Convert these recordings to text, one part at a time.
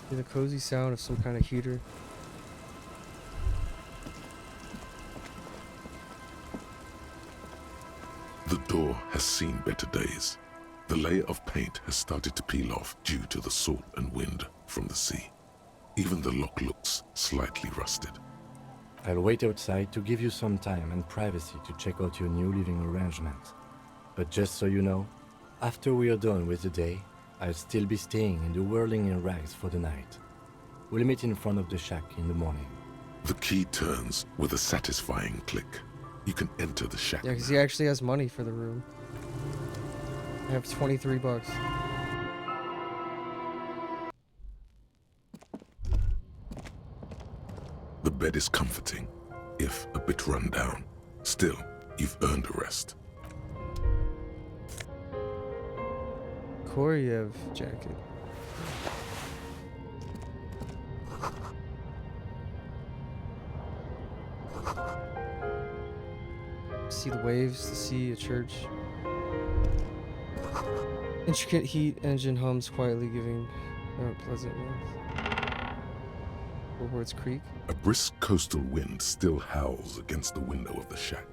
Hear the cozy sound of some kind of heater. The door has seen better days. The layer of paint has started to peel off due to the salt and wind from the sea. Even the lock looks slightly rusted. I'll wait outside to give you some time and privacy to check out your new living arrangement. But just so you know, after we are done with the day, I'll still be staying in the whirling in rags for the night. We'll meet in front of the shack in the morning. The key turns with a satisfying click. You can enter the shack. Yeah, because he actually has money for the room. I have 23 bucks. The bed is comforting, if a bit run down. Still, you've earned a rest. Koryev jacket. See the waves, the sea, a church. Intricate heat engine hums quietly, giving a pleasant warmth. Billboards creak. A brisk coastal wind still howls against the window of the shack.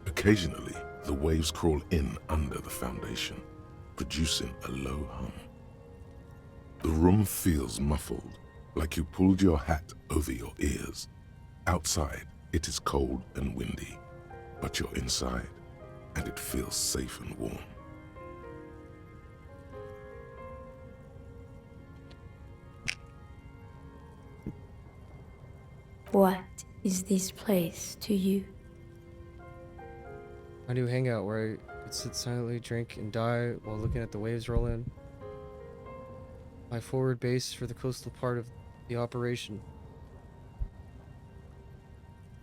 Occasionally, the waves crawl in under the foundation, producing a low hum. The room feels muffled, like you pulled your hat over your ears. Outside, it is cold and windy, but you're inside, and it feels safe and warm. What is this place to you? My new hangout where I could sit silently, drink, and die while looking at the waves roll in. My forward base for the coastal part of the operation.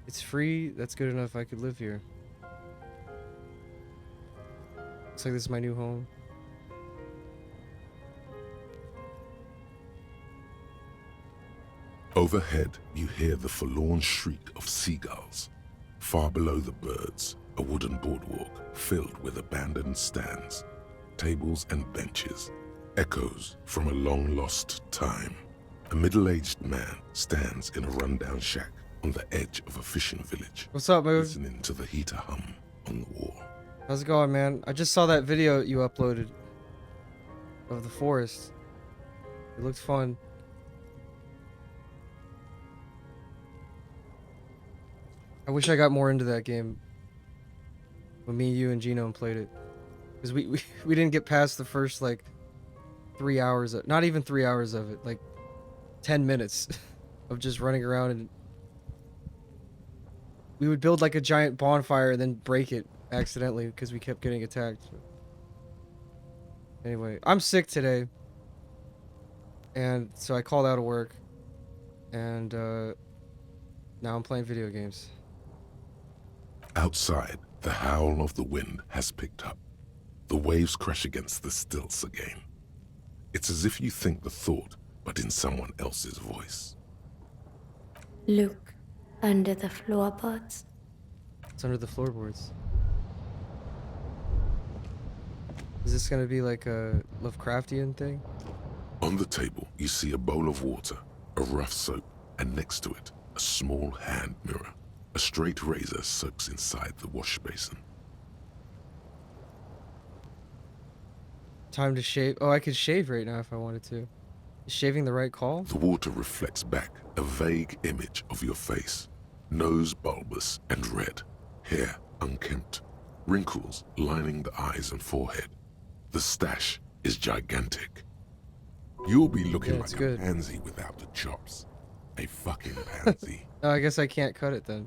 It's free, that's good enough, I could live here. Looks like this is my new home. Overhead, you hear the forlorn shriek of seagulls. Far below the birds, a wooden boardwalk filled with abandoned stands, tables and benches, echoes from a long-lost time. A middle-aged man stands in a rundown shack on the edge of a fishing village. What's up, Mood? Listening to the heater hum on the wall. How's it going, man? I just saw that video you uploaded of the forest. It looked fun. I wish I got more into that game when me, you, and Genome played it. Because we didn't get past the first, like, 3 hours. Not even 3 hours of it. Like, 10 minutes of just running around. And we would build, like, a giant bonfire and then break it accidentally because we kept getting attacked. Anyway, I'm sick today. And so I called out of work. And now I'm playing video games. Outside, the howl of the wind has picked up. The waves crash against the stilts again. It's as if you think the thought, but in someone else's voice. Look under the floorboards. It's under the floorboards. Is this gonna be like a Lovecraftian thing? On the table, you see a bowl of water, a rough soap, and next to it, a small hand mirror. A straight razor soaks inside the wash basin. Time to shave. Oh, I could shave right now if I wanted to. Is shaving the right call? The water reflects back a vague image of your face. Nose bulbous and red, hair unkempt, wrinkles lining the eyes and forehead. The stash is gigantic. You'll be looking Yeah, like good. a pansy without the chops. A fucking pansy. Oh, I guess I can't cut it then.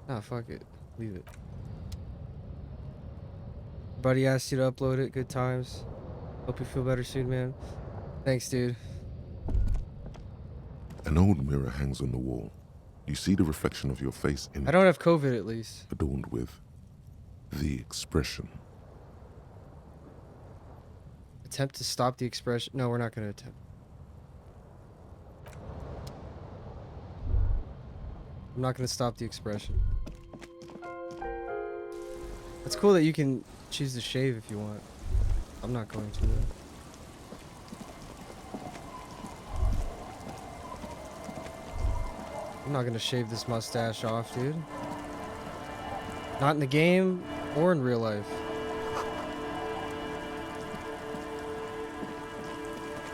Nah, fuck it. Leave it. Buddy asked you to upload it. Good times. Hope you feel better soon, man. Thanks, dude. An old mirror hangs on the wall. You see the reflection of your face in I don't have COVID at least. adorned with the expression. Attempt to stop the expression. No, we're not gonna attempt. I'm not gonna stop the expression. It's cool that you can choose to shave if you want. I'm not going to though. not gonna shave this mustache off, dude. Not in the game or in real life.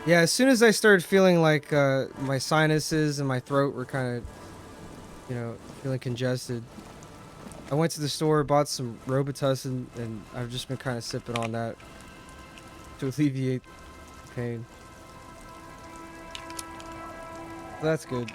Yeah, as soon as I started feeling like my sinuses and my throat were kind of, you know, feeling congested, I went to the store, bought some Robitussin, and I've just been kind of sipping on that to alleviate the pain. So that's good.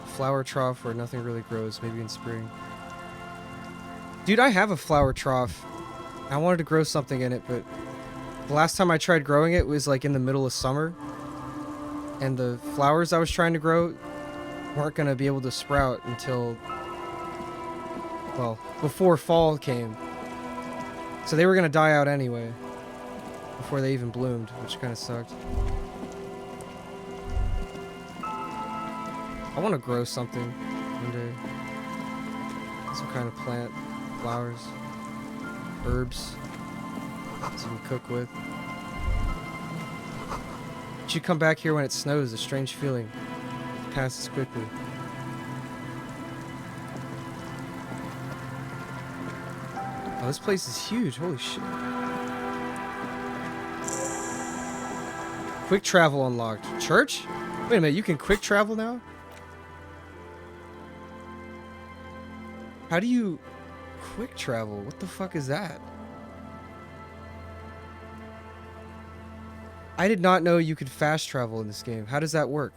Flower trough where nothing really grows, maybe in spring. Dude, I have a flower trough. I wanted to grow something in it, but the last time I tried growing it was like in the middle of summer. And the flowers I was trying to grow weren't going to be able to sprout until, well, before fall came. So they were going to die out anyway, before they even bloomed, which kind of sucked. I want to grow something one day. Some kind of plant, flowers, herbs, so you can cook with. You should come back here when it snows. A strange feeling passes quickly. Oh, this place is huge. Holy shit. Quick travel unlocked. Church? Wait a minute, you can quick travel now? How do you quick travel? What the fuck is that? I did not know you could fast travel in this game. How does that work?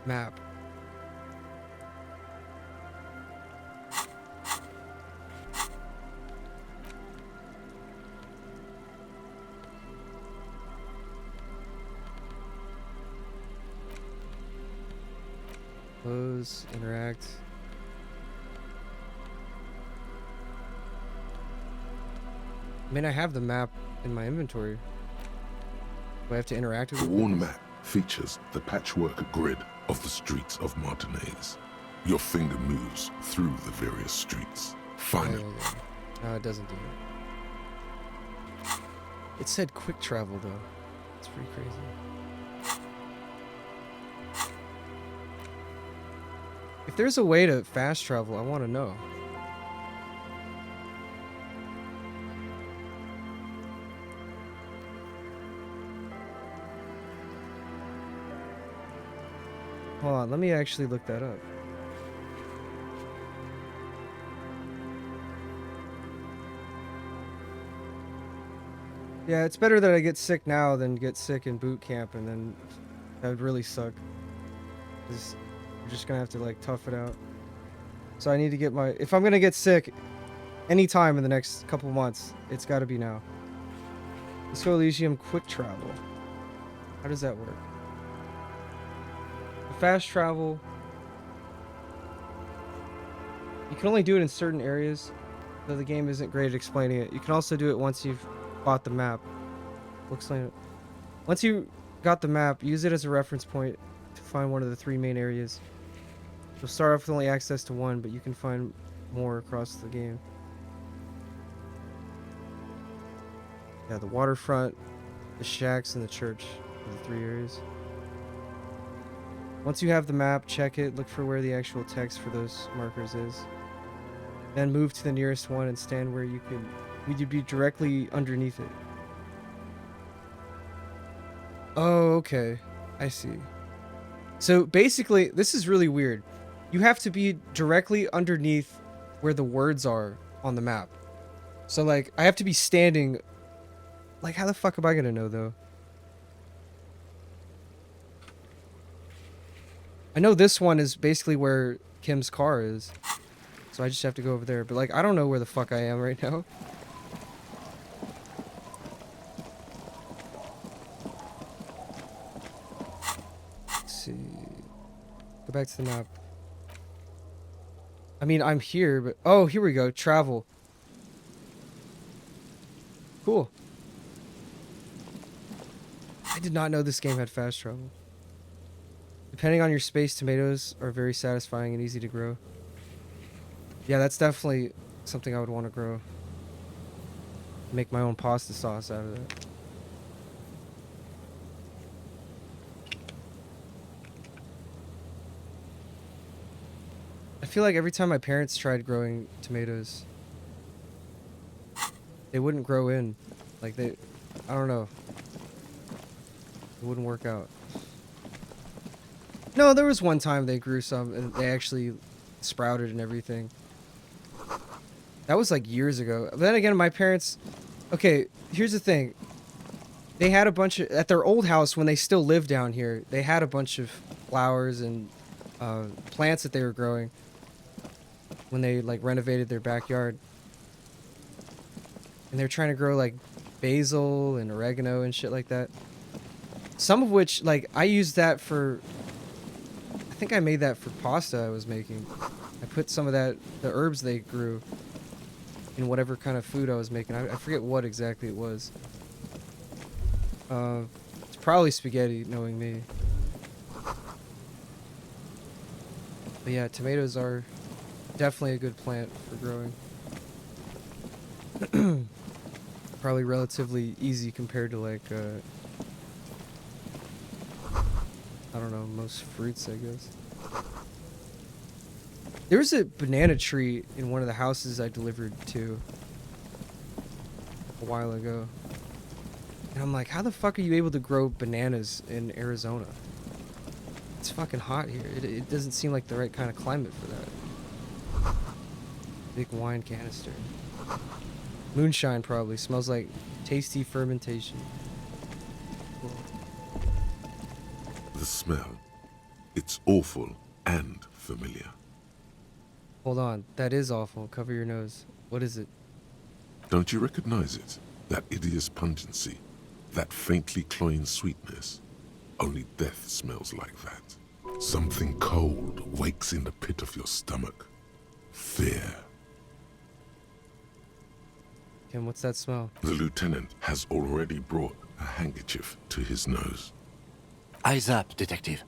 Map. Close, interact. I mean, I have the map in my inventory. Do I have to interact with The it? worn map features the patchwork grid of the streets of Martinez. Your finger moves through the various streets. Finally, No, it doesn't do it. It said quick travel, though. It's pretty crazy. If there's a way to fast travel, I want to know. Hold on, let me actually look that up. Yeah, it's better that I get sick now than get sick in boot camp, and then that would really suck. 'Cause we're just gonna have to like tough it out. So I need to get my, if I'm gonna get sick anytime in the next couple months, it's gotta be now. Let's go Elysium quick travel. How does that work? Fast travel. You can only do it in certain areas, though the game isn't great at explaining it. You can also do it once you've bought the map. Looks like once you got the map, use it as a reference point to find one of the 3 main areas. You'll start off with only access to one, but you can find more across the game. Yeah, the waterfront, the shacks, and the church are the 3 areas. Once you have the map, check it, look for where the actual text for those markers is. Then move to the nearest one and stand where you'd be directly underneath it. Oh, okay. I see. So basically, this is really weird. You have to be directly underneath where the words are on the map. So like, I have to be standing... Like, how the fuck am I gonna know, though? I know this one is basically where Kim's car is. So I just have to go over there. But like, I don't know where the fuck I am right now. Let's see. Go back to the map. I mean, I'm here, but... Oh, here we go. Travel. Cool. I did not know this game had fast travel. Depending on your space, tomatoes are very satisfying and easy to grow. Yeah, that's definitely something I would want to grow. Make my own pasta sauce out of that. I feel like every time my parents tried growing tomatoes, they wouldn't grow in. Like I don't know. It wouldn't work out. No, there was one time they grew some and they actually sprouted and everything. That was like years ago. But then again, my parents... Okay, here's the thing. They had a bunch of... At their old house, when they still lived down here, they had a bunch of flowers and plants that they were growing when they like renovated their backyard. And they're trying to grow like basil and oregano and shit like that. Some of which, like, I used that for... I think I made that for pasta I was making. I put some of that, the herbs they grew, in whatever kind of food I was making. I forget what exactly it was. It's probably spaghetti, knowing me. But yeah, tomatoes are definitely a good plant for growing. Probably relatively easy compared to like, I don't know, most fruits, I guess. There was a banana tree in one of the houses I delivered to a while ago. And I'm like, how the fuck are you able to grow bananas in Arizona? It's fucking hot here. It doesn't seem like the right kind of climate for that. Big wine canister. Moonshine probably. Smells like tasty fermentation. Cool. The smell. It's awful and familiar. Hold on. That is awful. Cover your nose. What is it? Don't you recognize it? That hideous pungency. That faintly cloying sweetness. Only death smells like that. Something cold wakes in the pit of your stomach. Fear. Kim, what's that smell? The lieutenant has already brought a handkerchief to his nose. Eyes up, detective.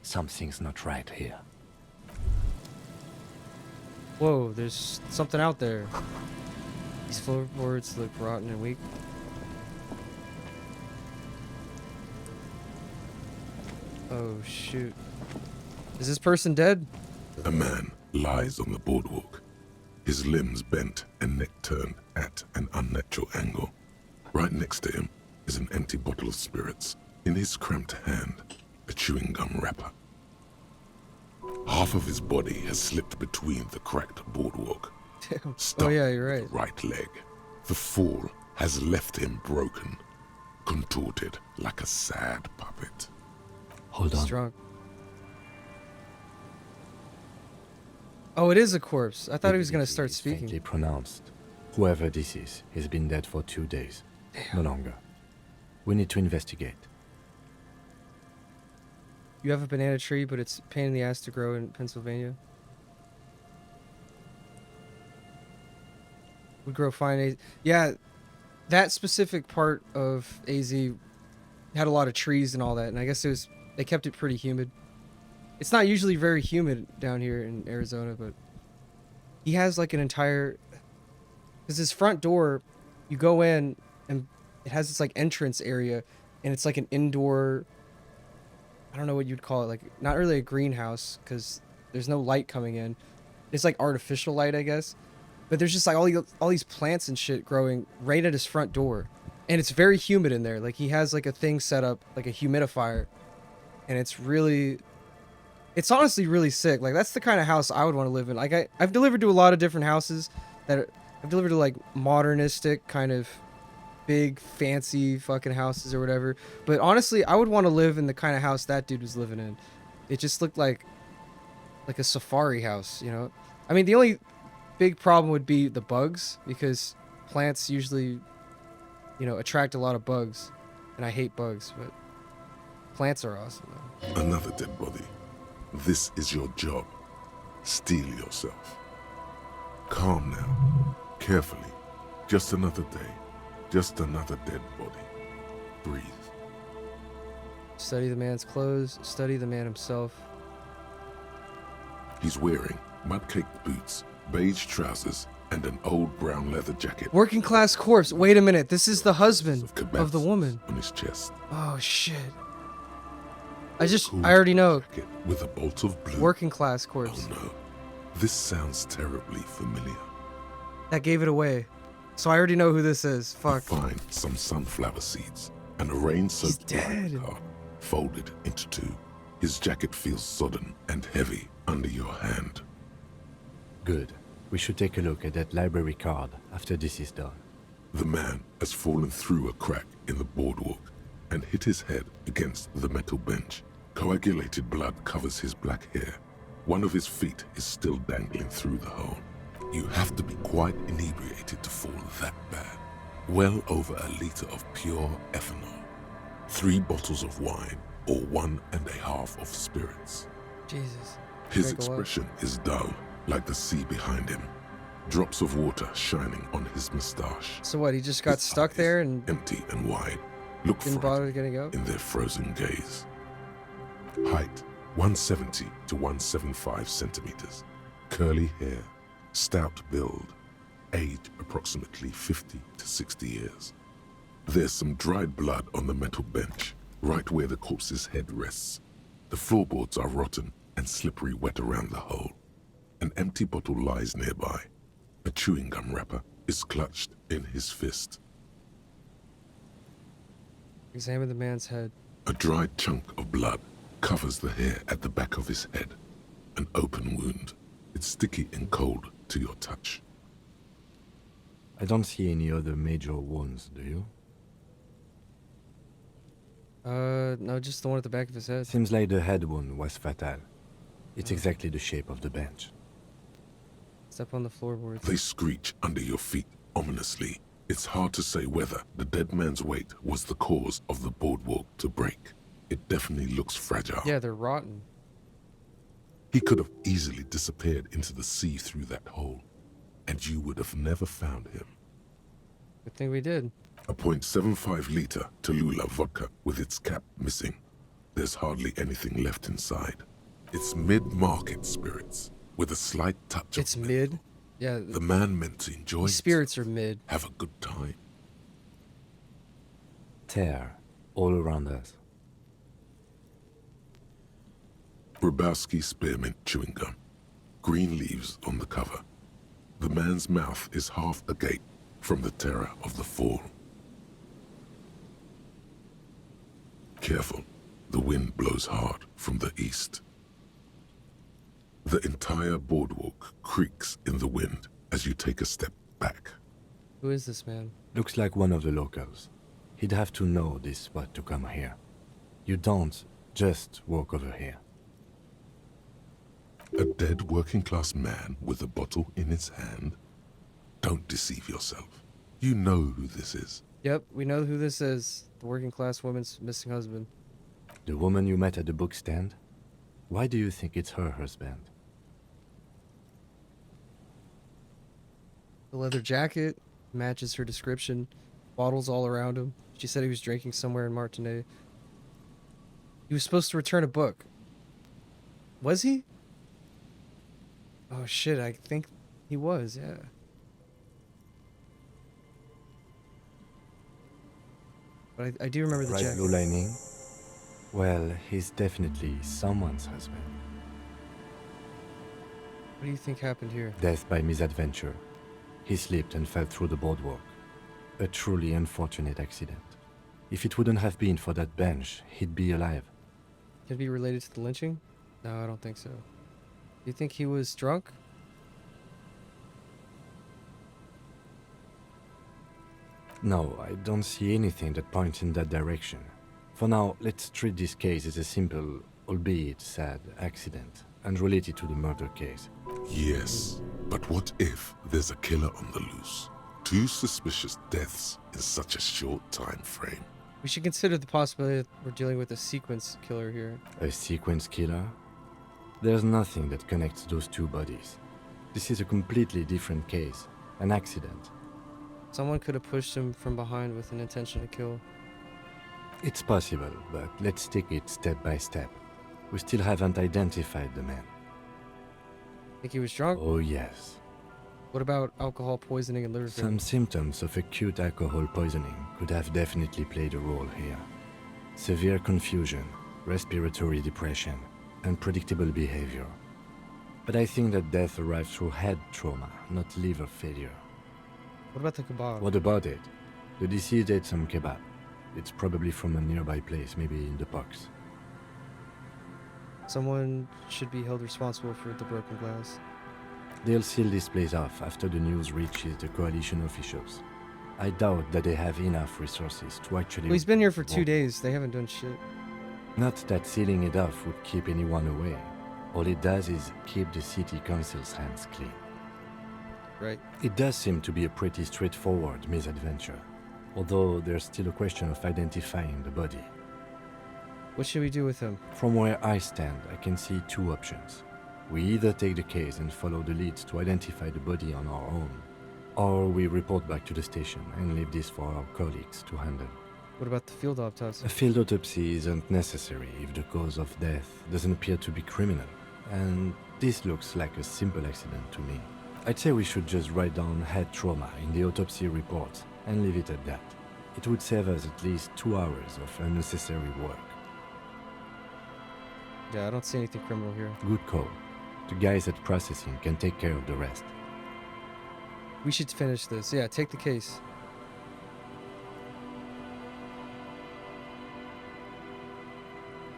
Something's not right here. Whoa, there's something out there. These floorboards look rotten and weak. Oh, shoot. Is this person dead? A man lies on the boardwalk, his limbs bent and neck turned at an unnatural angle. Right next to him is an empty bottle of spirits. In his cramped hand, a chewing gum wrapper. Half of his body has slipped between the cracked boardwalk. Damn. Stuck Oh yeah, you're right. the right leg. The fall has left him broken, contorted like a sad puppet. Hold He's on. drunk. Oh, it is a corpse. I thought he was gonna start It's speaking. faintly pronounced. Whoever this is, he's been dead for 2 days. No longer. We need to investigate. You have a banana tree, but it's a pain in the ass to grow in Pennsylvania. Would grow fine. Yeah, that specific part of AZ had a lot of trees and all that, and I guess they kept it pretty humid. It's not usually very humid down here in Arizona, but he has like an entire... Because his front door, you go in, and it has this like entrance area, and it's like an indoor... I don't know what you'd call it, like, not really a greenhouse, because there's no light coming in. It's like artificial light, I guess. But there's just like all these plants and shit growing right at his front door. And it's very humid in there. Like, he has like a thing set up, like a humidifier. And it's really... It's honestly really sick. Like, that's the kind of house I would want to live in. Like, I've delivered to a lot of different houses I've delivered to like modernistic kind of big fancy fucking houses or whatever, but honestly I would want to live in the kind of house that dude was living in. It just looked like a safari house, you know. I mean, the only big problem would be the bugs, because plants usually, you know, attract a lot of bugs, and I hate bugs, but plants are awesome though. Another dead body. This is your job. Steel yourself. Calm now. Carefully. Just another day. Just another dead body. Breathe. Study the man's clothes. Study the man himself. He's wearing mud-caked boots, beige trousers, and an old brown leather jacket. Working class corpse. Wait a minute. This is the husband of the kebabs woman. on his chest. Oh shit. Cool I already know. jacket with a bolt of blue. Working class corpse. Oh no. This sounds terribly familiar. That gave it away. So I already know who this is. Fuck. Find some sunflower seeds and a rain-soaked dead. card folded into two. His jacket feels sodden and heavy under your hand. Good. We should take a look at that library card after this is done. The man has fallen through a crack in the boardwalk and hit his head against the metal bench. Coagulated blood covers his black hair. One of his feet is still dangling through the hole. You have to be quite inebriated to fall that bad. Well over a liter of pure ethanol. 3 bottles of wine or 1.5 of spirits. Jesus. His Drink a lot. expression is dull, like the sea behind him. Drops of water shining on his mustache. So what? He just got His stuck eyes, there and empty and wide, look didn't frightened bother getting out? in their frozen gaze. Height 170 to 175 centimeters. Curly hair, stout build. Age approximately 50 to 60 years. There's some dried blood on the metal bench, right where the corpse's head rests. The floorboards are rotten and slippery wet around the hole. An empty bottle lies nearby. A chewing gum wrapper is clutched in his fist. Examine the man's head. A dried chunk of blood covers the hair at the back of his head. An open wound. It's sticky and cold to your touch. I don't see any other major wounds, do you? No, just the one at the back of his head. Seems like the head wound was fatal. It's exactly the shape of the bench. Step on the floorboards. They screech under your feet ominously. It's hard to say whether the dead man's weight was the cause of the boardwalk to break. It definitely looks fragile. Yeah, they're rotten. He could have easily disappeared into the sea through that hole, and you would have never found him. Good thing we did. A .75 liter Tallulah vodka with its cap missing. There's hardly anything left inside. It's mid-market spirits with a slight touch It's of mid. Yeah, The man meant to enjoy these spirits are mid. have a good time. Tear all around us. Grabowski spearmint chewing gum. Green leaves on the cover. The man's mouth is half agape from the terror of the fall. Careful, the wind blows hard from the east. The entire boardwalk creaks in the wind as you take a step back. Who is this man? Looks like one of the locals. He'd have to know this spot to come here. You don't just walk over here. A dead working-class man with a bottle in his hand? Don't deceive yourself. You know who this is. Yep, we know who this is. The working class woman's missing husband. The woman you met at the book stand? Why do you think it's her husband? The leather jacket matches her description. Bottles all around him. She said he was drinking somewhere in Martinez. He was supposed to return a book. Was he? Oh shit, I think he was, yeah. But I do remember the Right jacket. blue lining? Well, he's definitely someone's husband. What do you think happened here? Death by misadventure. He slipped and fell through the boardwalk. A truly unfortunate accident. If it wouldn't have been for that bench, he'd be alive. Can it be related to the lynching? No, I don't think so. You think he was drunk? No, I don't see anything that points in that direction. For now, let's treat this case as a simple, albeit sad, accident, unrelated to the murder case. Yes, but what if there's a killer on the loose? 2 suspicious deaths in such a short time frame. We should consider the possibility that we're dealing with a sequence killer here. A sequence killer? There's nothing that connects those 2 bodies. This is a completely different case, an accident. Someone could have pushed him from behind with an intention to kill. It's possible, but let's take it step by step. We still haven't identified the man. Think he was drunk? Oh yes. What about alcohol poisoning and liver failure? Some symptoms of acute alcohol poisoning could have definitely played a role here. Severe confusion, respiratory depression, unpredictable behavior. But I think that death arrived through head trauma, not liver failure. What about the kebab? What about it? The deceased ate some kebab. It's probably from a nearby place, maybe in the box. Someone should be held responsible for the broken glass. They'll seal this place off after the news reaches the coalition officials. I doubt that they have enough resources to actually... Well, he's been here for 2 days. They haven't done shit. Not that sealing it off would keep anyone away. All it does is keep the city council's hands clean. Right. It does seem to be a pretty straightforward misadventure, although there's still a question of identifying the body. What should we do with him? From where I stand, I can see two options. We either take the case and follow the leads to identify the body on our own, or we report back to the station and leave this for our colleagues to handle. What about the field autopsy? A field autopsy isn't necessary if the cause of death doesn't appear to be criminal, and this looks like a simple accident to me. I'd say we should just write down head trauma in the autopsy report and leave it at that. It would save us at least 2 hours of unnecessary work. Yeah, I don't see anything criminal here. Good call. The guys at processing can take care of the rest. We should finish this. Yeah, take the case.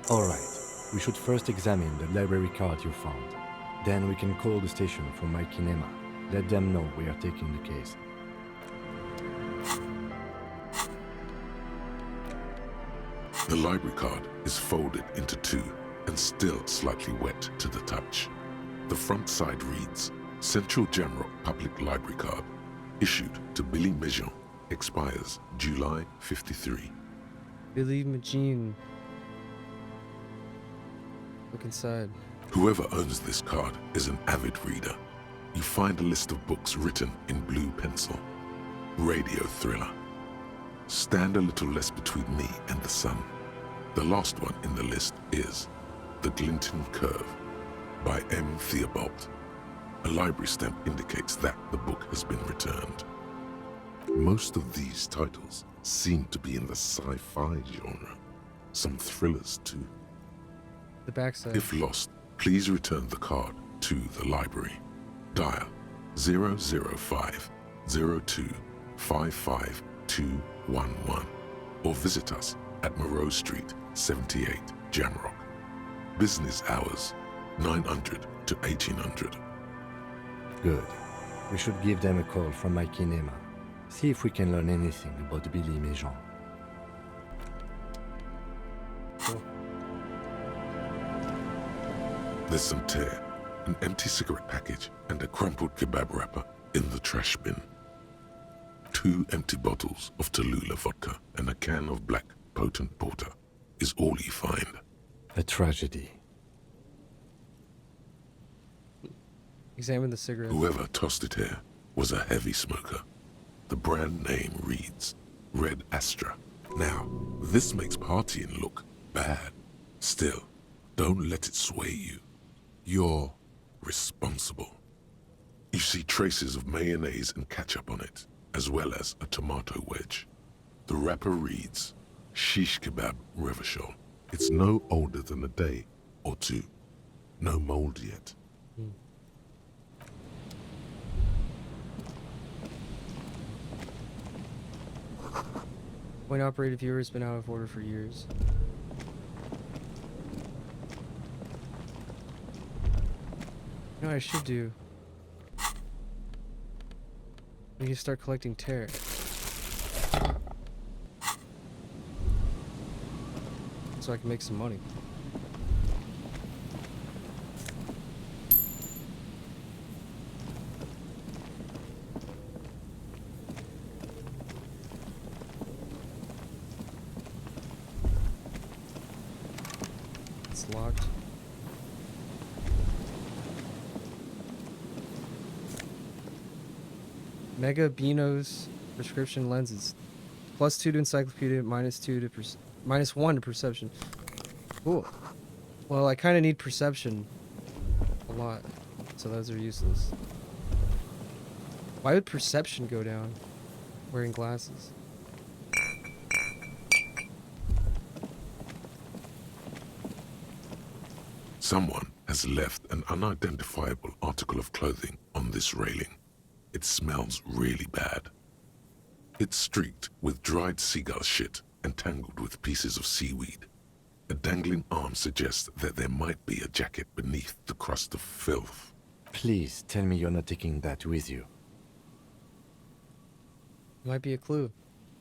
Alright, we should first examine the library card you found. Then we can call the station for my kinema. Let them know we are taking the case. The library card is folded into two and still slightly wet to the touch. The front side reads, Central Jamrock Public Library Card, issued to Billy Mejean, expires July 53. Billy Magine. Look inside. Whoever owns this card is an avid reader. You find a list of books written in blue pencil. Radio thriller. Stand a little less between me and the sun. The last one in the list is The Glinton Curve by M. Theobald. A library stamp indicates that the book has been returned. Most of these titles seem to be in the sci-fi genre. Some thrillers too. The backside. If lost, please return the card to the library. Dial 005 02 55211 or visit us at Moreau Street, 78, Jamrock. Business hours, 900 to 1800. Good. We should give them a call from my kinema. See if we can learn anything about Billy Mejean. Cool. There's some tear, an empty cigarette package, and a crumpled kebab wrapper in the trash bin. 2 empty bottles of Tallulah vodka and a can of black potent porter is all you find. A tragedy. Examine the cigarette. Whoever tossed it here was a heavy smoker. The brand name reads Red Astra. Now, this makes partying look bad. Still, don't let it sway you. You're responsible. You see traces of mayonnaise and ketchup on it, as well as a tomato wedge. The wrapper reads Shish Kebab Revachol. It's no older than a day or two. No mold yet. Point-operated viewer has been out of order for years. You know what I should do? We can start collecting tear. So I can make some money. It's locked. Mega Beano's prescription lenses. +2 to encyclopedia, -1 to perception. Cool. Well, I kind of need perception a lot, so those are useless. Why would perception go down wearing glasses? Someone has left an unidentifiable article of clothing on this railing. It smells really bad. It's streaked with dried seagull shit and tangled with pieces of seaweed. A dangling arm suggests that there might be a jacket beneath the crust of filth. Please tell me you're not taking that with you. Might be a clue.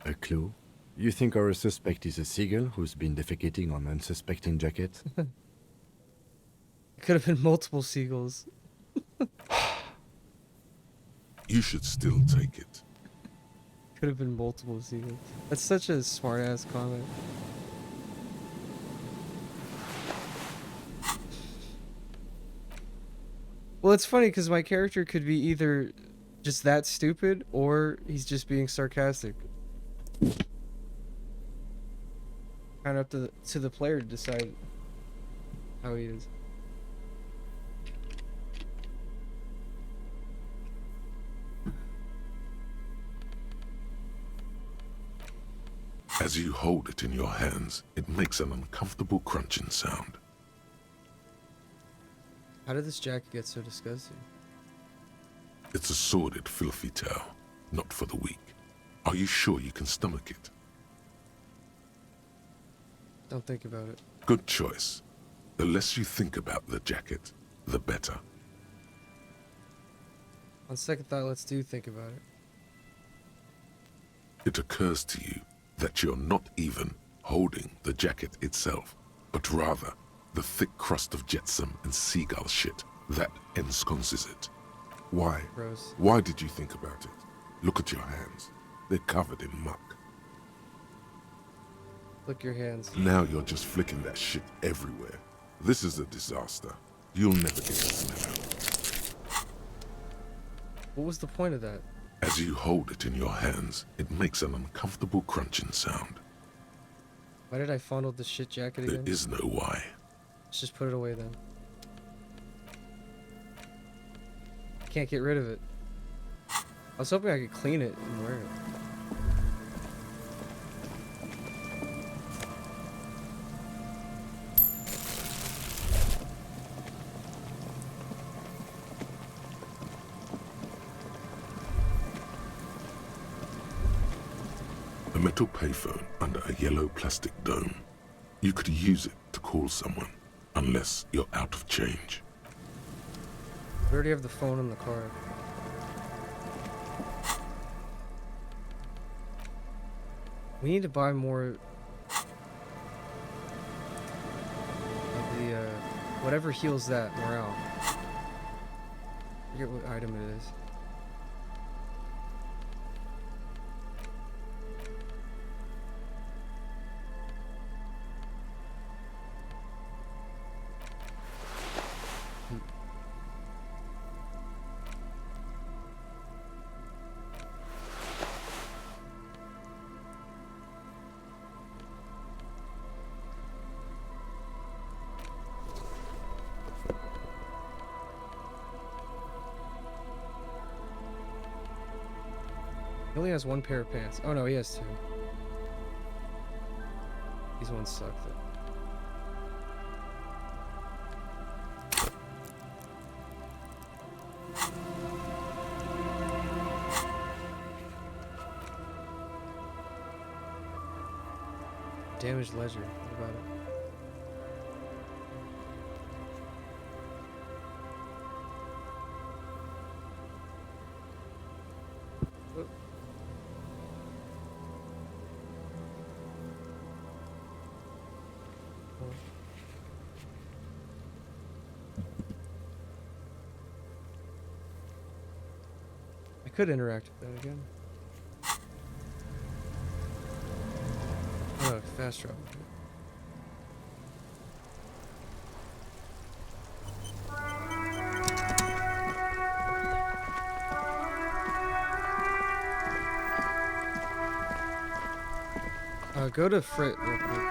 A clue? You think our suspect is a seagull who's been defecating on unsuspecting jackets? It could have been multiple seagulls. You should still take it. Could have been multiple seagulls. That's such a smart-ass comment. Well, it's funny because my character could be either just that stupid or he's just being sarcastic. Kind of up to the player to decide how he is. As you hold it in your hands, it makes an uncomfortable crunching sound. How did this jacket get so disgusting? It's a sordid, filthy tale, not for the weak. Are you sure you can stomach it? Don't think about it. Good choice. The less you think about the jacket, the better. On second thought, let's think about it. It occurs to you that you're not even holding the jacket itself, but rather the thick crust of jetsam and seagull shit that ensconces it. Why? Gross. Why did you think about it? Look at your hands. They're covered in muck. Look your hands. Now you're just flicking that shit everywhere. This is a disaster. You'll never get the smell out. What was the point of that? As you hold it in your hands, it makes an uncomfortable crunching sound. Why did I fondle the shit jacket There again? is no why. Let's just put it away then. Can't get rid of it. I was hoping I could clean it and wear it. A metal payphone under a yellow plastic dome. You could use it to call someone, unless you're out of change. We already have the phone in the car. We need to buy more of the, whatever heals that morale. I forget what item it is. He only has one pair of pants. Oh no, he has two. These ones suck though. Damaged ledger. What about it? Oh. Oh. I could interact with that again. Oh, fast travel. Go to Frit real quick.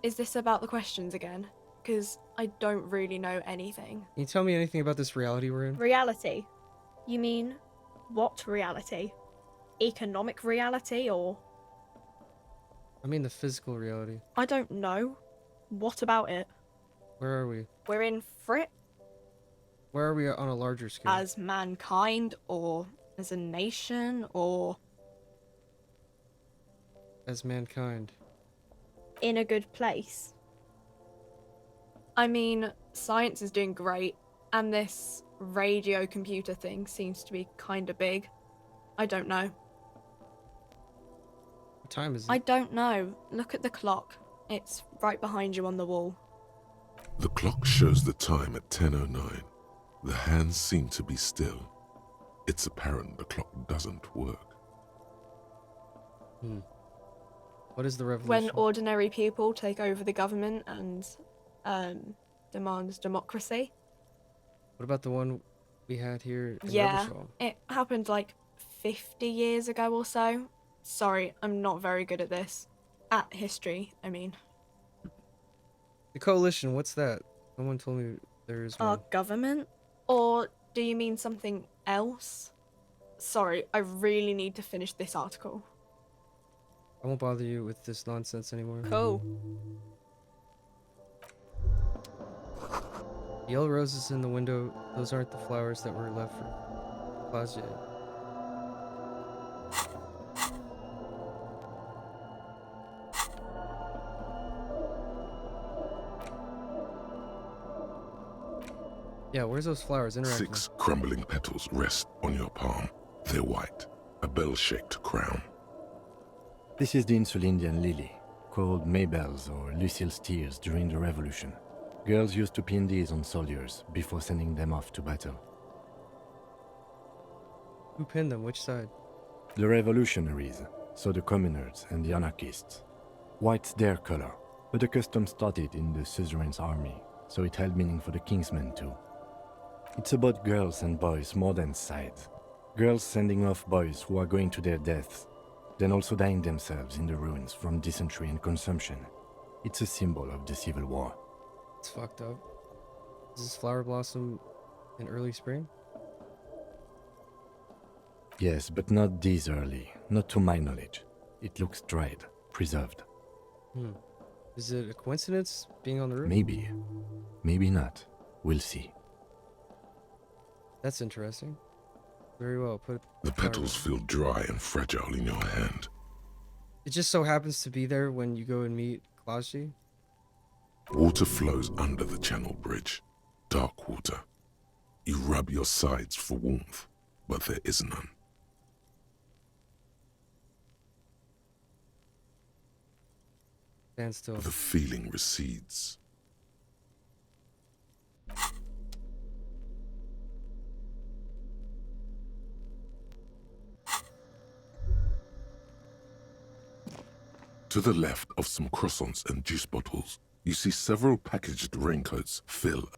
Is this about the questions again? Because I don't really know anything. Can you tell me anything about this reality we're in? Reality? You mean what reality? Economic reality or? I mean the physical reality. I don't know. What about it? Where are we? We're in Frit Where are we on a larger scale? as mankind or as a nation or... As mankind. In a good place? I mean, science is doing great, and this radio computer thing seems to be kinda big. I don't know. What time is it? I don't know. Look at the clock. It's right behind you on the wall. The clock shows the time at 10:09. The hands seem to be still. It's apparent the clock doesn't work. What is the revolution? When ordinary people take over the government and demand democracy. What about the one we had here in Yeah, Rebishal? it happened like 50 years ago or so. Sorry, I'm not very good at this. At history, I mean. The coalition, what's that? Someone told me there is one. Our government? Or do you mean something else? Sorry, I really need to finish this article. I won't bother you with this nonsense anymore. Cool. Yellow roses in the window, those aren't the flowers that were left for Claudia. Yeah, where's those flowers? Interacting. 6 crumbling petals rest on your palm. They're white, a bell-shaped crown. This is the Insulindian lily, called Maybelle's or Lucille's tears during the Revolution. Girls used to pin these on soldiers before sending them off to battle. Who pinned them? Which side? The revolutionaries, so the communards and the anarchists. White's their color, but the custom started in the suzerain's army, so it held meaning for the kingsmen too. It's about girls and boys more than sides. Girls sending off boys who are going to their deaths, then also dying themselves in the ruins from dysentery and consumption. It's a symbol of the Civil War. It's fucked up. Does this flower blossom in early spring? Yes, but not this early, not to my knowledge. It looks dried, preserved. Is it a coincidence being on the roof? Maybe, maybe not. We'll see. That's interesting. Very well. Put The flower petals down. feel dry and fragile in your hand. It just so happens to be there when you go and meet Klausji. Water flows under the channel bridge. Dark water. You rub your sides for warmth, but there is none. Stand still. The feeling recedes. To the left of some croissants and juice bottles, you see several packaged raincoats fill.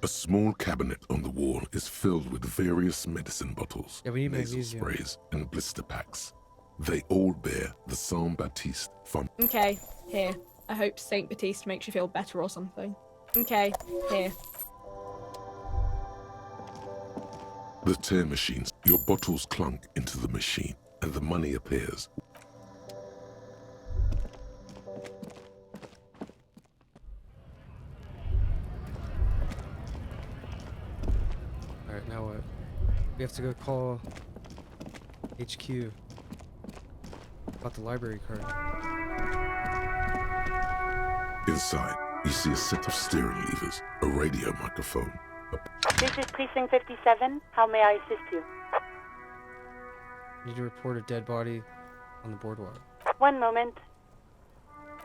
A small cabinet on the wall is filled with various medicine bottles, Yeah, we need nasal magnesium. sprays, and blister packs. They all bear the Saint Baptiste from Okay, here. I hope Saint Baptiste makes you feel better or something. Okay, here. the tear machines. Your bottles clunk into the machine, and the money appears. Alright, now what? We have to go call HQ about the library card. Inside, you see a set of steering levers, a radio microphone, This is Precinct 57. How may I assist you? Need to report a dead body on the boardwalk. One moment.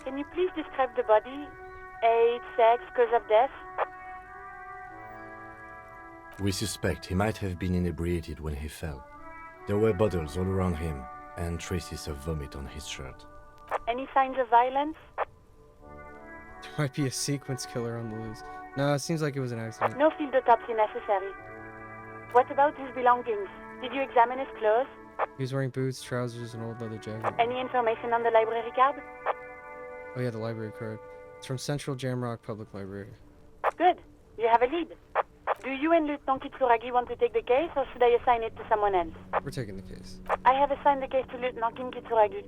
Can you please describe the body? Age, sex, cause of death? We suspect he might have been inebriated when he fell. There were bottles all around him, and traces of vomit on his shirt. Any signs of violence? There might be a sequence killer on the loose. No, it seems like it was an accident. No field autopsy necessary. What about his belongings? Did you examine his clothes? He was wearing boots, trousers, and an old leather jacket. Any information on the library card? Oh yeah, the library card. It's from Central Jamrock Public Library. Good. You have a lead. Do you and Lieutenant Kitsuragi want to take the case, or should I assign it to someone else? We're taking the case. I have assigned the case to Lieutenant Kim Kitsuragi.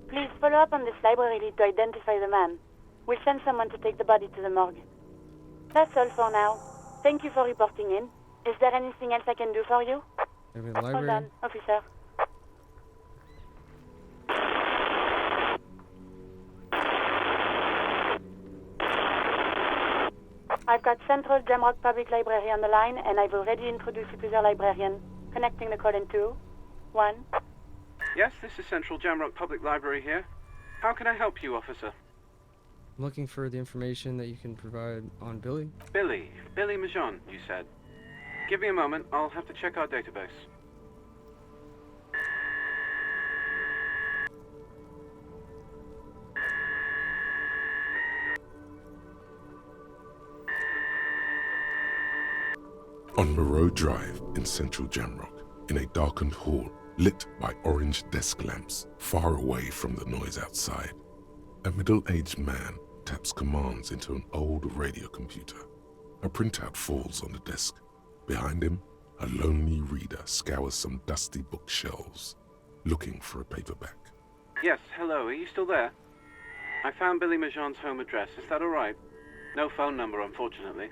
Please follow up on this library lead to identify the man. We'll send someone to take the body to the morgue. That's all for now. Thank you for reporting in. Is there anything else I can do for you? Maybe the Hold library. on, officer. I've got Central Jamrock Public Library on the line, and I've already introduced you to their librarian. Connecting the call in 2, 1. Yes, this is Central Jamrock Public Library here. How can I help you, officer? I'm looking for the information that you can provide on Billy. Billy Majon, you said. Give me a moment, I'll have to check our database. On Moreau Drive in Central Jamrock, in a darkened hall lit by orange desk lamps far away from the noise outside, a middle-aged man taps commands into an old radio computer. A printout falls on the desk. Behind him, a lonely reader scours some dusty bookshelves, looking for a paperback. Yes, hello, are you still there? I found Billy Majon's home address, is that alright? No phone number, unfortunately.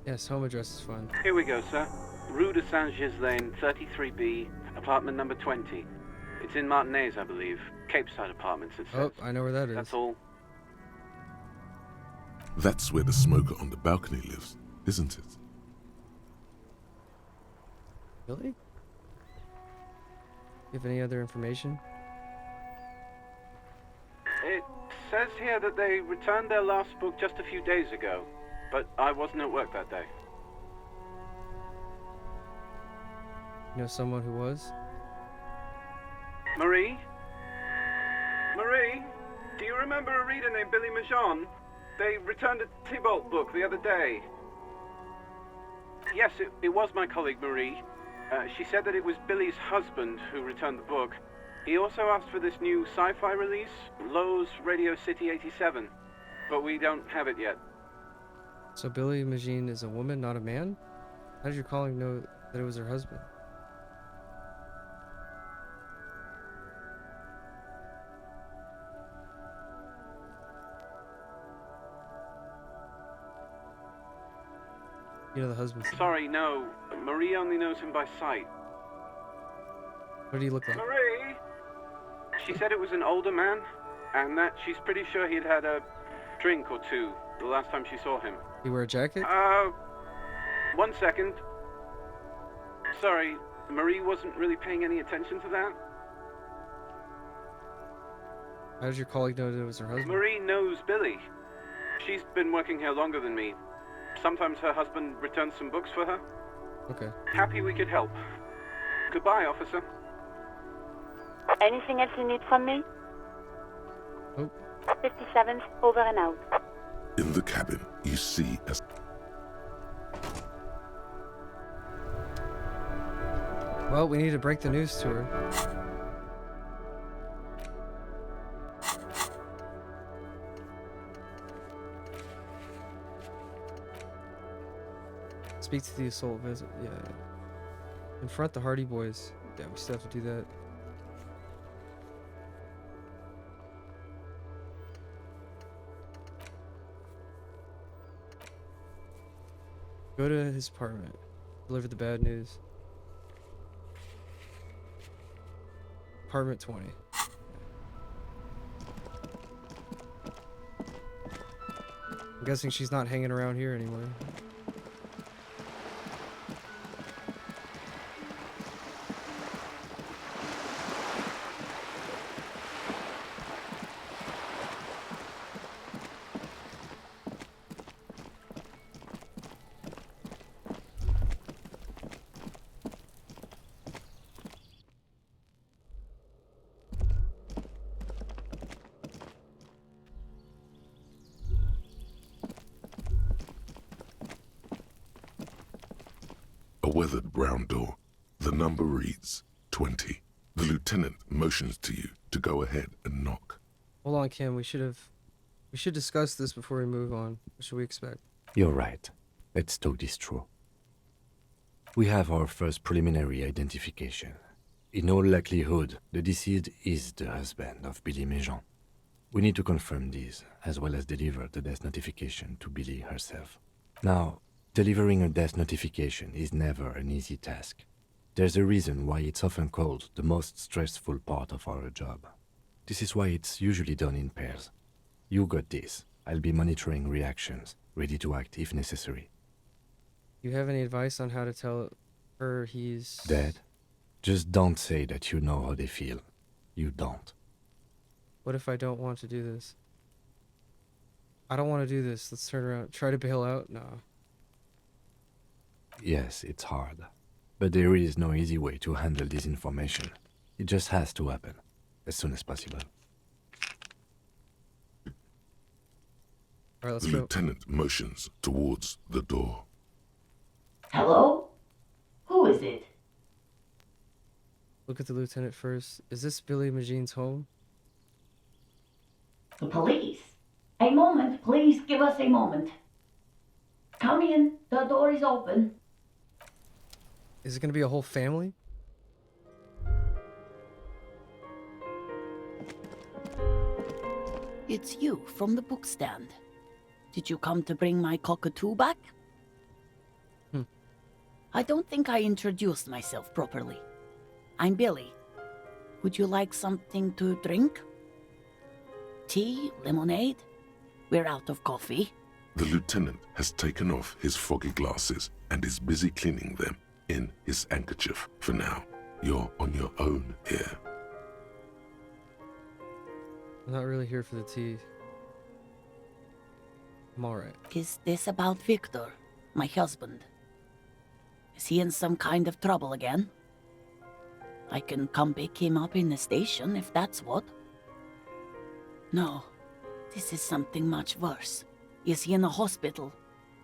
Yes, home address is fine. Here we go, sir. Rue de Saint-Ghislain, 33B, apartment number 20. It's in Martinez, I believe. Cape Side Apartments, it says. Oh, I know where that is. That's all. That's where the smoker on the balcony lives, isn't it? Billy? You have any other information? It says here that they returned their last book just a few days ago, but I wasn't at work that day. You know someone who was? Marie? Marie? Do you remember a reader named Billy Majon? They returned a Tybalt book the other day. Yes, it was my colleague Marie. She said that it was Billy's husband who returned the book. He also asked for this new sci-fi release, Lowe's Radio City 87, but we don't have it yet. So Billy Magine is a woman, not a man? How did your colleague know that it was her husband? You know the husband's name. Sorry, no. Marie only knows him by sight. What did he look like? Marie? She said it was an older man, and that she's pretty sure he'd had a drink or two the last time she saw him. He wear a jacket? 1 second. Sorry, Marie wasn't really paying any attention to that. How did your colleague know that it was her husband? Marie knows Billy. She's been working here longer than me. Sometimes her husband returns some books for her. Okay. Happy we could help. Goodbye, officer. Anything else you need from me? Oh. 57th, over and out. In the cabin, you see a Well, we need to break the news to her. Speak to the assault visit. Yeah. Confront the Hardy Boys. Yeah, we still have to do that. Go to his apartment. Deliver the bad news. Apartment 20. I'm guessing she's not hanging around here anymore. weathered brown door. The number reads 20. The lieutenant motions to you to go ahead and knock. Hold on, Kim. We should discuss this before we move on. What should we expect? You're right. Let's talk this through. We have our first preliminary identification. In all likelihood, the deceased is the husband of Billy Méjean. We need to confirm this, as well as deliver the death notification to Billy herself. Now, delivering a death notification is never an easy task. There's a reason why it's often called the most stressful part of our job. This is why it's usually done in pairs. You got this. I'll be monitoring reactions, ready to act if necessary. Do you have any advice on how to tell her he's Dead? Just don't say that you know how they feel. You don't. What if I don't want to do this? I don't want to do this. Let's turn around. Try to bail out? No. Yes, it's hard. But there is no easy way to handle this information. It just has to happen, as soon as possible. Alright, let's The go. lieutenant motions towards the door. Hello? Who is it? Look at the lieutenant first. Is this Billy Méjean's home? The police. A moment, please give us a moment. Come in, the door is open. Is it going to be a whole family? It's you from the book stand. Did you come to bring my cockatoo back? I don't think I introduced myself properly. I'm Billy. Would you like something to drink? Tea? Lemonade? We're out of coffee. The lieutenant has taken off his foggy glasses and is busy cleaning them in his handkerchief. For now, you're on your own here. I'm not really here for the tea. I'm alright. Is this about Victor, my husband? Is he in some kind of trouble again? I can come pick him up in the station if that's what. No, this is something much worse. Is he in a hospital?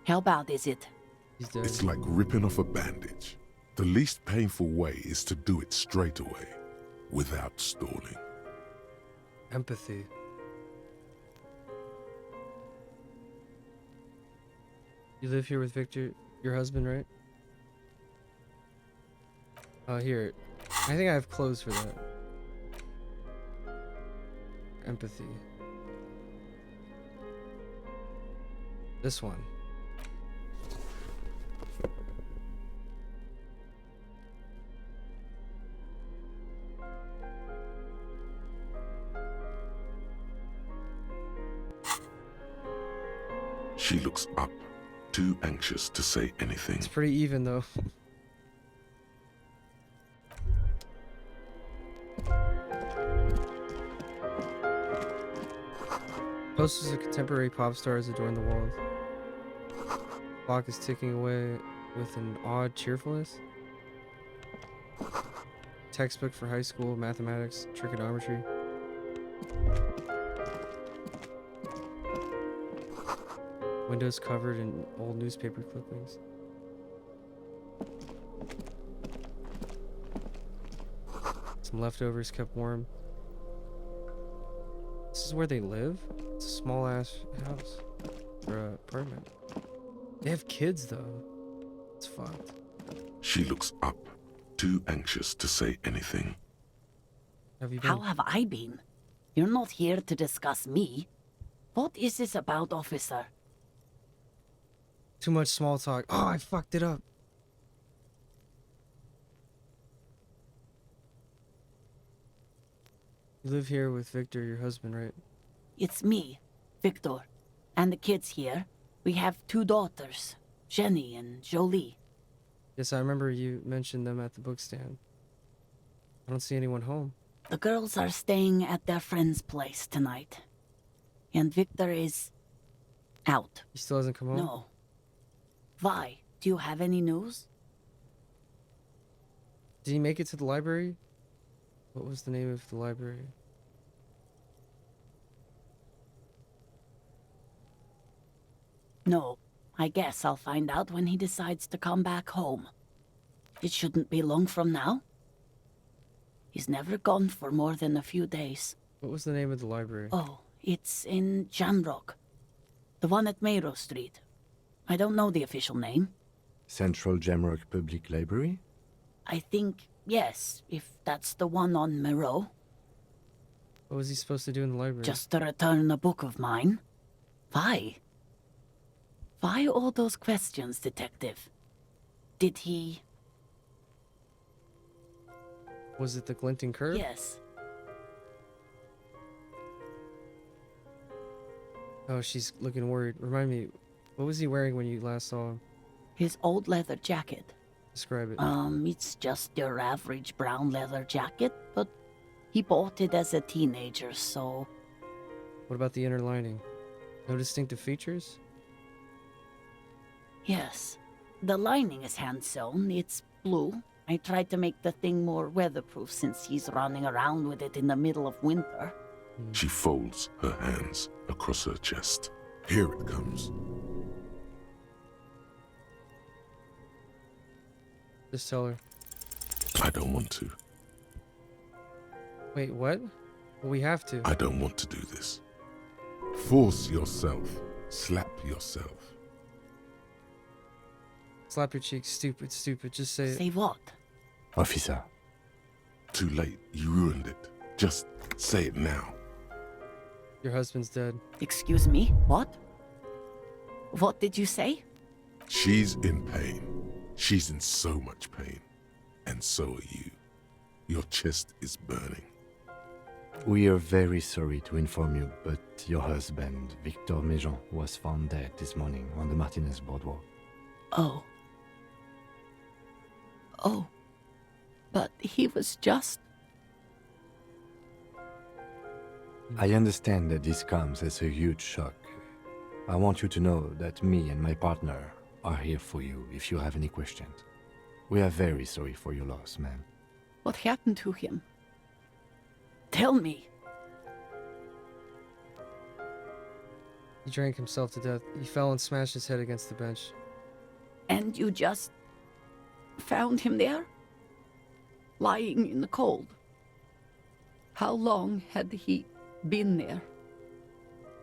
How bad is it? He's dead. It's like ripping off a bandage. The least painful way is to do it straight away, without stalling. Empathy. You live here with Victor, your husband, right? Here. I think I have clothes for that. Empathy. This one. She looks up, too anxious to say anything. It's pretty even though. Posters of contemporary pop stars adorn the walls. Clock is ticking away with an odd cheerfulness. Textbook for high school mathematics, trigonometry. Windows covered in old newspaper clippings. Some leftovers kept warm. This is where they live? It's a small ass house. Or apartment. They have kids though. It's fucked. She looks up, too anxious to say anything. Have you been? How have I been? You're not here to discuss me. What is this about, officer? Too much small talk. Oh, I fucked it up. You live here with Victor, your husband, right? It's me, Victor, and the kids here. We have 2 daughters, Jenny and Jolie. Yes, I remember you mentioned them at the book stand. I don't see anyone home. The girls are staying at their friend's place tonight. And Victor is out. He still hasn't come home? No. Why? Do you have any news? Did he make it to the library? What was the name of the library? No. I guess I'll find out when he decides to come back home. It shouldn't be long from now. He's never gone for more than a few days. What was the name of the library? Oh, it's in Jamrock. The one at Mayro Street. I don't know the official name. Central Jamrock Public Library? I think, yes, if that's the one on Mayro. What was he supposed to do in the library? Just to return a book of mine. Why? Why all those questions, Detective? Did he... Was it the glinting curve? Yes. Oh, she's looking worried. Remind me, what was he wearing when you last saw him? His old leather jacket. Describe it. It's just your average brown leather jacket, but he bought it as a teenager, so... What about the inner lining? No distinctive features? Yes. The lining is hand-sewn. It's blue. I tried to make the thing more weatherproof since he's running around with it in the middle of winter. She folds her hands across her chest. Here it comes. Just tell her. I don't want to. Wait, what? Well, we have to. I don't want to do this. Force yourself. Slap yourself. Slap your cheek. Stupid, stupid. Just say it. Say what? Officer, Too late. You ruined it. Just say it now. Your husband's dead. Excuse me? What? What did you say? She's in pain. She's in so much pain. And so are you. Your chest is burning. we are very sorry to inform you, but your husband, Victor Méjean, was found dead this morning on the Martinez boardwalk. Oh. Oh. But he was just... I understand that this comes as a huge shock. I want you to know that me and my partner are here for you if you have any questions. We are very sorry for your loss, ma'am. What happened to him? Tell me. He drank himself to death. He fell and smashed his head against the bench. And you just... found him there? Lying in the cold? How long had he been there?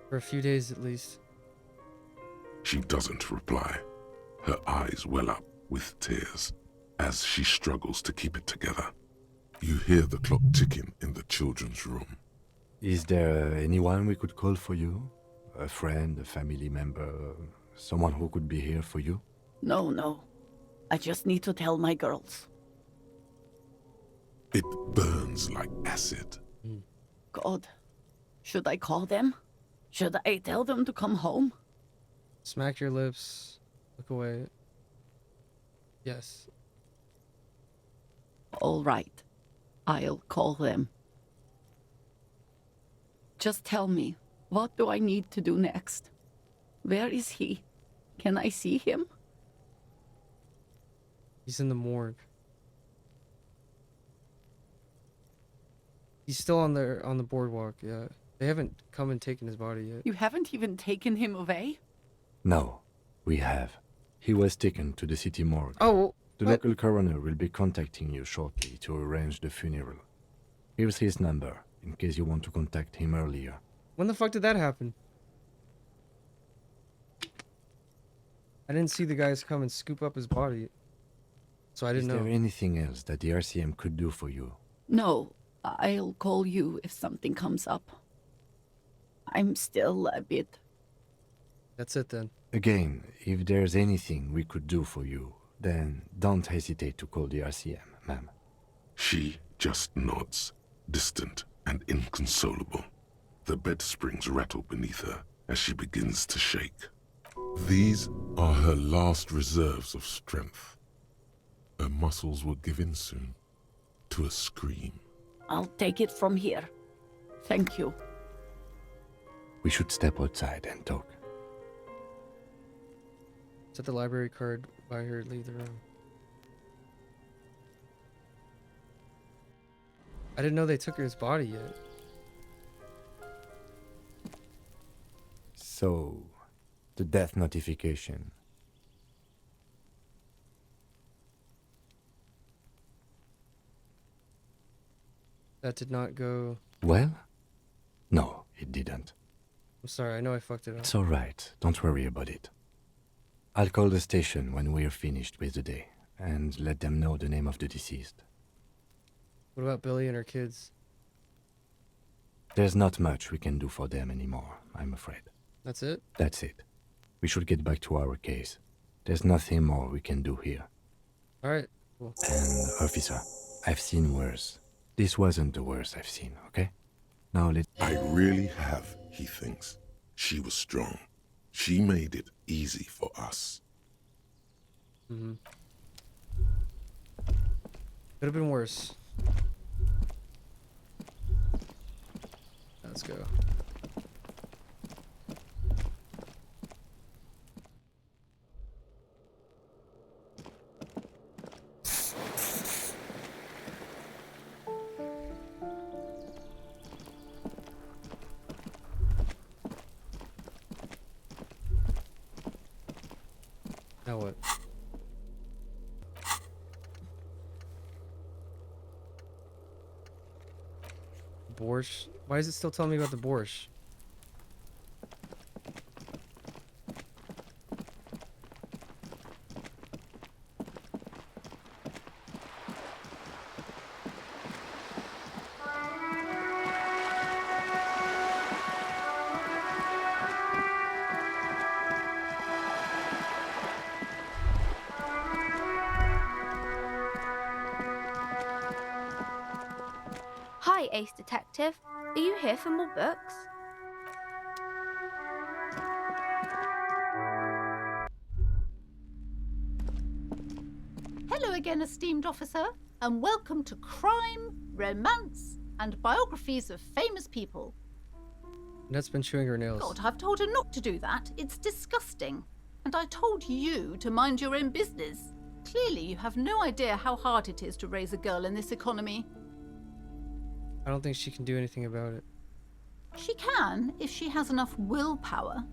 For a few days at least. She doesn't reply. Her eyes well up with tears as she struggles to keep it together. You hear the clock ticking in the children's room. Is there anyone we could call for you? A friend, a family member, someone who could be here for you? No. I just need to tell my girls. It burns like acid. God. Should I call them? Should I tell them to come home? Smack your lips. Look away. Yes. All right. I'll call them. Just tell me, what do I need to do next? Where is he? Can I see him? He's in the morgue. He's still on the boardwalk, yeah. They haven't come and taken his body yet. You haven't even taken him away? No, we have. He was taken to the city morgue. Oh, The what? local coroner will be contacting you shortly to arrange the funeral. Here's his number, in case you want to contact him earlier. When the fuck did that happen? I didn't see the guys come and scoop up his body. So I Is didn't know. there anything else that the RCM could do for you? No, I'll call you if something comes up. I'm still a bit... That's it then. Again, if there's anything we could do for you, then don't hesitate to call the RCM, ma'am. She just nods, distant and inconsolable. The bed springs rattle beneath her as she begins to shake. These are her last reserves of strength. Her muscles will give in soon to a scream. I'll take it from here. Thank you. We should step outside and talk. Set the library card by her, leave the room. I didn't know they took his body yet. So, the death notification. That did not go... Well? No, it didn't. I'm sorry, I know I fucked it up. It's alright, don't worry about it. I'll call the station when we're finished with the day, and let them know the name of the deceased. What about Billy and her kids? There's not much we can do for them anymore, I'm afraid. That's it? That's it. We should get back to our case. There's nothing more we can do here. Alright, cool. And, officer, I've seen worse. This wasn't the worst I've seen, okay? Now let... I really have, he thinks. She was strong. She made it easy for us. Mm-hmm. Could have been worse. Let's go. Now what? Borscht? Why is it still telling me about the borscht? Hi, Ace Detective. Are you here for more books? Hello again, esteemed officer, and welcome to Crime, Romance, and Biographies of Famous People. Net's been chewing her nails. God, I've told her not to do that. It's disgusting. And I told you to mind your own business. Clearly, you have no idea how hard it is to raise a girl in this economy. I don't think she can do anything about it. She can, if she has enough willpower.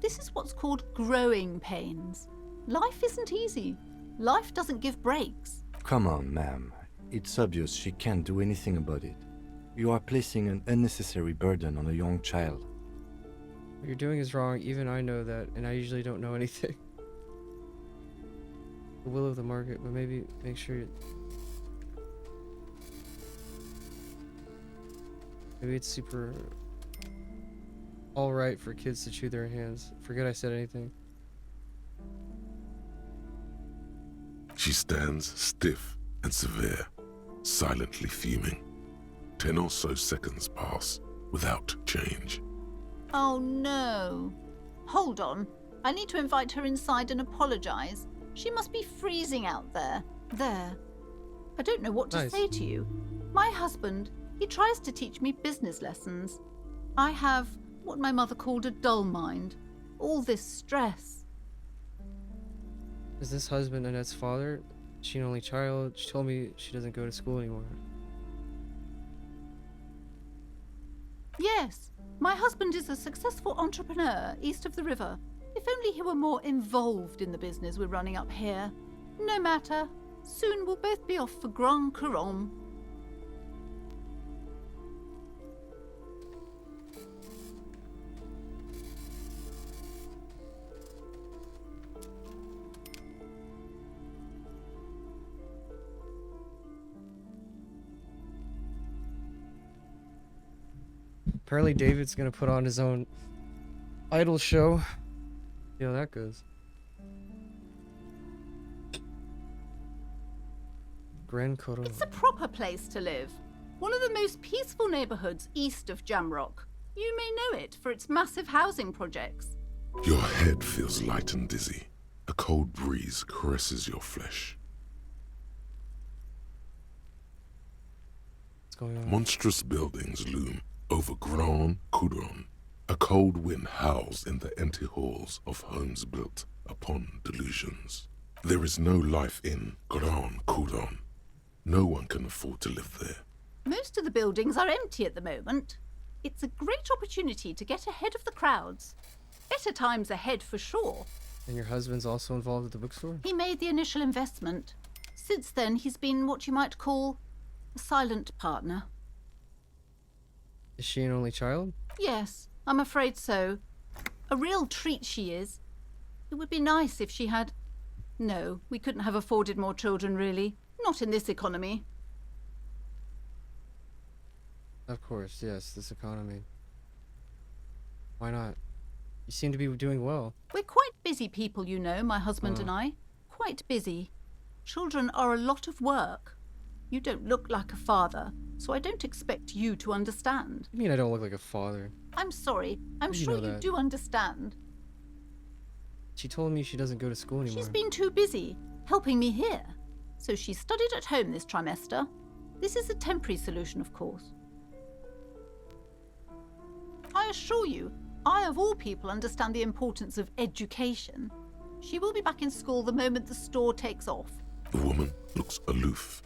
This is what's called growing pains. Life isn't easy. Life doesn't give breaks. Come on, ma'am. It's obvious she can't do anything about it. You are placing an unnecessary burden on a young child. What you're doing is wrong, even I know that, and I usually don't know anything. The will of the market, but maybe make sure you... Maybe it's super alright for kids to chew their hands. Forget I said anything. She stands stiff and severe, silently fuming. 10 or so seconds pass without change. Oh no. Hold on. I need to invite her inside and apologize. She must be freezing out there. There. I don't know what to Nice. say to you. My husband, he tries to teach me business lessons. I have what my mother called a dull mind. All this stress. Is this husband Annette's father? Is she an only child? She told me she doesn't go to school anymore. Yes, my husband is a successful entrepreneur east of the river. If only he were more involved in the business we're running up here. No matter. Soon we'll both be off for Grand Couronne. Apparently David's gonna put on his own idol show. See how that goes. Grand Couronne. It's a proper place to live. One of the most peaceful neighborhoods east of Jamrock. You may know it for its massive housing projects. Your head feels light and dizzy. A cold breeze caresses your flesh. What's going on? Monstrous buildings loom over Grand Couronne. A cold wind howls in the empty halls of homes built upon delusions. There is no life in Grand Couronne. No one can afford to live there. Most of the buildings are empty at the moment. It's a great opportunity to get ahead of the crowds. Better times ahead for sure. And your husband's also involved at the bookstore? He made the initial investment. Since then, he's been what you might call a silent partner. Is she an only child? Yes, I'm afraid so. A real treat she is. It would be nice if she had... No, we couldn't have afforded more children, really. Not in this economy. Of course, yes, this economy. Why not? You seem to be doing well. We're quite busy people, you know, my husband and I. Quite busy. Children are a lot of work. You don't look like a father, so I don't expect you to understand. I mean, I don't look like a father. I'm sorry. I'm You sure know you that. do understand. She told me she doesn't go to school anymore. She's been too busy helping me here. So she studied at home this trimester. This is a temporary solution, of course. I assure you, I of all people understand the importance of education. She will be back in school the moment the store takes off. The woman looks aloof,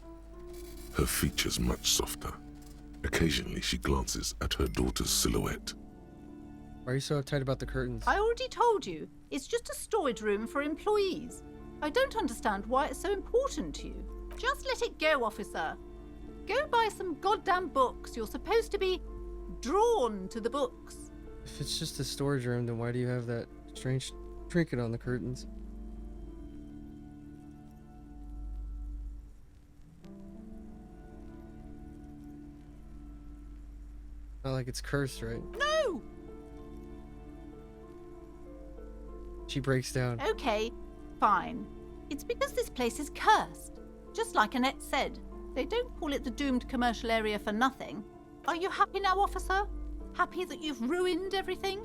her features much softer. Occasionally she glances at her daughter's silhouette. Why are you so uptight about the curtains? I already told you, it's just a storage room for employees. I don't understand why it's so important to you. Just let it go, officer. Go buy some goddamn books. You're supposed to be drawn to the books. If it's just a storage room, then why do you have that strange trinket on the curtains? Not like it's cursed, right? No! She breaks down. Okay, fine. It's because this place is cursed. Just like Annette said, they don't call it the doomed commercial area for nothing. Are you happy now, officer? Happy that you've ruined everything?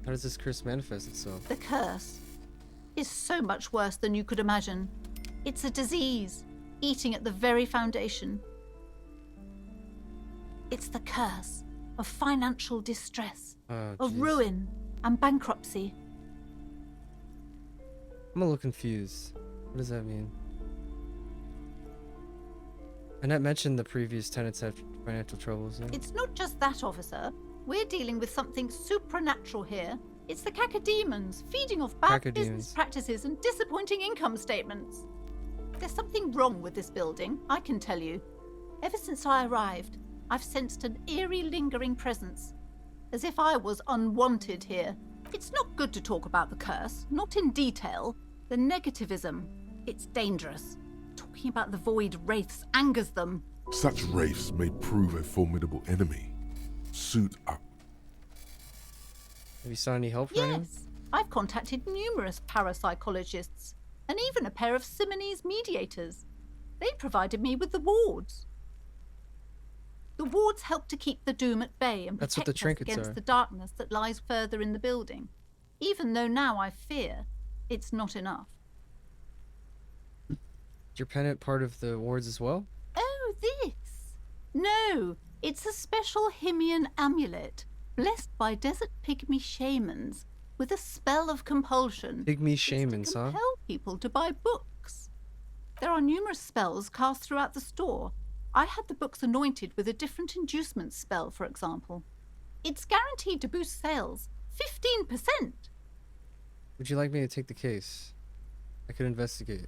How does this curse manifest itself? The curse is so much worse than you could imagine. It's a disease, eating at the very foundation. It's the curse of financial distress, Oh, of jeez. ruin and bankruptcy. I'm a little confused. What does that mean? Annette mentioned the previous tenants had financial troubles. Yeah? It's not just that, officer. We're dealing with something supernatural here. It's the cacodemons feeding off bad business Cacodemons. practices and disappointing income statements. There's something wrong with this building, I can tell you. Ever since I arrived, I've sensed an eerie lingering presence, as if I was unwanted here. It's not good to talk about the curse, not in detail. The negativism, it's dangerous. Talking about the void wraiths angers them. Such wraiths may prove a formidable enemy. Suit up. Have you sought any help for anyone? Yes, I've contacted numerous parapsychologists and even a pair of Simonese mediators. They provided me with the wards. The wards help to keep the doom at bay and That's what protect the us trinkets against are. the darkness that lies further in the building. Even though now I fear it's not enough. Is your pendant part of the wards as well? Oh, this? No, it's a special Himian amulet, blessed by desert pygmy shamans, with a spell of compulsion. Pygmy It's shamans, to huh? compel people to buy books. There are numerous spells cast throughout the store. I had the books anointed with a different inducement spell, for example. It's guaranteed to boost sales 15%. Would you like me to take the case? I could investigate.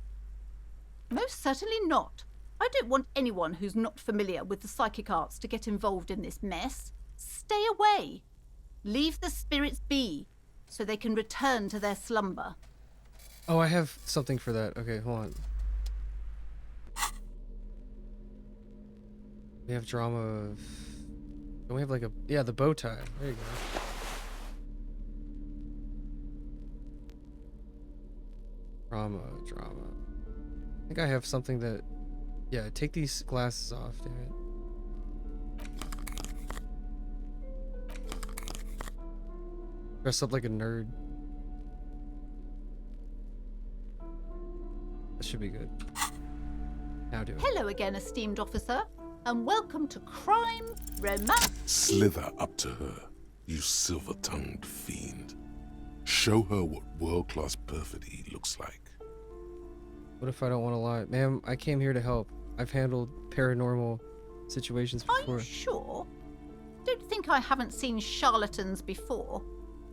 Most certainly not. I don't want anyone who's not familiar with the psychic arts to get involved in this mess. Stay away. Leave the spirits be, so they can return to their slumber. Oh, I have something for that. Okay, hold on. We have drama of... Don't we have like a... Yeah, the bow tie. There you go. Drama. I think I have something that... Yeah, take these glasses off, damn it. Dress up like a nerd. That should be good. Now do it. Hello again, esteemed officer, and welcome to Crime, Romance... Slither up to her, you silver-tongued fiend. Show her what world-class perfidy looks like. What if I don't want to lie? Ma'am, I came here to help. I've handled paranormal situations Are before. you sure? Don't think I haven't seen charlatans before.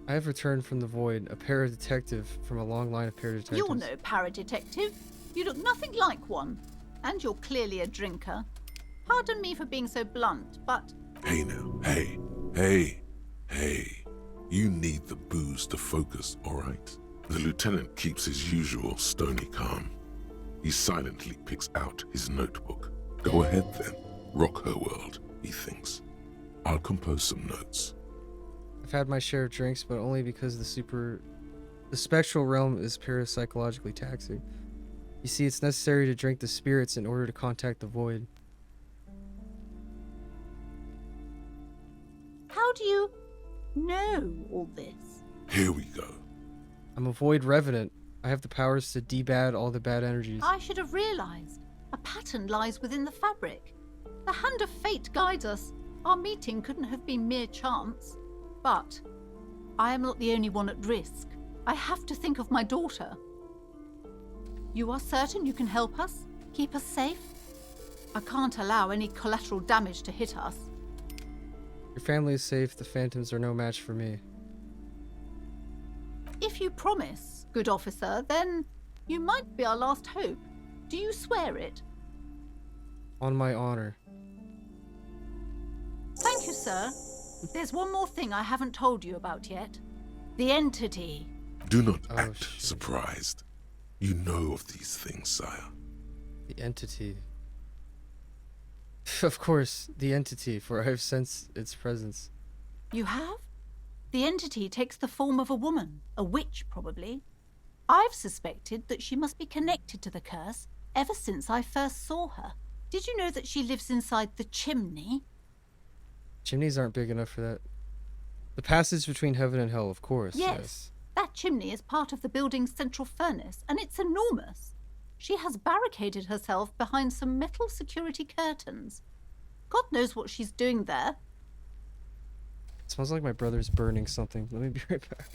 I have returned from the void, a paradetective from a long line of paradetectives. You're no paradetective. You look nothing like one. And you're clearly a drinker. Pardon me for being so blunt, but Hey now, hey. You need the booze to focus, all right? The lieutenant keeps his usual stony calm. He silently picks out his notebook. Go ahead then, rock her world, he thinks. I'll compose some notes. I've had my share of drinks, but only because the spectral realm is parapsychologically taxing. You see, it's necessary to drink the spirits in order to contact the void. how do you know all this? Here we go. I'm a void revenant. I have the powers to debad all the bad energies. I should have realized. A pattern lies within the fabric. The hand of fate guides us. Our meeting couldn't have been mere chance. But I am not the only one at risk. I have to think of my daughter. You are certain you can help us? Keep us safe? I can't allow any collateral damage to hit us. Your family is safe. The phantoms are no match for me. If you promise, good officer, then you might be our last hope. Do you swear it? On my honor. Thank you, sir. There's one more thing I haven't told you about yet. The entity. Do not Oh, act shit. surprised. You know of these things, sire. The entity. Of course, the entity, for I have sensed its presence. You have? The entity takes the form of a woman, a witch probably. I've suspected that she must be connected to the curse ever since I first saw her. Did you know that she lives inside the chimney? Chimneys aren't big enough for that. The passage between heaven and hell, of course. Yes. That chimney is part of the building's central furnace, and it's enormous. She has barricaded herself behind some metal security curtains. God knows what she's doing there. It smells like my brother's burning something. Let me be right back.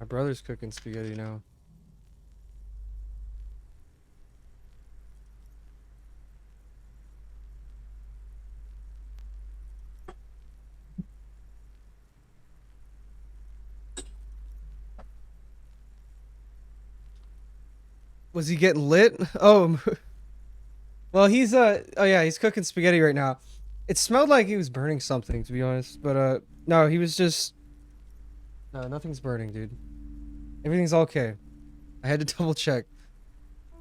My brother's cooking spaghetti now. Was he getting lit? Oh, well, he's oh yeah, he's cooking spaghetti right now. It smelled like he was burning something, to be honest. But no, he was just no, nothing's burning, dude. Everything's okay. I had to double check.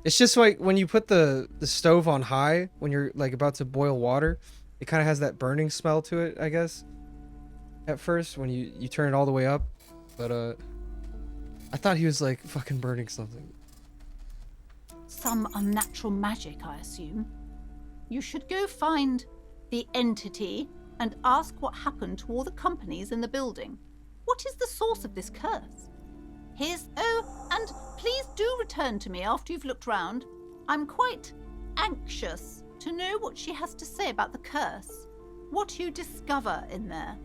It's just like when you put the stove on high when you're like about to boil water, it kind of has that burning smell to it, I guess. At first, when you turn it all the way up, but I thought he was like fucking burning something. Some unnatural magic, I assume. You should go find the entity and ask what happened to all the companies in the building. What is the source of this curse? Oh, and please do return to me after you've looked round. I'm quite anxious to know what she has to say about the curse. What you discover in there.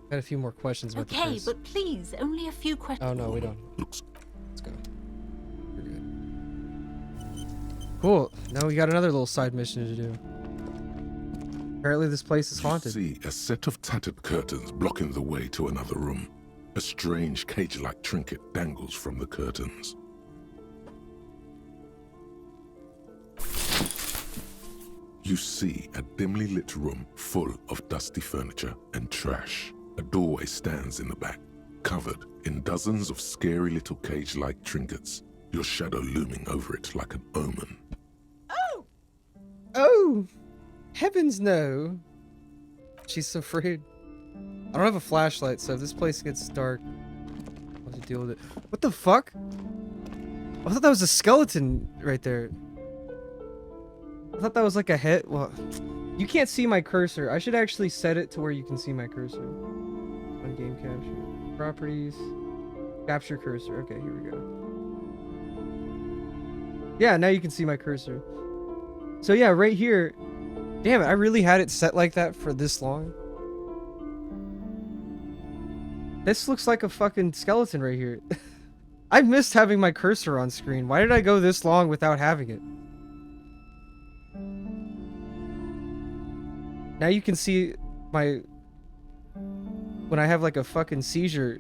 Got a few more questions about the Okay, curse. but please, only a few questions. Oh no, we don't. Let's go. We're good. Cool. Now we got another little side mission to do. Apparently this place is haunted. You see a set of tattered curtains blocking the way to another room. A strange cage-like trinket dangles from the curtains. You see a dimly lit room full of dusty furniture and trash. A doorway stands in the back, covered in dozens of scary little cage-like trinkets, your shadow looming over it like an omen. Oh! Heavens no! She's afraid. I don't have a flashlight, so if this place gets dark, I'll have to deal with it. What the fuck? I thought that was a skeleton right there. I thought that was like a head. Well, you can't see my cursor. I should actually set it to where you can see my cursor. On game capture. Properties. Capture cursor. Okay, here we go. Yeah, now you can see my cursor. So yeah, right here. Damn it, I really had it set like that for this long. This looks like a fucking skeleton right here. I missed having my cursor on screen. Why did I go this long without having it? Now you can see my... When I have like a fucking seizure,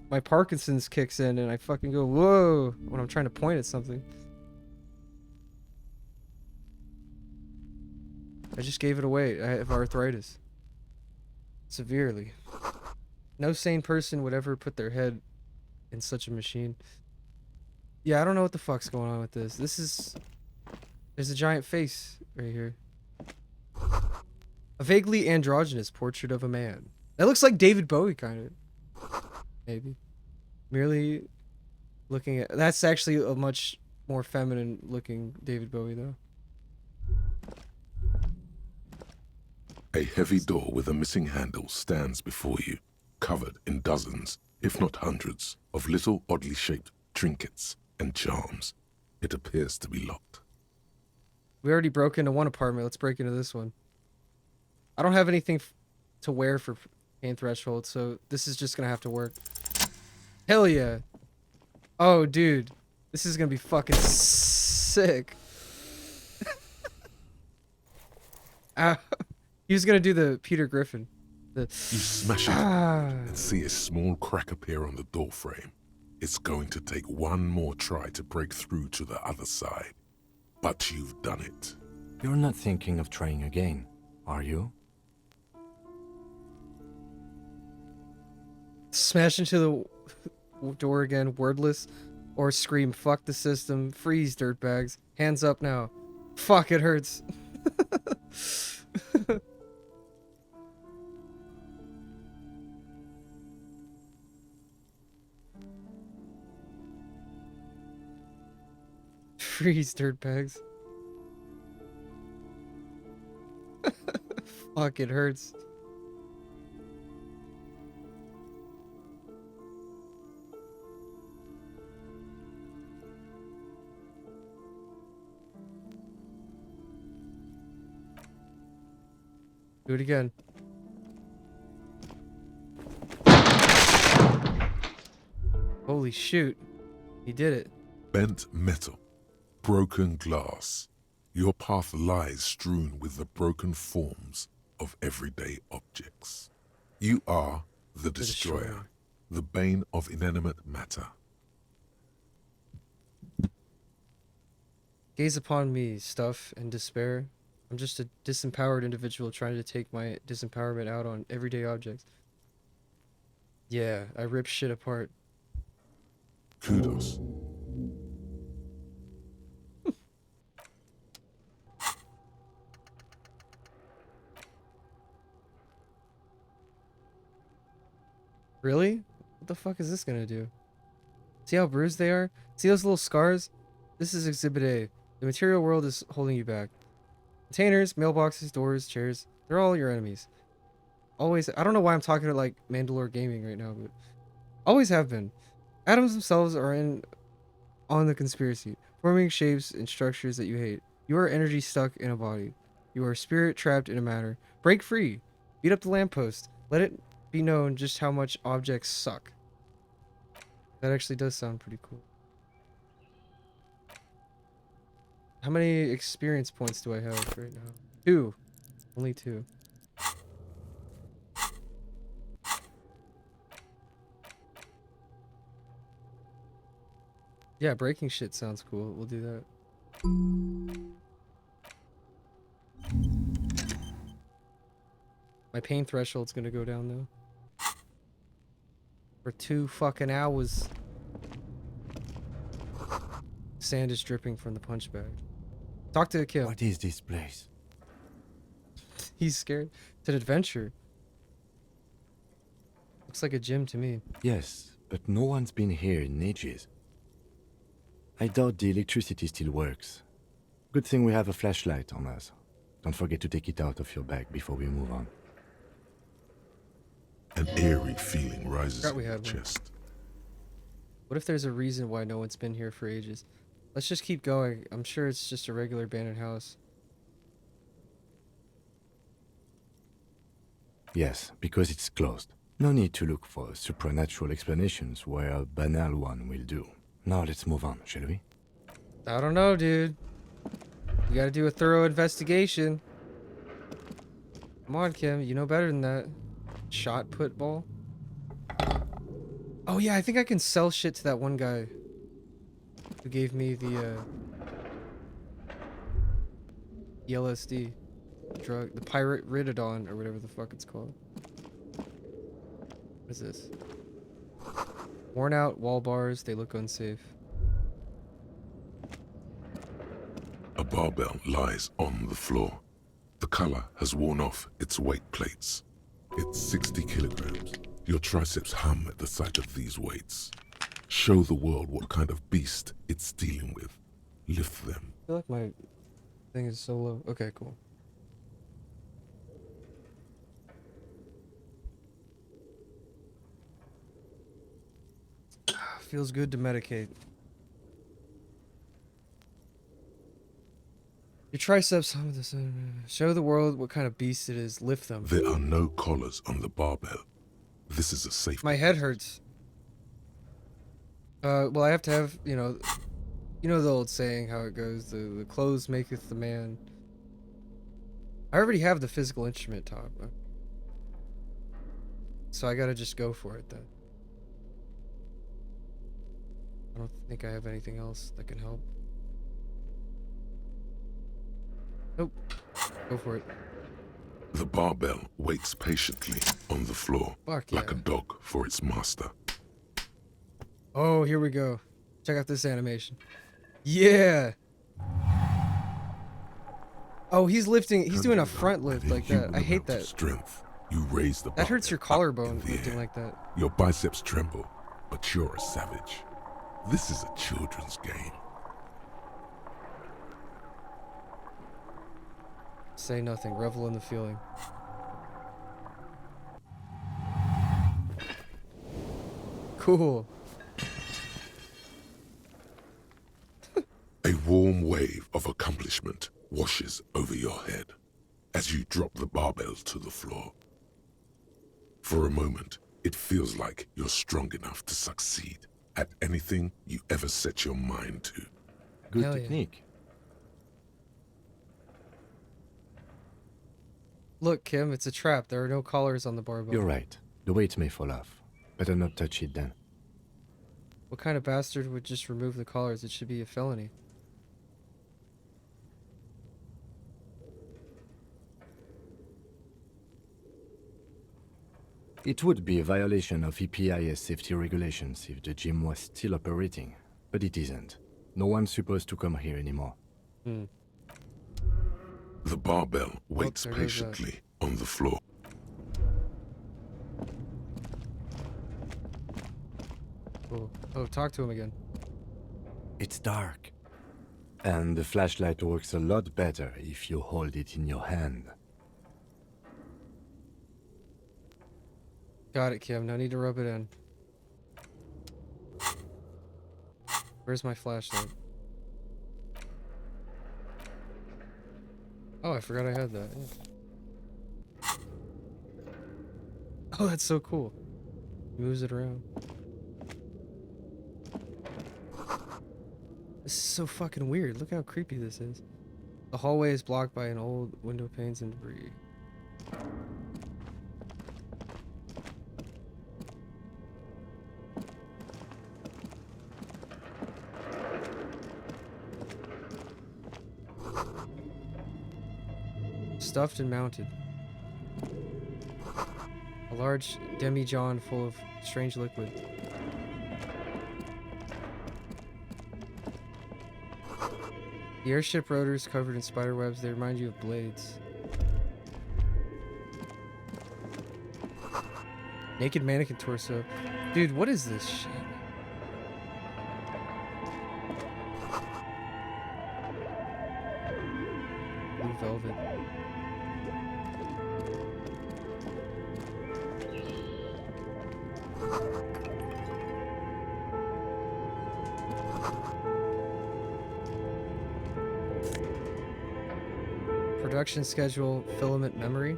my Parkinson's kicks in and I fucking go, whoa, when I'm trying to point at something. I just gave it away. I have arthritis. Severely. No sane person would ever put their head in such a machine. Yeah, I don't know what the fuck's going on with this. This is... There's a giant face right here. A vaguely androgynous portrait of a man. That looks like David Bowie, kind of. Maybe. Merely looking at... That's actually a much more feminine looking David Bowie, though. A heavy door with a missing handle stands before you, covered in dozens, if not hundreds, of little oddly shaped trinkets and charms. It appears to be locked. We already broke into one apartment. Let's break into this one. I don't have anything to wear for pain threshold, so this is just gonna have to work. Hell yeah. Oh, dude. This is gonna be fucking sick. He was gonna do the Peter Griffin. You smash it and see a small crack appear on the door frame. It's going to take one more try to break through to the other side. But you've done it. You're not thinking of trying again, are you? Smash into the door again, wordless, or scream, fuck the system, freeze, dirtbags, hands up now. Fuck, it hurts. Freeze, dirtbags. Fuck, it hurts. Do it again. Holy shoot. He did it. Bent metal, broken glass. Your path lies strewn with the broken forms of everyday objects. You are the destroyer, the bane of inanimate matter. Gaze upon me, stuff and despair. I'm just a disempowered individual trying to take my disempowerment out on everyday objects. Yeah, I rip shit apart. Kudos. Really? What the fuck is this gonna do? See how bruised they are? See those little scars? This is Exhibit A. The material world is holding you back. Containers, mailboxes, doors, chairs, they're all your enemies. Always, I don't know why I'm talking to like Mandalore Gaming right now, but always have been. Atoms themselves are on the conspiracy, forming shapes and structures that you hate. You are energy stuck in a body. You are a spirit trapped in a matter. Break free. Beat up the lamppost. Let it be known just how much objects suck. That actually does sound pretty cool. How many experience points do I have right now? 2. Only 2. Yeah, breaking shit sounds cool. We'll do that. My pain threshold's gonna go down though. For 2 fucking hours. Sand is dripping from the punch bag. Talk to Kim. What is this place? He's scared. It's an adventure. Looks like a gym to me. Yes, but no one's been here in ages. I doubt the electricity still works. Good thing we have a flashlight on us. Don't forget to take it out of your bag before we move on. An eerie feeling rises Forgot we in your had one. chest. What if there's a reason why no one's been here for ages? Let's just keep going. I'm sure it's just a regular abandoned house. Yes, because it's closed. No need to look for supernatural explanations where a banal one will do. Now let's move on, shall we? I don't know, dude. You gotta do a thorough investigation. Come on, Kim. You know better than that. Shot put ball. Oh yeah, I think I can sell shit to that one guy who gave me the LSD drug, the pirate Ridodon or whatever the fuck it's called. What is this? Worn out wall bars, they look unsafe. A barbell lies on the floor. The color has worn off its weight plates. It's 60 kilograms. Your triceps hum at the sight of these weights. Show the world what kind of beast it's dealing with. Lift them. I feel like my thing is so low. Okay, cool. Feels good to medicate. Your triceps hum at the sun. Show the world what kind of beast it is. Lift them. There are no collars on the barbell. This is a safe. My head hurts. Well, I have to have, you know the old saying how it goes, the clothes maketh the man. I already have the physical instrument top. So I gotta just go for it then. I don't think I have anything else that can help. Nope. Go for it. The barbell waits patiently on the floor, Fuck like a yeah. dog for its master. Oh, here we go. Check out this animation. Yeah. Oh, he's lifting. He's doing a front lift With like that. I inhuman hate amount of that. Strength. You raise the That hurts your barbell up collarbone in the lifting air. like that. Your biceps tremble, but you're a savage. This is a children's game. Say nothing. Revel in the feeling. Cool. A warm wave of accomplishment washes over your head as you drop the barbell to the floor. For a moment, it feels like you're strong enough to succeed at anything you ever set your mind to. Good Hell yeah. technique. Look, Kim, it's a trap. There are no collars on the barbell. You're right. The weight may fall off. Better not touch it then. What kind of bastard would just remove the collars? It should be a felony. It would be a violation of EPIS safety regulations if the gym was still operating, but it isn't. No one's supposed to come here anymore. Hmm. The barbell waits there goes that. patiently on the floor. Cool. Oh, talk to him again. It's dark. And the flashlight works a lot better if you hold it in your hand. Got it, Kim. No need to rub it in. Where's my flashlight? Oh, I forgot I had that. Yeah. Oh, that's so cool. He moves it around. This is so fucking weird. Look how creepy this is. The hallway is blocked by an old window panes and debris. Stuffed and mounted. A large demijohn full of strange liquid. The airship rotors covered in spider webs, they remind you of blades. Naked mannequin torso. Dude, what is this shit? Blue velvet. Production schedule, filament memory.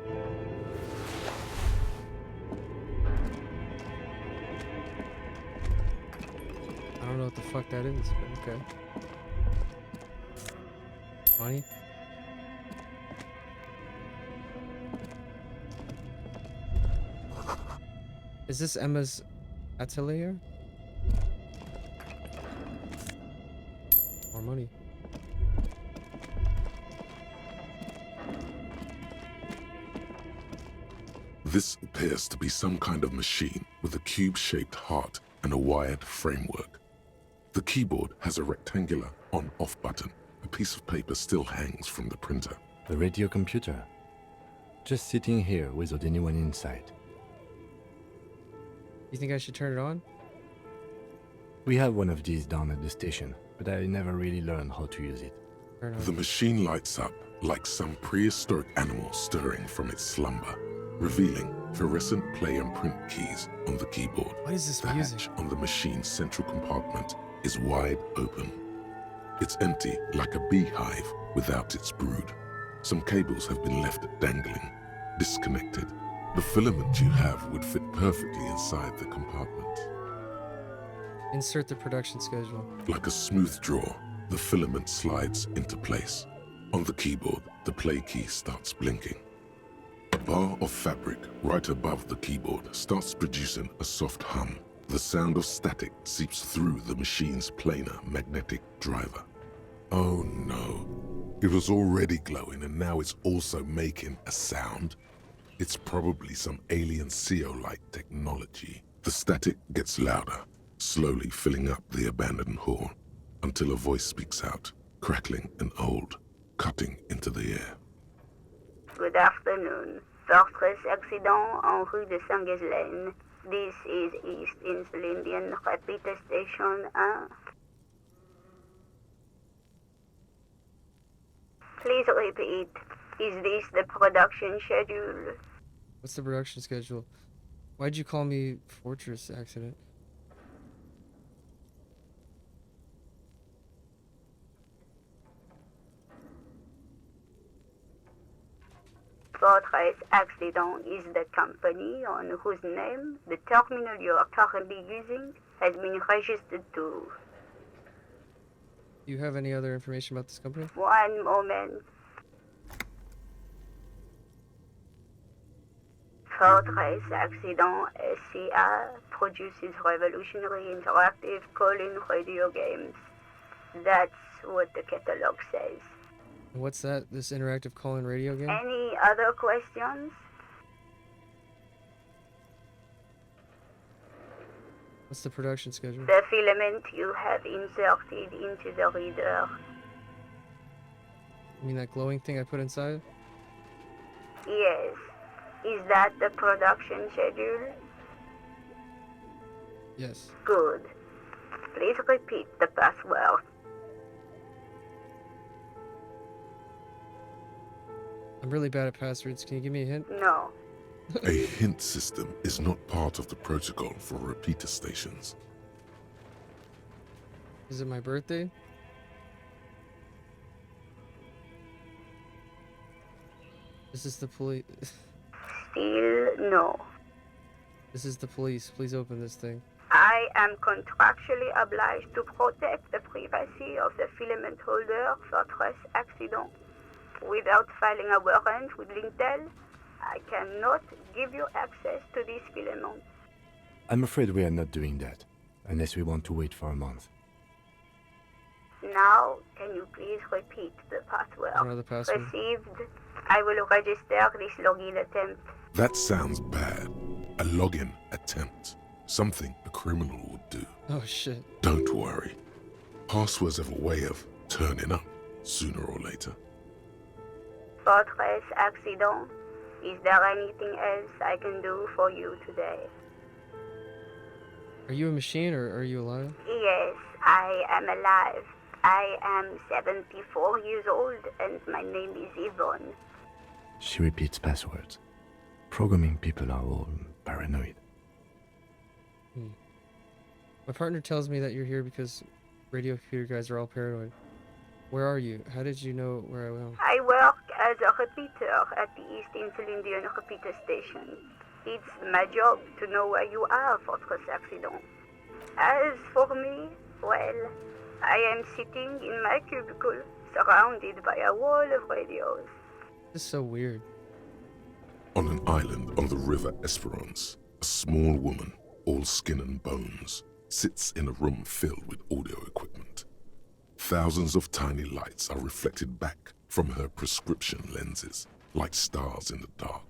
I don't know what the fuck that is, but okay. Money. Is this Emma's atelier? More money. This appears to be some kind of machine with a cube-shaped heart and a wired framework. The keyboard has a rectangular on-off button. A piece of paper still hangs from the printer. The radio computer. Just sitting here without anyone inside. You think I should turn it on? We have one of these down at the station, but I never really learned how to use it. Turn it on. The machine lights up like some prehistoric animal stirring from its slumber, revealing fluorescent play and print keys on the keyboard. What is this The music? hatch on the machine's central compartment is wide open. It's empty like a beehive without its brood. Some cables have been left dangling, disconnected. The filament you have would fit perfectly inside the compartment. Insert the production schedule. Like a smooth draw, the filament slides into place. On the keyboard, the play key starts blinking. A bar of fabric right above the keyboard starts producing a soft hum. The sound of static seeps through the machine's planar magnetic driver. Oh no. It was already glowing and now it's also making a sound. It's probably some alien CO-like technology. The static gets louder, slowly filling up the abandoned hall, until a voice speaks out, crackling and old, cutting into the air. Good afternoon. Fortress accident en rue de Saint-Ghislaine. This is East Insulindian Repeater Station 1. Please repeat. Is this the production schedule? What's the production schedule? Why'd you call me Fortress Accident? Votre Fortress Accident is the company on whose name the terminal you are currently using has been registered to. Do you have any other information about this company? One moment. Fortress Accident SCA produces revolutionary interactive call-in radio games. That's what the catalog says. What's that? This interactive call-in radio game? Any other questions? What's the production schedule? The filament you have inserted into the reader. You mean that glowing thing I put inside? Yes. Is that the production schedule? Yes. Good. Please repeat the password. I'm really bad at passwords. Can you give me a hint? No. A hint system is not part of the protocol for repeater stations. Is it my birthday? This is the police. Still no. This is the police. Please open this thing. I am contractually obliged to protect the privacy of the filament holder Fortress Accident. Without filing a warrant with Lintel, I cannot give you access to this filament. I'm afraid we are not doing that, unless we want to wait for a month. Now, can you please repeat the password? I don't know the password. Received. I will register this login attempt. That sounds bad. A login attempt. Something a criminal would do. Oh shit. Don't worry. Passwords have a way of turning up sooner or later. Fortress Accident. Is there anything else I can do for you today? Are you a machine or are you alive? Yes, I am alive. I am 74 years old and my name is Yvonne. She repeats passwords. Programming people are all paranoid. My partner tells me that you're here because radio computer guys are all paranoid. Where are you? How did you know where I am? I work as a repeater at the East Insulindian repeater station. It's my job to know where you are, Fortress Accident. As for me, well, I am sitting in my cubicle, surrounded by a wall of radios. This is so weird. On an island on the river Esperance, a small woman, all skin and bones, sits in a room filled with audio equipment. Thousands of tiny lights are reflected back from her prescription lenses, like stars in the dark.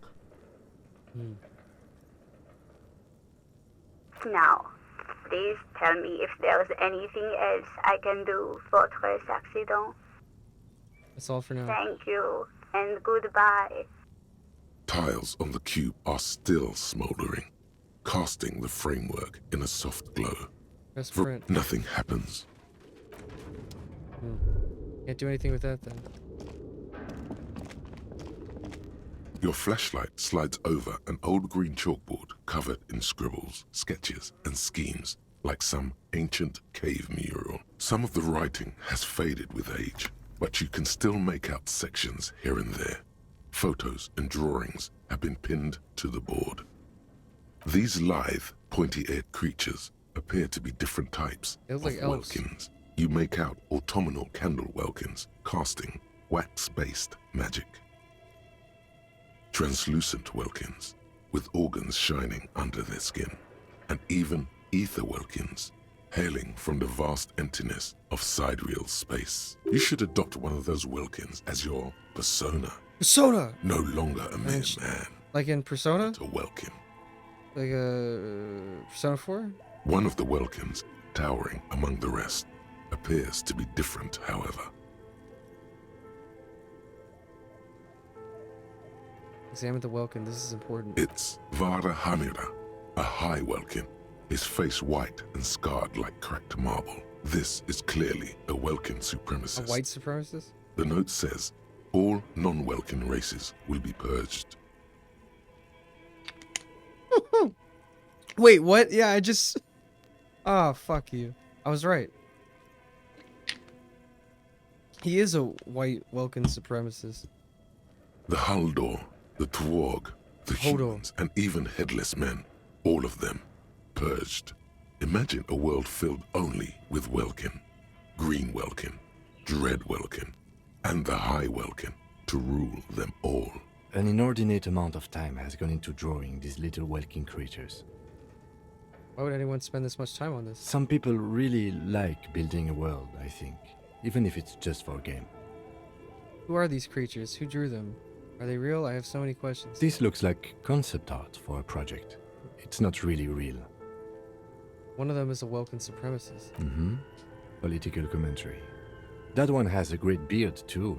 Now, please tell me if there's anything else I can do, Fortress Accident. That's all for now. Thank you, and goodbye. Tiles on the cube are still smoldering, casting the framework in a soft glow. Press For print. nothing happens. Can't do anything with that then. Your flashlight slides over an old green chalkboard covered in scribbles, sketches, and schemes, like some ancient cave mural. Some of the writing has faded with age, but you can still make out sections here and there. Photos and drawings have been pinned to the board. These lithe, pointy-eared creatures appear to be different types They look of like elves. welkins. You make out autumnal candle welkins, casting wax-based magic. Translucent welkins, with organs shining under their skin, and even ether welkins, hailing from the vast emptiness of sidereal space. You should adopt one of those welkins as your persona. Persona! No longer a mere Nice. man, Like in Persona? but a welkin. Like Persona 4? One of the welkins, towering among the rest, appears to be different, however. Examine the Welkin. This is important. It's Vara Hamira, a high welkin, his face white and scarred like cracked marble. This is clearly a welkin A supremacist. white supremacist? The note says, all non-welkin races will be purged. Wait, what? Yeah, I just... Oh, fuck you. I was right. He is a white Welkin supremacist. The hull door The Twarg, the Hold on. humans, and even headless men, all of them, purged. Imagine a world filled only with Welkin, Green Welkin, Dread Welkin, and the High Welkin to rule them all. An inordinate amount of time has gone into drawing these little Welkin creatures. Why would anyone spend this much time on this? Some people really like building a world, I think, even if it's just for a game. Who are these creatures? Who drew them? Are they real? I have so many questions. This looks like concept art for a project. It's not really real. One of them is a Welkin supremacist. Mm-hmm. Political commentary. That one has a great beard, too.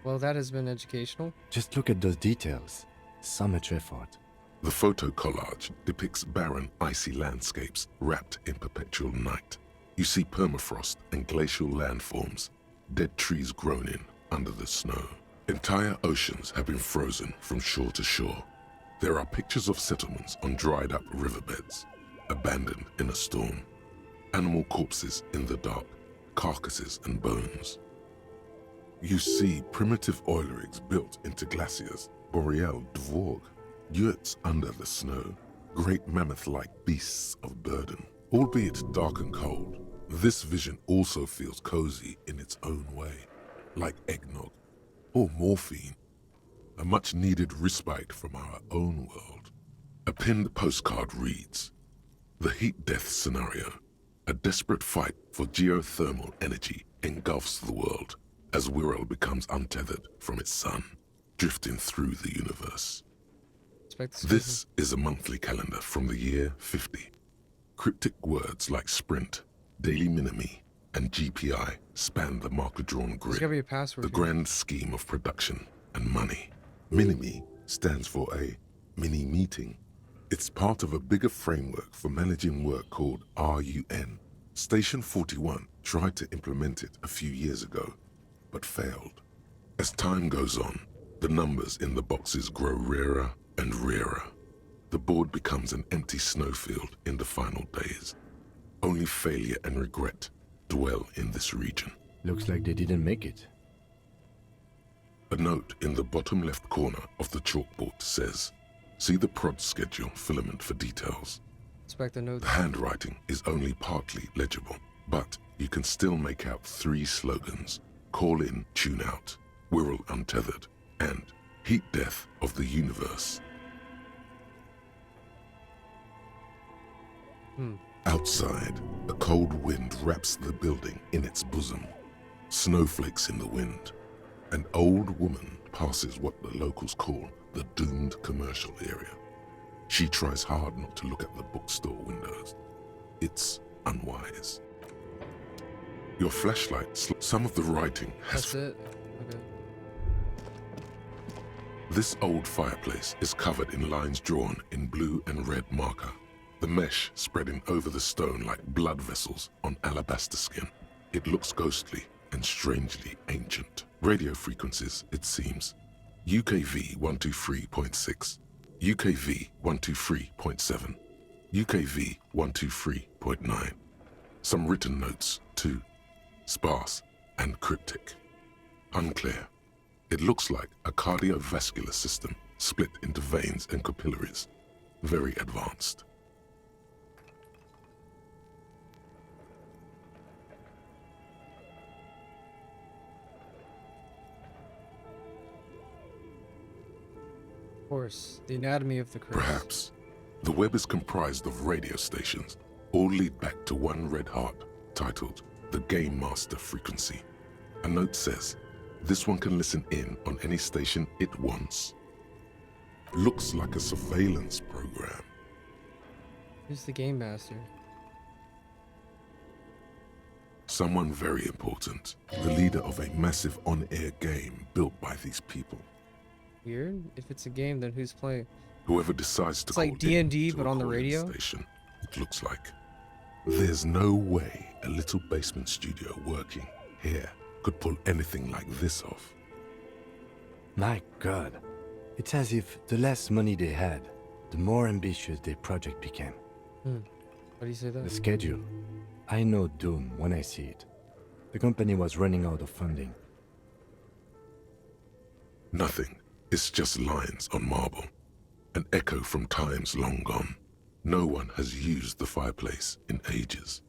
Well, that has been educational. Just look at those details. So much effort. The photo collage depicts barren, icy landscapes wrapped in perpetual night. You see permafrost and glacial landforms, dead trees grown in under the snow. Entire oceans have been frozen from shore to shore. There are pictures of settlements on dried up riverbeds, abandoned in a storm. Animal corpses in the dark, carcasses and bones. You see primitive oil rigs built into glaciers, boreal dvorg, yurts under the snow, great mammoth-like beasts of burden. Albeit dark and cold, this vision also feels cozy in its own way, like eggnog or morphine, a much-needed respite from our own world. A pinned postcard reads, "The heat death scenario, a desperate fight for geothermal energy engulfs the world as Wirral becomes untethered from its sun, drifting through the universe." This is a monthly calendar from the year 50. Cryptic words like sprint, daily minimi, and GPI span the marker-drawn There's grid, gotta be a password. the grand scheme of production and money. Minimi stands for a mini-meeting. It's part of a bigger framework for managing work called RUN. Station 41 tried to implement it a few years ago, but failed. As time goes on, the numbers in the boxes grow rarer and rarer. The board becomes an empty snowfield in the final days. Only failure and regret dwell in this region. Looks like they didn't make it. A note in the bottom left corner of the chalkboard says, "See the prod schedule filament for details." Inspect the notes. The handwriting is only partly legible, but you can still make out 3 slogans: "Call in, tune out," "Wirral untethered," and "Heat death of the universe." Outside, a cold wind wraps the building in its bosom. Snowflakes in the wind. An old woman passes what the locals call the doomed commercial area. She tries hard not to look at the bookstore windows. It's unwise. Your flashlight, some of the writing has... That's it? Okay. This old fireplace is covered in lines drawn in blue and red marker. The mesh spreading over the stone like blood vessels on alabaster skin. It looks ghostly and strangely ancient. Radio frequencies, it seems. UKV 123.6, UKV 123.7, UKV 123.9. Some written notes, too. Sparse and cryptic. Unclear. It looks like a cardiovascular system split into veins and capillaries. Very advanced. Of course, the anatomy of the curse. Perhaps. The web is comprised of radio stations, all lead back to one red heart, titled the Game Master Frequency. A note says, this one can listen in on any station it wants. Looks like a surveillance program. Who's the Game Master? Someone very important. The leader of a massive on-air game built by these people. Weird. If it's a game, then who's playing? Whoever decides to It's call like D&D, in to but a on the calling radio? station, it looks like. There's no way a little basement studio working here could pull anything like this off. My God. It's as if the less money they had, the more ambitious their project became. Why do you say that? The schedule. I know doom when I see it. The company was running out of funding. Nothing. It's just lines on marble. An echo from times long gone. No one has used the fireplace in ages.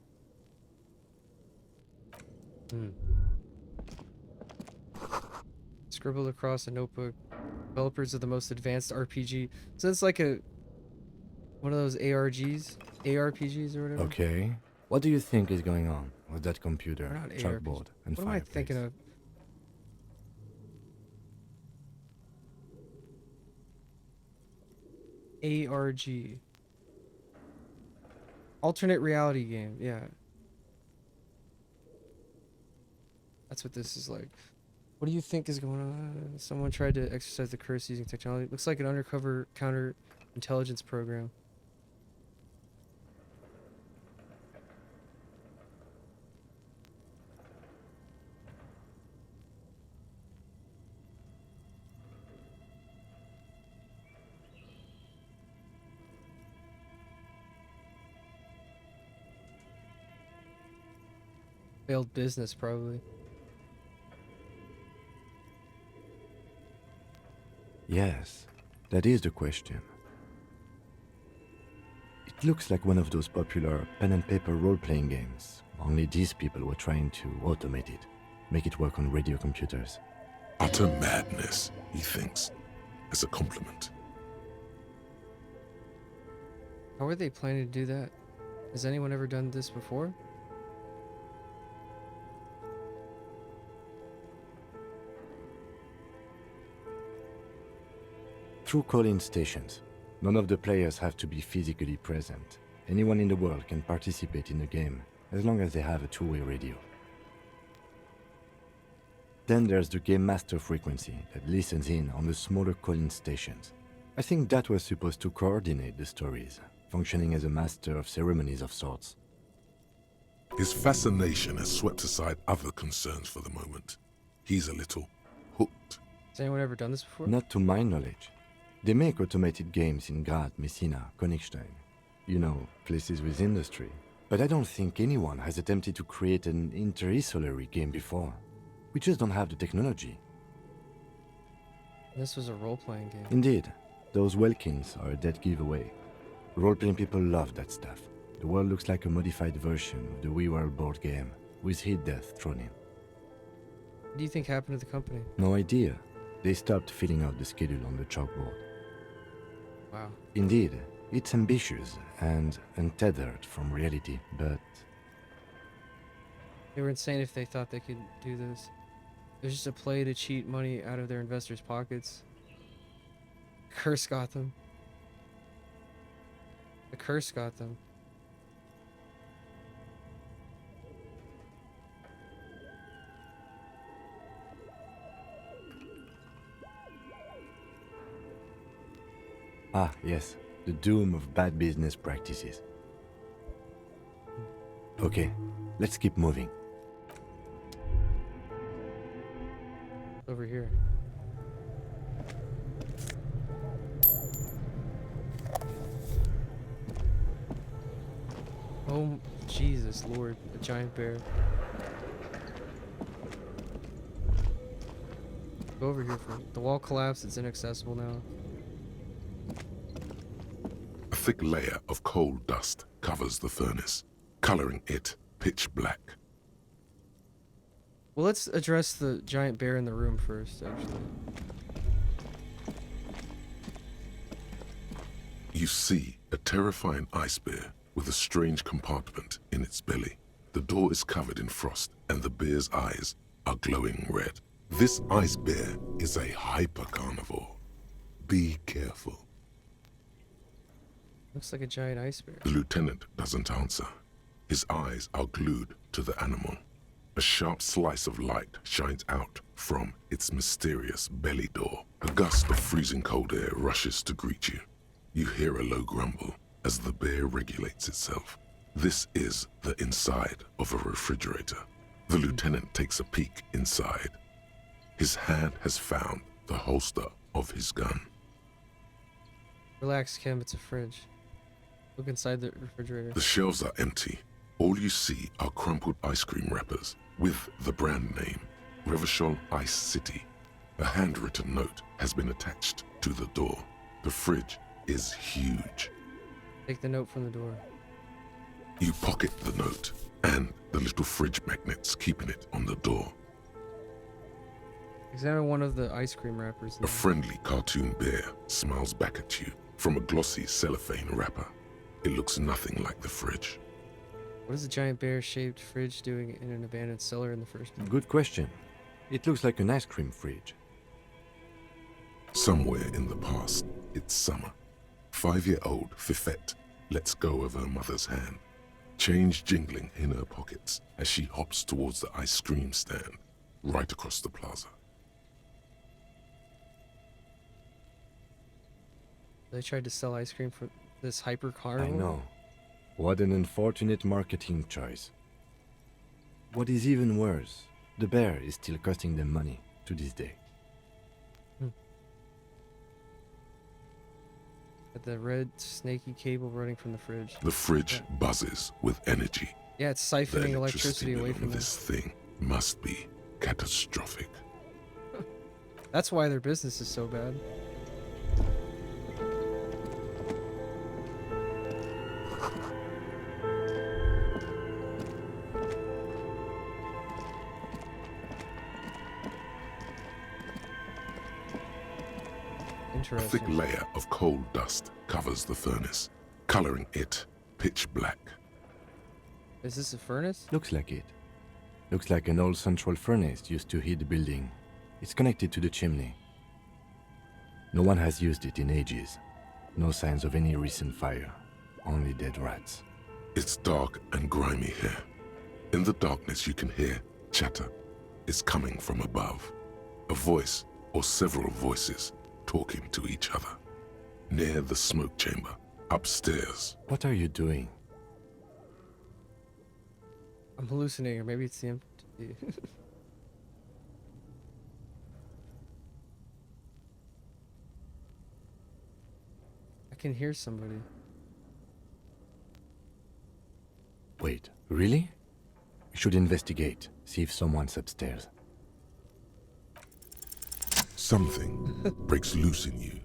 Scribbled across a notebook. Developers of the most advanced RPG. So it's like one of those ARPGs or whatever. Okay. What do you think is going on with that Or computer, not chalkboard, ARPG. and What am I fireplace? thinking of? ARG. Alternate reality game, yeah. That's what this is like. What do you think is going on? Someone tried to exercise the curse using technology. Looks like an undercover counter-intelligence program. Failed business, probably. Yes, that is the question. It looks like one of those popular pen and paper role-playing games, only these people were trying to automate it, make it work on radio computers. Utter madness, he thinks, as a compliment. How are they planning to do that? Has anyone ever done this before? Through call-in stations, none of the players have to be physically present. Anyone in the world can participate in the game, as long as they have a two-way radio. Then there's the game master frequency that listens in on the smaller call-in stations. I think that was supposed to coordinate the stories, functioning as a master of ceremonies of sorts. His fascination has swept aside other concerns for the moment. He's a little hooked. Has anyone ever done this before? Not to my knowledge. They make automated games in Graz, Messina, Königstein. You know, places with industry. But I don't think anyone has attempted to create an interisolary game before. We just don't have the technology. This was a role-playing game. Indeed, those Welkins are a dead giveaway. Role-playing people love that stuff. The world looks like a modified version of the WeWorld board game, with hit death thrown in. What do you think happened to the company? No idea. They stopped filling out the schedule on the chalkboard. Wow. Indeed, it's ambitious and untethered from reality, but They were insane if they thought they could do this. It was just a play to cheat money out of their investors' pockets. Curse got them. The curse got them. ah, yes, the doom of bad business practices. Okay, let's keep moving. Over here. Oh, Jesus Lord, a giant bear. Go over here for the wall collapsed, it's inaccessible now. A thick layer of coal dust covers the furnace, coloring it pitch black. Well, let's address the giant bear in the room first, actually. You see a terrifying ice bear with a strange compartment in its belly. The door is covered in frost and the bear's eyes are glowing red. This ice bear is a hyper carnivore. Be careful. Looks like a giant ice bear. The lieutenant doesn't answer. His eyes are glued to the animal. A sharp slice of light shines out from its mysterious belly door. A gust of freezing cold air rushes to greet you. You hear a low grumble as the bear regulates itself. This is the inside of a refrigerator. The lieutenant takes a peek inside. His hand has found the holster of his gun. Relax, Kim, it's a fridge. Look inside the refrigerator. The shelves are empty. All you see are crumpled ice cream wrappers with the brand name, Revachol Ice City. A handwritten note has been attached to the door. The fridge is huge. Take the note from the door. You pocket the note and the little fridge magnets keeping it on the door. Examine one of the ice cream wrappers. A friendly cartoon bear smiles back at you from a glossy cellophane wrapper. It looks nothing like the fridge. What is a giant bear-shaped fridge doing in an abandoned cellar in the first place? Good question. It looks like an ice cream fridge. Somewhere in the past, it's summer. 5-year-old Fifette lets go of her mother's hand, change jingling in her pockets as she hops towards the ice cream stand right across the plaza. They tried to sell ice cream for this hyper car. I know. What an unfortunate marketing choice. What is even worse, the bear is still costing them money to this day. At the red snaky cable running from the fridge. The fridge buzzes with energy. Yeah, it's siphoning The electricity away bill from on this thing must be catastrophic. That's why their business is so bad. A thick layer of coal dust covers the furnace, coloring it pitch black. Is this a furnace? Looks like it. Looks like an old central furnace used to heat the building. It's connected to the chimney. No one has used it in ages. No signs of any recent fire. Only dead rats. It's dark and grimy here. In the darkness you can hear chatter. It's coming from above. A voice or several voices talking to each other. Near the smoke chamber, upstairs. What are you doing? I'm hallucinating, or maybe it's the empty. I can hear somebody. Wait, really? We should investigate, see if someone's upstairs. Something breaks loose in you.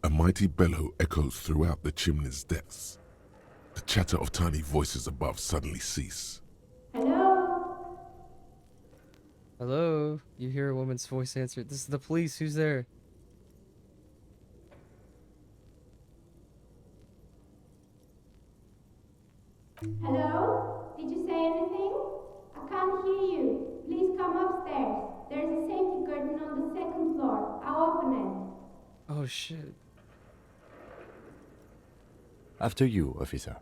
A mighty bellow echoes throughout the chimney's depths. The chatter of tiny voices above suddenly cease. Hello? Hello? You hear a woman's voice answer. This is the police. Who's there? Hello? Did you say anything? I can't hear you. Please come upstairs. There's a safety curtain on the second floor. I'll open it. Oh shit. After you, officer.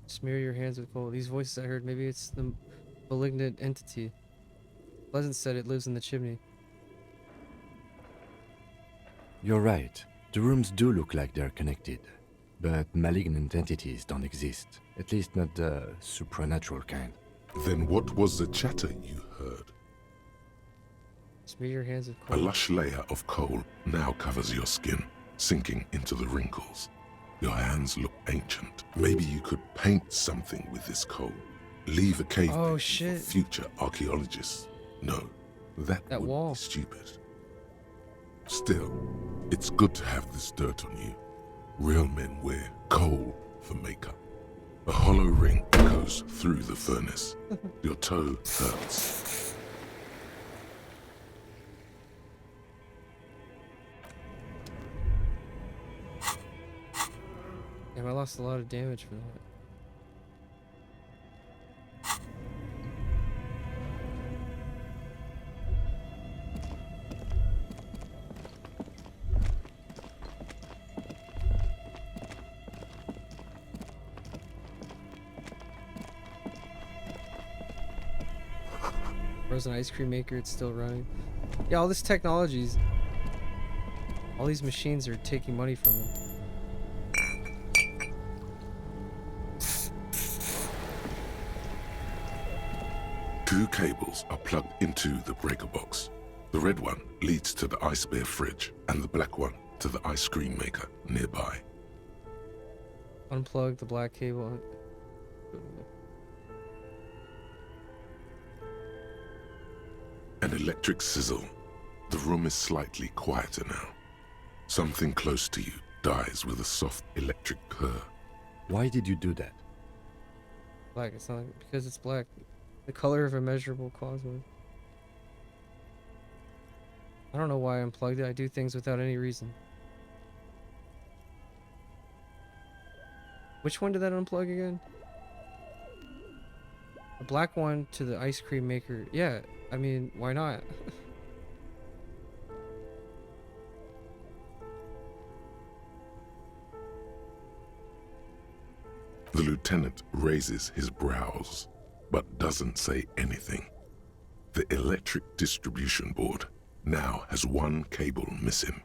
Smear your hands with coal. These voices I heard, maybe it's the malignant entity. Pleasant said it lives in the chimney. You're right. The rooms do look like they're connected. But malignant entities don't exist. At least not the supernatural kind. Then what was the chatter you heard? Smear your hands with A coal. lush layer of coal now covers your skin, sinking into the wrinkles. Your hands look ancient. Maybe you could paint something with this coal. Leave a cave painting shit. for future archaeologists. No, that would wall. be stupid. Still, it's good to have this dirt on you. Real men wear coal for makeup. A hollow ring echoes through the furnace. Your toe hurts. Damn, I lost a lot of damage for that. Frozen ice cream maker, it's still running. Yeah, all this technology's... all these machines are taking money from them. Two cables are plugged into the breaker box. The red one leads to the ice bear fridge, and the black one to the ice cream maker nearby. Unplug the black cable. An electric sizzle. The room is slightly quieter now. Something close to you dies with a soft electric purr. Why did you do that? Black. It's not because it's black. The color of immeasurable causeway. I don't know why I unplugged it. I do things without any reason. Which one did that unplug again? The black one to the ice cream maker. Yeah, I mean, why not? The lieutenant raises his brows, but doesn't say anything. The electric distribution board now has one cable missing.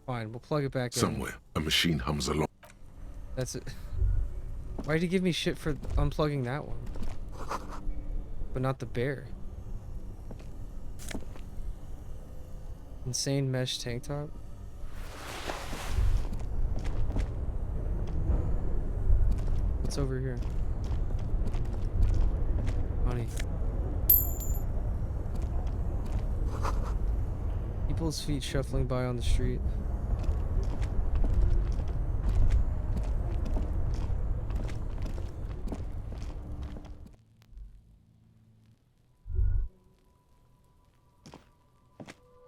Fine, we'll plug it back in. Somewhere, a machine hums along. That's it. Why'd you give me shit for unplugging that one? But not the bear. Insane mesh tank top? What's over here? Money. People's feet shuffling by on the street.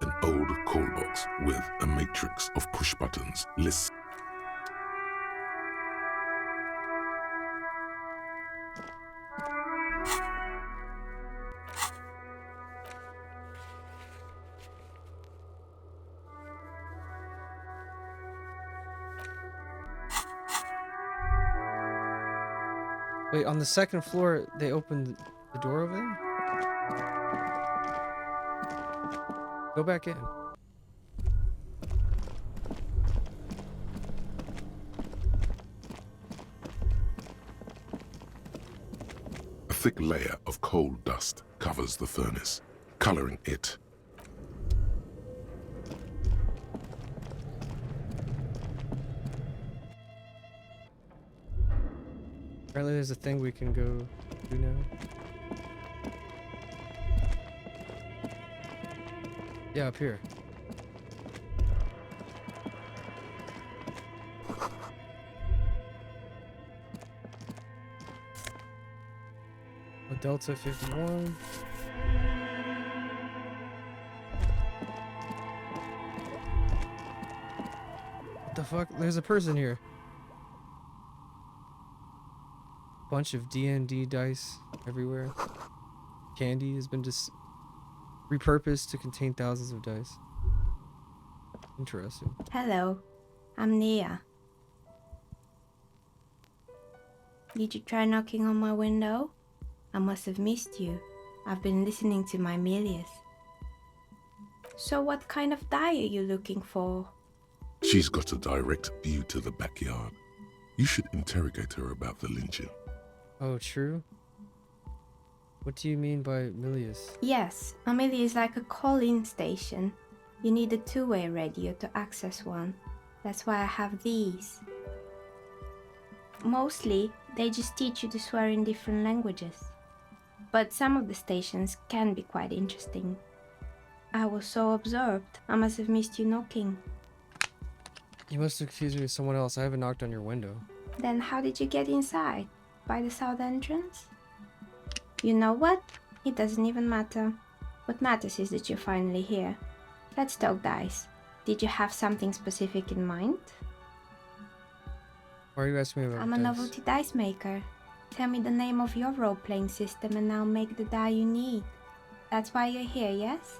An old call box with a matrix of push buttons lists. Wait, on the second floor, they opened the door over there? Go back in. A thick layer of coal dust covers the furnace, coloring it. Apparently there's a thing we can go do now. Yeah, up here. A Delta 51. What the fuck? There's a person here. Bunch of D&D dice everywhere. Candy has been repurposed to contain thousands of dice. Interesting. Hello, I'm Nia. Did you try knocking on my window? I must have missed you. I've been listening to my Milius. So what kind of die are you looking for? She's got a direct view to the backyard. You should interrogate her about the lynching. Oh, true? What do you mean by Milius? Yes, a Mili is like a call-in station. You need a two-way radio to access one. That's why I have these. Mostly, they just teach you to swear in different languages. But some of the stations can be quite interesting. I was so absorbed, I must have missed you knocking. You must have accused me of someone else. I haven't knocked on your window. Then how did you get inside? By the south entrance? You know what? It doesn't even matter. What matters is that you're finally here. Let's talk dice. Did you have something specific in mind? Why are you asking me about I'm a dice? novelty dice maker. Tell me the name of your role-playing system and I'll make the die you need. That's why you're here, yes?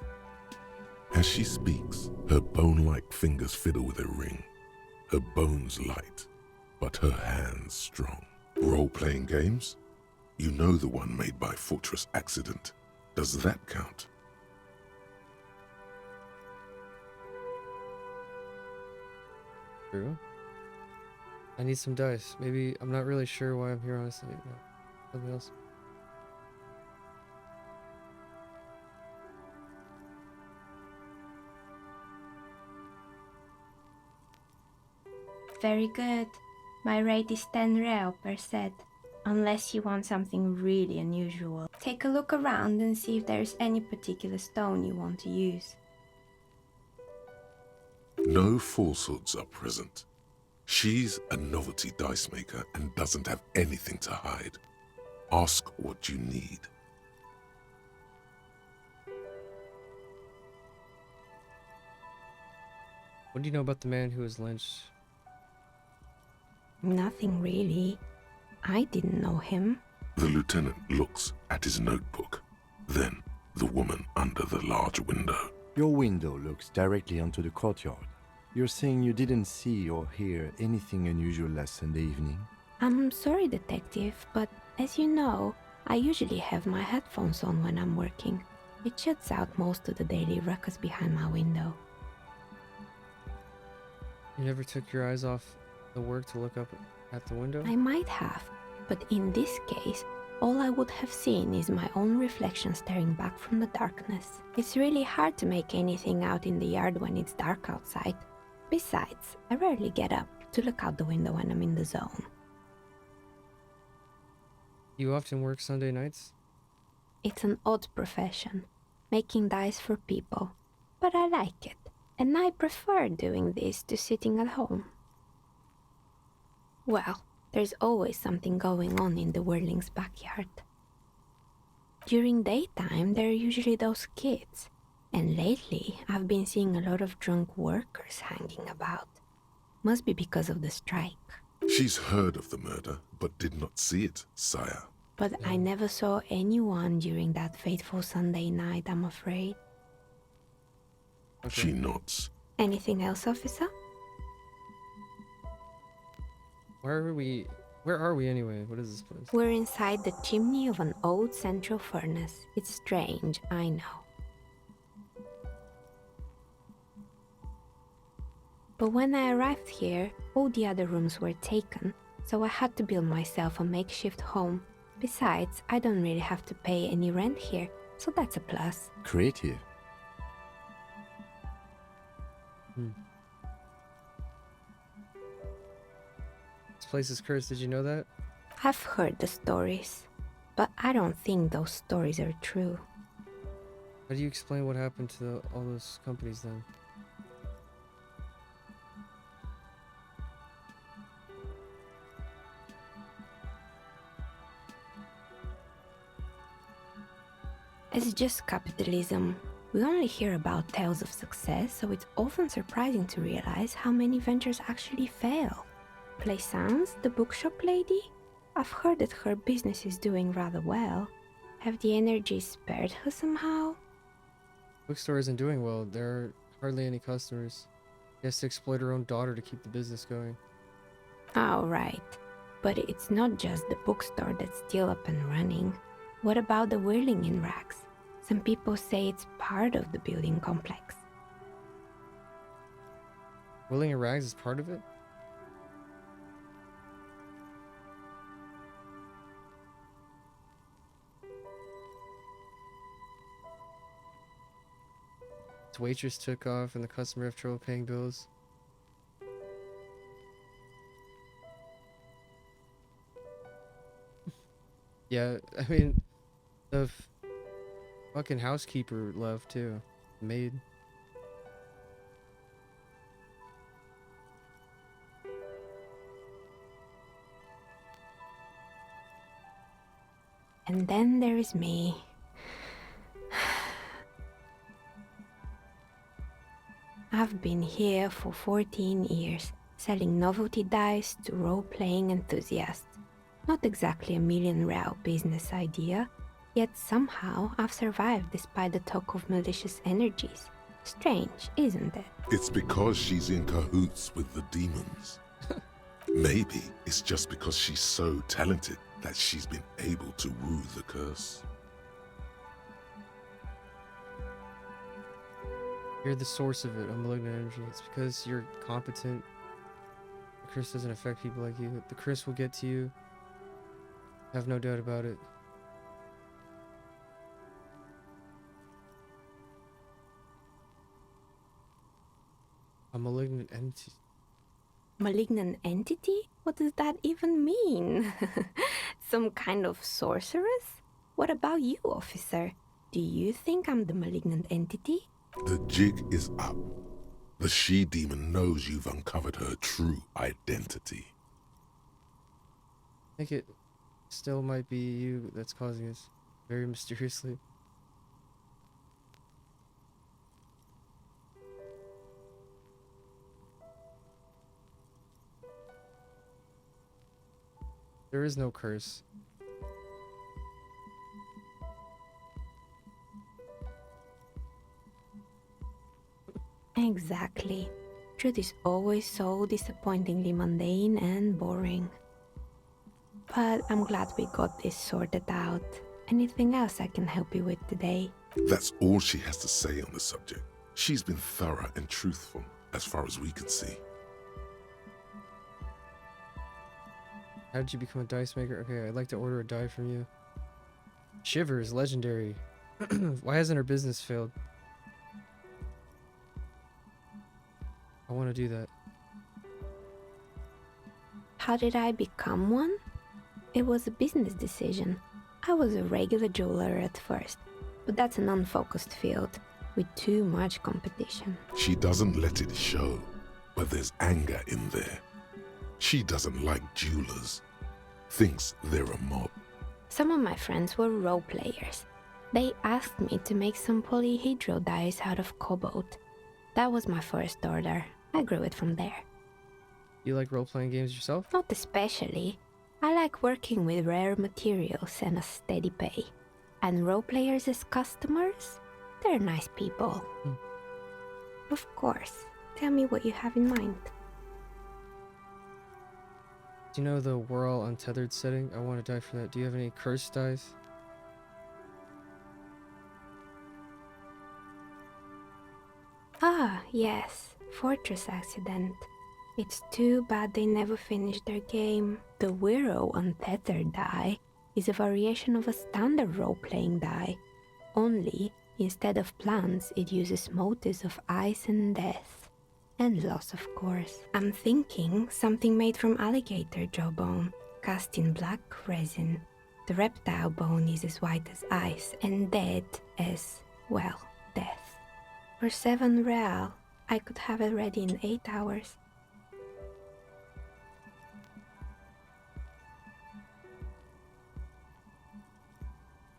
As she speaks, her bone-like fingers fiddle with a ring. Her bones light, but her hands strong. Role-playing games? You know the one made by Fortress Accident. Does that count? True. I need some dice. Maybe I'm not really sure why I'm here, honestly. No, something else. Very good. My rate is 10 real per set. Unless you want something really unusual. Take a look around and see if there's any particular stone you want to use. No falsehoods are present. She's a novelty dice maker and doesn't have anything to hide. Ask what you need. What do you know about the man who was lynched? Nothing really. I didn't know him. The lieutenant looks at his notebook, then the woman under the large window. Your window looks directly onto the courtyard. You're saying you didn't see or hear anything unusual last Sunday evening? I'm sorry, detective, but as you know, I usually have my headphones on when I'm working. It shuts out most of the daily ruckus behind my window. You never took your eyes off the work to look up at the window? I might have, but in this case, all I would have seen is my own reflection staring back from the darkness. It's really hard to make anything out in the yard when it's dark outside. Besides, I rarely get up to look out the window when I'm in the zone. You often work Sunday nights? It's an odd profession, making dice for people, but I like it, and I prefer doing this to sitting at home. Well, there's always something going on in the Whirling's backyard. During daytime, there are usually those kids, and lately I've been seeing a lot of drunk workers hanging about. Must be because of the strike. She's heard of the murder, but did not see it, sire. But I never saw anyone during that fateful Sunday night, I'm afraid. She nods. Anything else, officer? Where are we anyway? What is this place? We're inside the chimney of an old central furnace. It's strange, I know. But when I arrived here, all the other rooms were taken, so I had to build myself a makeshift home. Besides, I don't really have to pay any rent here, so that's a plus. Creative. This place is cursed, did you know that? I've heard the stories, but I don't think those stories are true. How do you explain what happened to all those companies then? It's just capitalism. We only hear about tales of success, so it's often surprising to realize how many ventures actually fail. Plaisance, the bookshop lady? I've heard that her business is doing rather well. Have the energies spared her somehow? Bookstore isn't doing well. There are hardly any customers. She has to exploit her own daughter to keep the business going. Oh, right. But it's not just the bookstore that's still up and running. What about the Whirling in rags? Some people say it's part of the building complex. Whirling in Rags is part of it? Its waitress took off and the customer have trouble paying bills. Yeah, I mean, the fucking housekeeper left too. Maid. And then there is me. I've been here for 14 years, selling novelty dice to role-playing enthusiasts. Not exactly a million-real business idea, yet somehow I've survived despite the talk of malicious energies. Strange, isn't it? It's because she's in cahoots with the demons. Maybe it's just because she's so talented that she's been able to woo the curse. You're the source of it, a malignant energy. It's because you're competent. The curse doesn't affect people like you. The curse will get to you. Have no doubt about it. A malignant entity. Malignant entity? What does that even mean? Some kind of sorceress? What about you, officer? Do you think I'm the malignant entity? The jig is up. The she-demon knows you've uncovered her true identity. I think it still might be you that's causing this very mysteriously. There is no curse. Exactly. Truth is always so disappointingly mundane and boring. But I'm glad we got this sorted out. Anything else I can help you with today? That's all she has to say on the subject. She's been thorough and truthful, as far as we can see. How did you become a dice maker? Okay, I'd like to order a die from you. Shivers, legendary. Why hasn't her business failed? I want to do that. How did I become one? It was a business decision. I was a regular jeweler at first, but that's an unfocused field with too much competition. She doesn't let it show, but there's anger in there. She doesn't like jewelers. Thinks they're a mob. Some of my friends were role players. They asked me to make some polyhedral dice out of cobalt. That was my first order. I grew it from there. You like role-playing games yourself? Not especially. I like working with rare materials and a steady pay. And role players as customers? They're nice people. Of course. Tell me what you have in mind. Do you know the Whirl Untethered setting? I want to die for that. Do you have any cursed dice? Ah, yes. Fortress Accident. It's too bad they never finished their game. The Whirl Untethered die is a variation of a standard role-playing die. Only, instead of plants, it uses motives of ice and death. And loss, of course. I'm thinking something made from alligator jawbone, cast in black resin. The reptile bone is as white as ice and dead as, well, death. For 7 real, I could have it ready in 8 hours.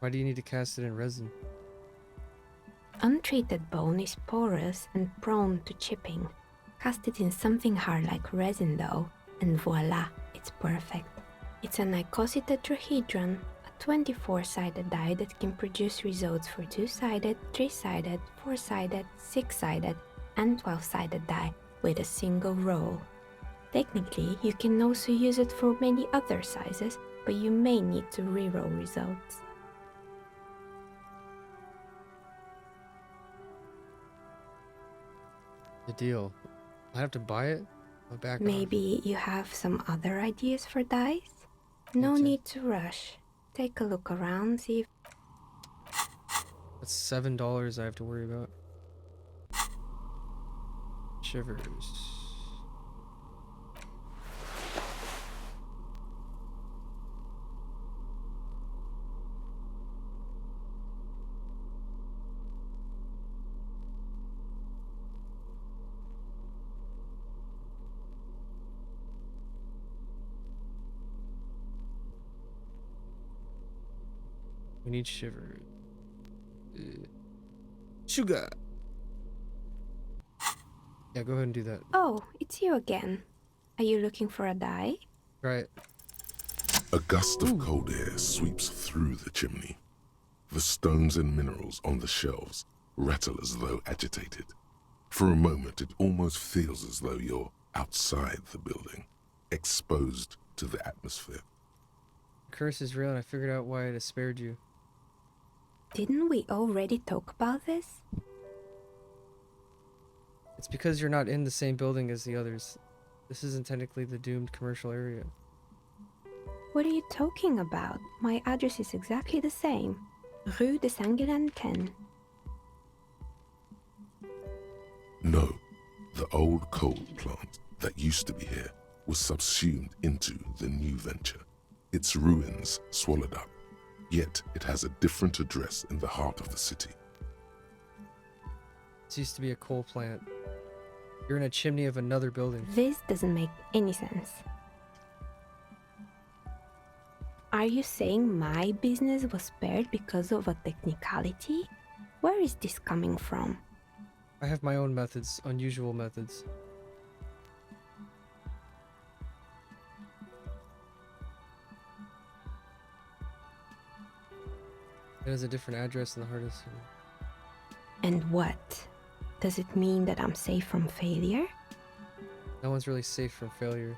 Why do you need to cast it in resin? Untreated bone is porous and prone to chipping. Cast it in something hard like resin though, and voila, it's perfect. It's an icosy tetrahedron, a 24-sided die that can produce results for 2-sided, 3-sided, 4-sided, 6-sided, and 12-sided die with a single roll. Technically, you can also use it for many other sizes, but you may need to reroll results. The deal. I have to buy it? I'll back off. Maybe you have some other ideas for dice? No need to rush. Take a look around, see if... That's $7 I have to worry about. Shivers. We need shivers. Sugar. Yeah, go ahead and do that. Oh, it's you again. Are you looking for a die? Right. A gust of cold air sweeps through the chimney. The stones and minerals on the shelves rattle as though agitated. For a moment, it almost feels as though you're outside the building, exposed to the atmosphere. The curse is real and I figured out why it has spared you. Didn't we already talk about this? It's because you're not in the same building as the others. This isn't technically the doomed commercial area. What are you talking about? My address is exactly the same. Rue de Saint-Guilain 10. No, the old coal plant that used to be here was subsumed into the new venture. its ruins swallowed up. Yet it has a different address in the heart of the city. This used to be a coal plant. You're in a chimney of another building. This doesn't make any sense. Are you saying my business was spared because of a technicality? Where is this coming from? I have my own methods, unusual methods. It has a different address in the heart of the city. And what? Does it mean that I'm safe from failure? No one's really safe from failure.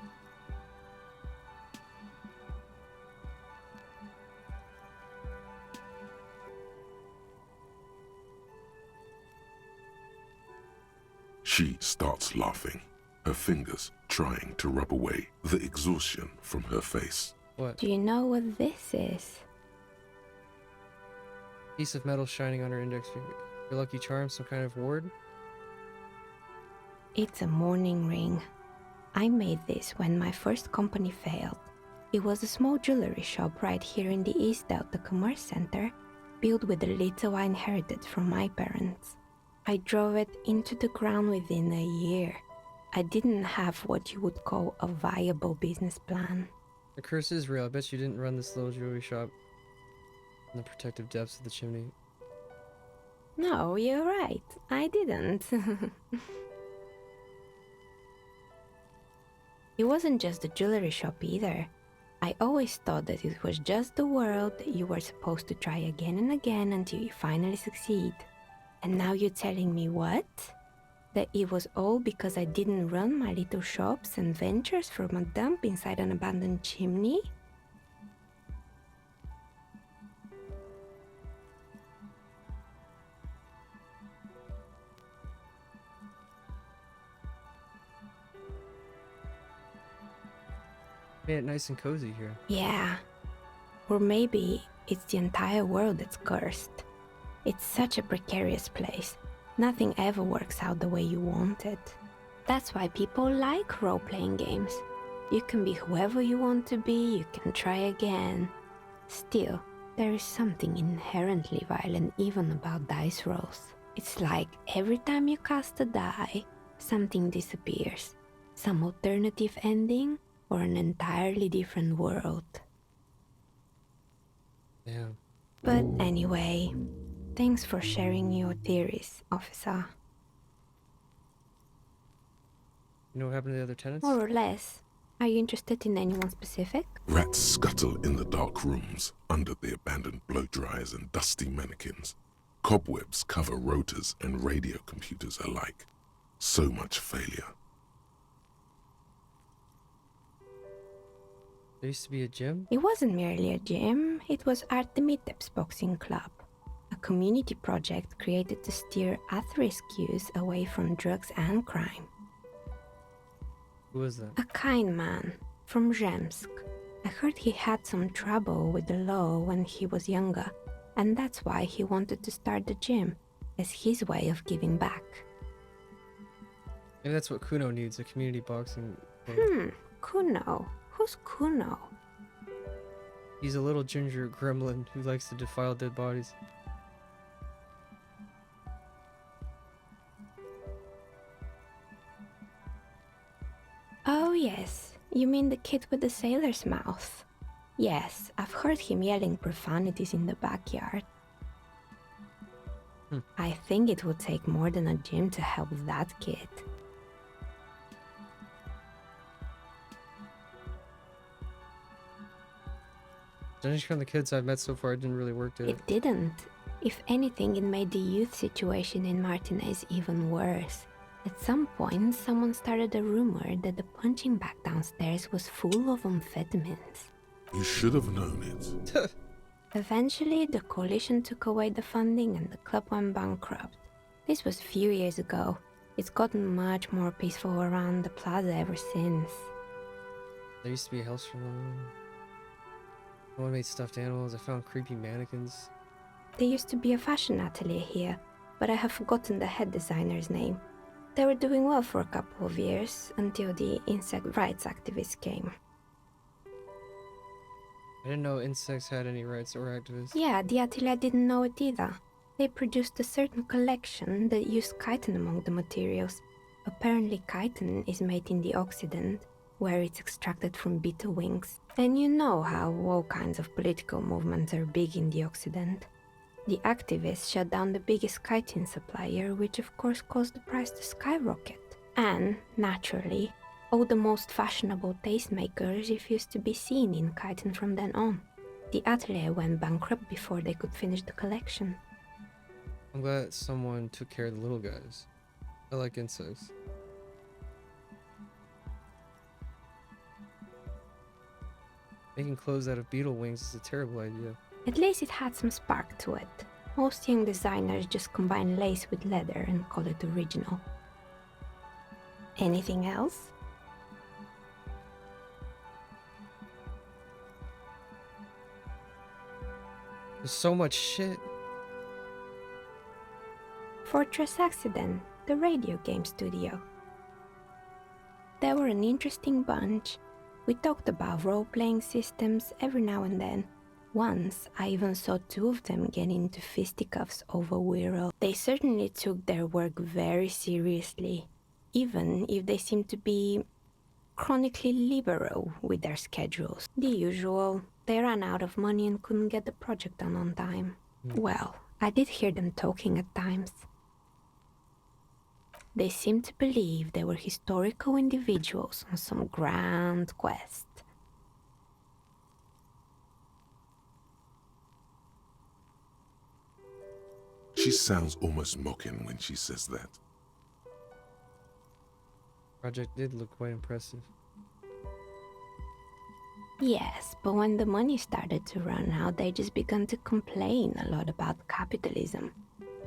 She starts laughing, her fingers trying to rub away the exhaustion from her face. What? Do you know what this is? Piece of metal shining on her index finger. Your lucky charm, some kind of ward? It's a mourning ring. I made this when my first company failed. It was a small jewelry shop right here in the East Delta Commerce Center, built with the little I inherited from my parents. I drove it into the ground within a year. I didn't have what you would call a viable business plan. The curse is real. I bet you didn't run this little jewelry shop in the protective depths of the chimney. No, you're right. I didn't. It wasn't just a jewelry shop either. I always thought that it was just the world that you were supposed to try again and again until you finally succeed. And now you're telling me what? That it was all because I didn't run my little shops and ventures from a dump inside an abandoned chimney? Made it nice and cozy here. Yeah. Or maybe it's the entire world that's cursed. It's such a precarious place. Nothing ever works out the way you want it. That's why people like role-playing games. You can be whoever you want to be, you can try again. Still, there is something inherently violent even about dice rolls. It's like every time you cast a die, something disappears. Some alternative ending, or an entirely different world. Yeah. But anyway, thanks for sharing your theories, officer. You know what happened to the other tenants? More or less. Are you interested in anyone specific? Rats scuttle in the dark rooms under the abandoned blow dryers and dusty mannequins. Cobwebs cover rotors and radio computers alike. So much failure. There used to be a gym? It wasn't merely a gym, it was Artemitep's boxing club. A community project created to steer at-risk youth away from drugs and crime. Who was that? A kind man from Zemsk. I heard he had some trouble with the law when he was younger, and that's why he wanted to start the gym, as his way of giving back. Maybe that's what Kuno needs, a community boxing club. Kuno. Who's Kuno? He's a little ginger gremlin who likes to defile dead bodies. Oh yes, you mean the kid with the sailor's mouth. Yes, I've heard him yelling profanities in the backyard. I think it would take more than a gym to help that kid. Judging from the kids I've met so far, it didn't really work, did it? It didn't. If anything, it made the youth situation in Martinez even worse. At some point, someone started a rumor that the punching bag downstairs was full of amphetamines. You should have known it. Eventually, the coalition took away the funding and the club went bankrupt. This was a few years ago. It's gotten much more peaceful around the plaza ever since. There used to be a house for them. No one made stuffed animals. I found creepy mannequins. There used to be a fashion atelier here, but I have forgotten the head designer's name. They were doing well for a couple of years, until the insect rights activists came. I didn't know insects had any rights or activists. Yeah, the Atelier didn't know it either. They produced a certain collection that used chitin among the materials. Apparently chitin is made in the Occident, where it's extracted from beetle wings. And you know how all kinds of political movements are big in the Occident. The activists shut down the biggest chitin supplier, which of course caused the price to skyrocket. And, naturally, all the most fashionable tastemakers refused to be seen in chitin from then on. The atelier went bankrupt before they could finish the collection. I'm glad someone took care of the little guys. I like insects. Making clothes out of beetle wings is a terrible idea. At least it had some spark to it. Most young designers just combine lace with leather and call it original. Anything else? There's so much shit. Fortress Accident, the radio game studio. They were an interesting bunch. We talked about role-playing systems every now and then. Once, I even saw two of them get into fisticuffs over Wirral. They certainly took their work very seriously, even if they seemed to be chronically liberal with their schedules. The usual, they ran out of money and couldn't get the project done on time. Well, I did hear them talking at times. They seemed to believe they were historical individuals on some grand quest. She sounds almost mocking when she says that. Project did look quite impressive. Yes, but when the money started to run out, they just began to complain a lot about capitalism.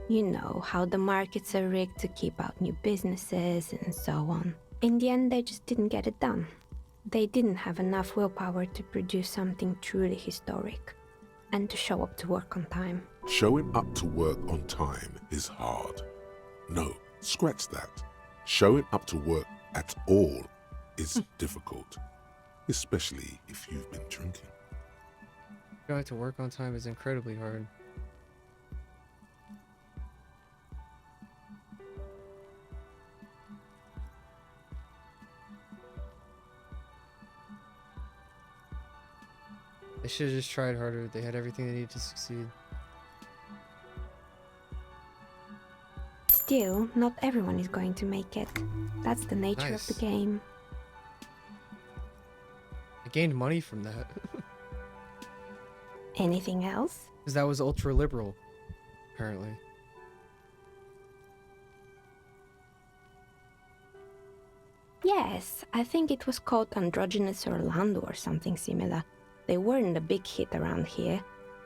You know, how the markets are rigged to keep out new businesses and so on. In the end, they just didn't get it done. They didn't have enough willpower to produce something truly historic, and to show up to work on time. Showing up to work on time is hard. No, scratch that. Showing up to work at all is difficult, especially if you've been drinking. Going to work on time is incredibly hard. They should have just tried harder. They had everything they needed to succeed. Still, not everyone is going to make it. That's the nature of the game. I gained money from that. Anything else? Because that was ultra liberal, apparently. Yes, I think it was called Androgynous Orlando or something similar. They weren't a big hit around here.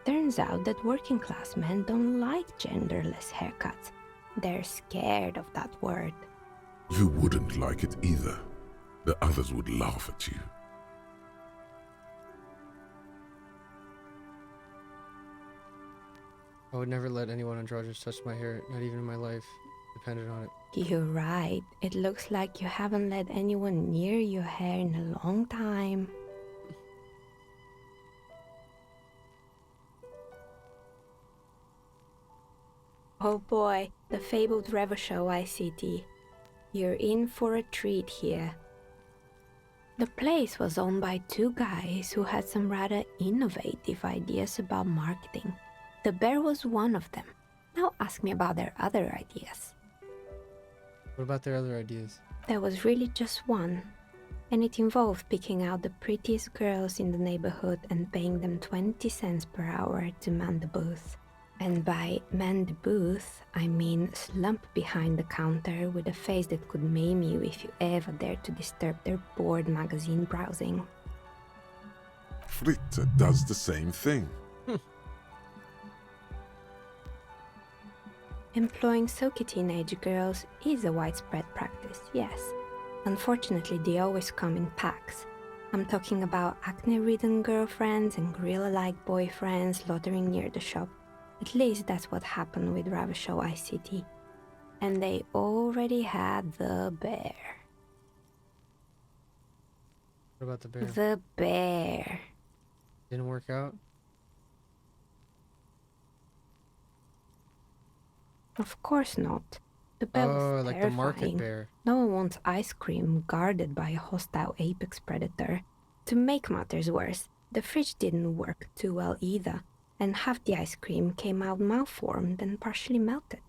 Turns out that working class men don't like genderless haircuts. They're scared of that word. You wouldn't like it either. The others would laugh at you. I would never let anyone androgynous touch my hair, not even in my life, depended on it. You're right. It looks like you haven't let anyone near your hair in a long time. Oh boy, the fabled Revachol ICT. You're in for a treat here. The place was owned by two guys who had some rather innovative ideas about marketing. The bear was one of them. Now ask me about their other ideas. What about their other ideas? There was really just one, and it involved picking out the prettiest girls in the neighborhood and paying them 20 cents per hour to man the booth. And by man the booth, I mean slump behind the counter with a face that could maim you if you ever dared to disturb their bored magazine browsing. Fritte does the same thing. Employing silky teenage girls is a widespread practice, yes. Unfortunately, they always come in packs. I'm talking about acne-ridden girlfriends and gorilla-like boyfriends loitering near the shop. At least that's what happened with Revachol ICT. And they already had the bear. What about the bear? The bear. Didn't work out? Of course not. The bear Oh, was like the market terrifying. bear. No one wants ice cream guarded by a hostile apex predator. To make matters worse, the fridge didn't work too well either, and half the ice cream came out malformed and partially melted.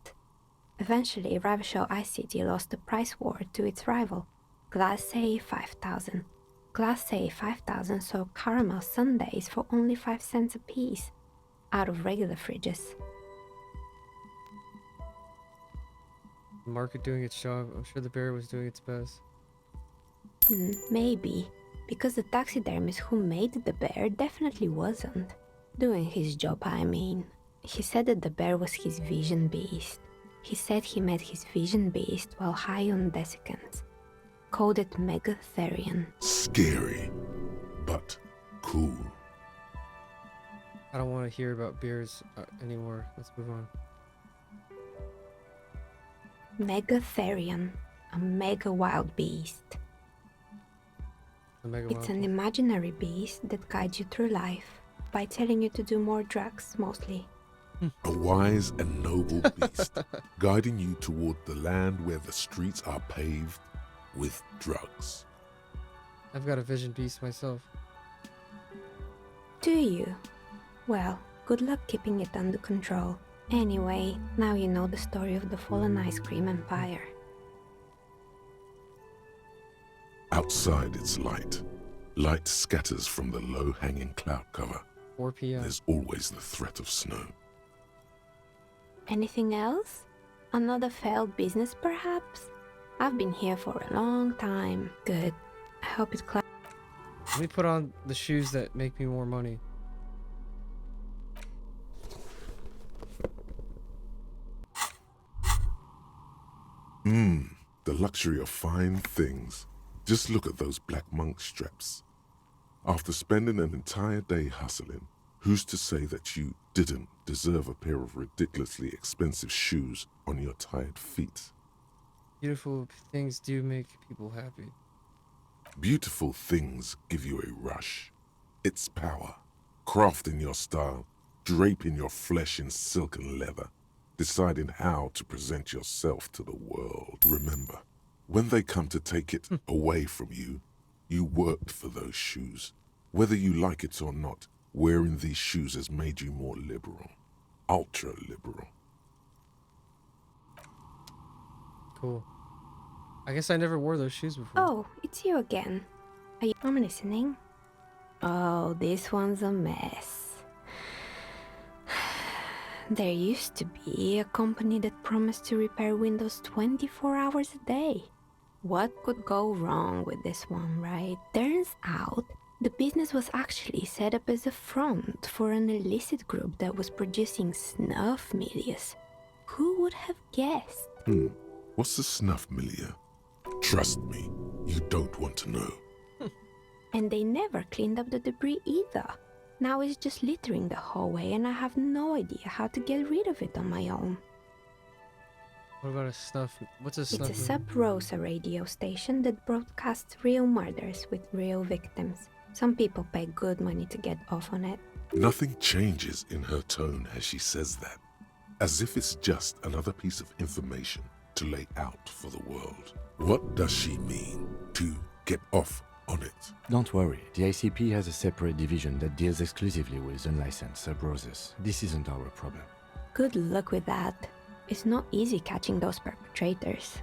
Eventually, Ravishaw Ice City lost the price war to its rival, Glacé 5000. Glacé 5000 sold caramel sundaes for only 5 cents a piece, out of regular fridges. The market doing its job. I'm sure the bear was doing its best. Maybe, because the taxidermist who made the bear definitely wasn't. Doing his job, I mean. He said that the bear was his vision beast. He said he met his vision beast while high on desiccants. Called it Megatherion. Scary, but cool. I don't want to hear about bears anymore. Let's move on. Megatherion, a mega wild beast. The mega It's wild an imaginary beast that guides you through life by telling you to do more drugs, mostly. A wise and noble beast, guiding you toward the land where the streets are paved with drugs. I've got a vision beast myself. Do you? Well, good luck keeping it under control. Anyway, now you know the story of the fallen ice cream empire. Outside it's light. Light scatters from the low-hanging cloud cover. 4 p.m. There's always the threat of snow. Anything else? Another failed business, perhaps? I've been here for a long time. Good. I hope it claps. Let me put on the shoes that make me more money. The luxury of fine things. Just look at those black monk straps. After spending an entire day hustling, who's to say that you didn't deserve a pair of ridiculously expensive shoes on your tired feet? Beautiful things do make people happy. Beautiful things give you a rush. It's power. Crafting your style, draping your flesh in silk and leather, deciding how to present yourself to the world. Remember, when they come to take it away from you, you worked for those shoes. Whether you like it or not, wearing these shoes has made you more liberal. Ultra liberal. Cool. I guess I never wore those shoes before. Oh, it's you again. I'm listening. Oh, this one's a mess. There used to be a company that promised to repair windows 24 hours a day. What could go wrong with this one, right? Turns out, the business was actually set up as a front for an illicit group that was producing snuff milias. Who would have guessed? What's a snuff milieu? Trust me, you don't want to know. And they never cleaned up the debris either. Now it's just littering the hallway and I have no idea how to get rid of it on my own. What about a snuff? What's a snuff? It's a Sub Rosa radio station that broadcasts real murders with real victims. Some people pay good money to get off on it. Nothing changes in her tone as she says that, as if it's just another piece of information to lay out for the world. What does she mean to get off on it? Don't worry, the ICP has a separate division that deals exclusively with unlicensed sub-roses. This isn't our problem. Good luck with that. It's not easy catching those perpetrators.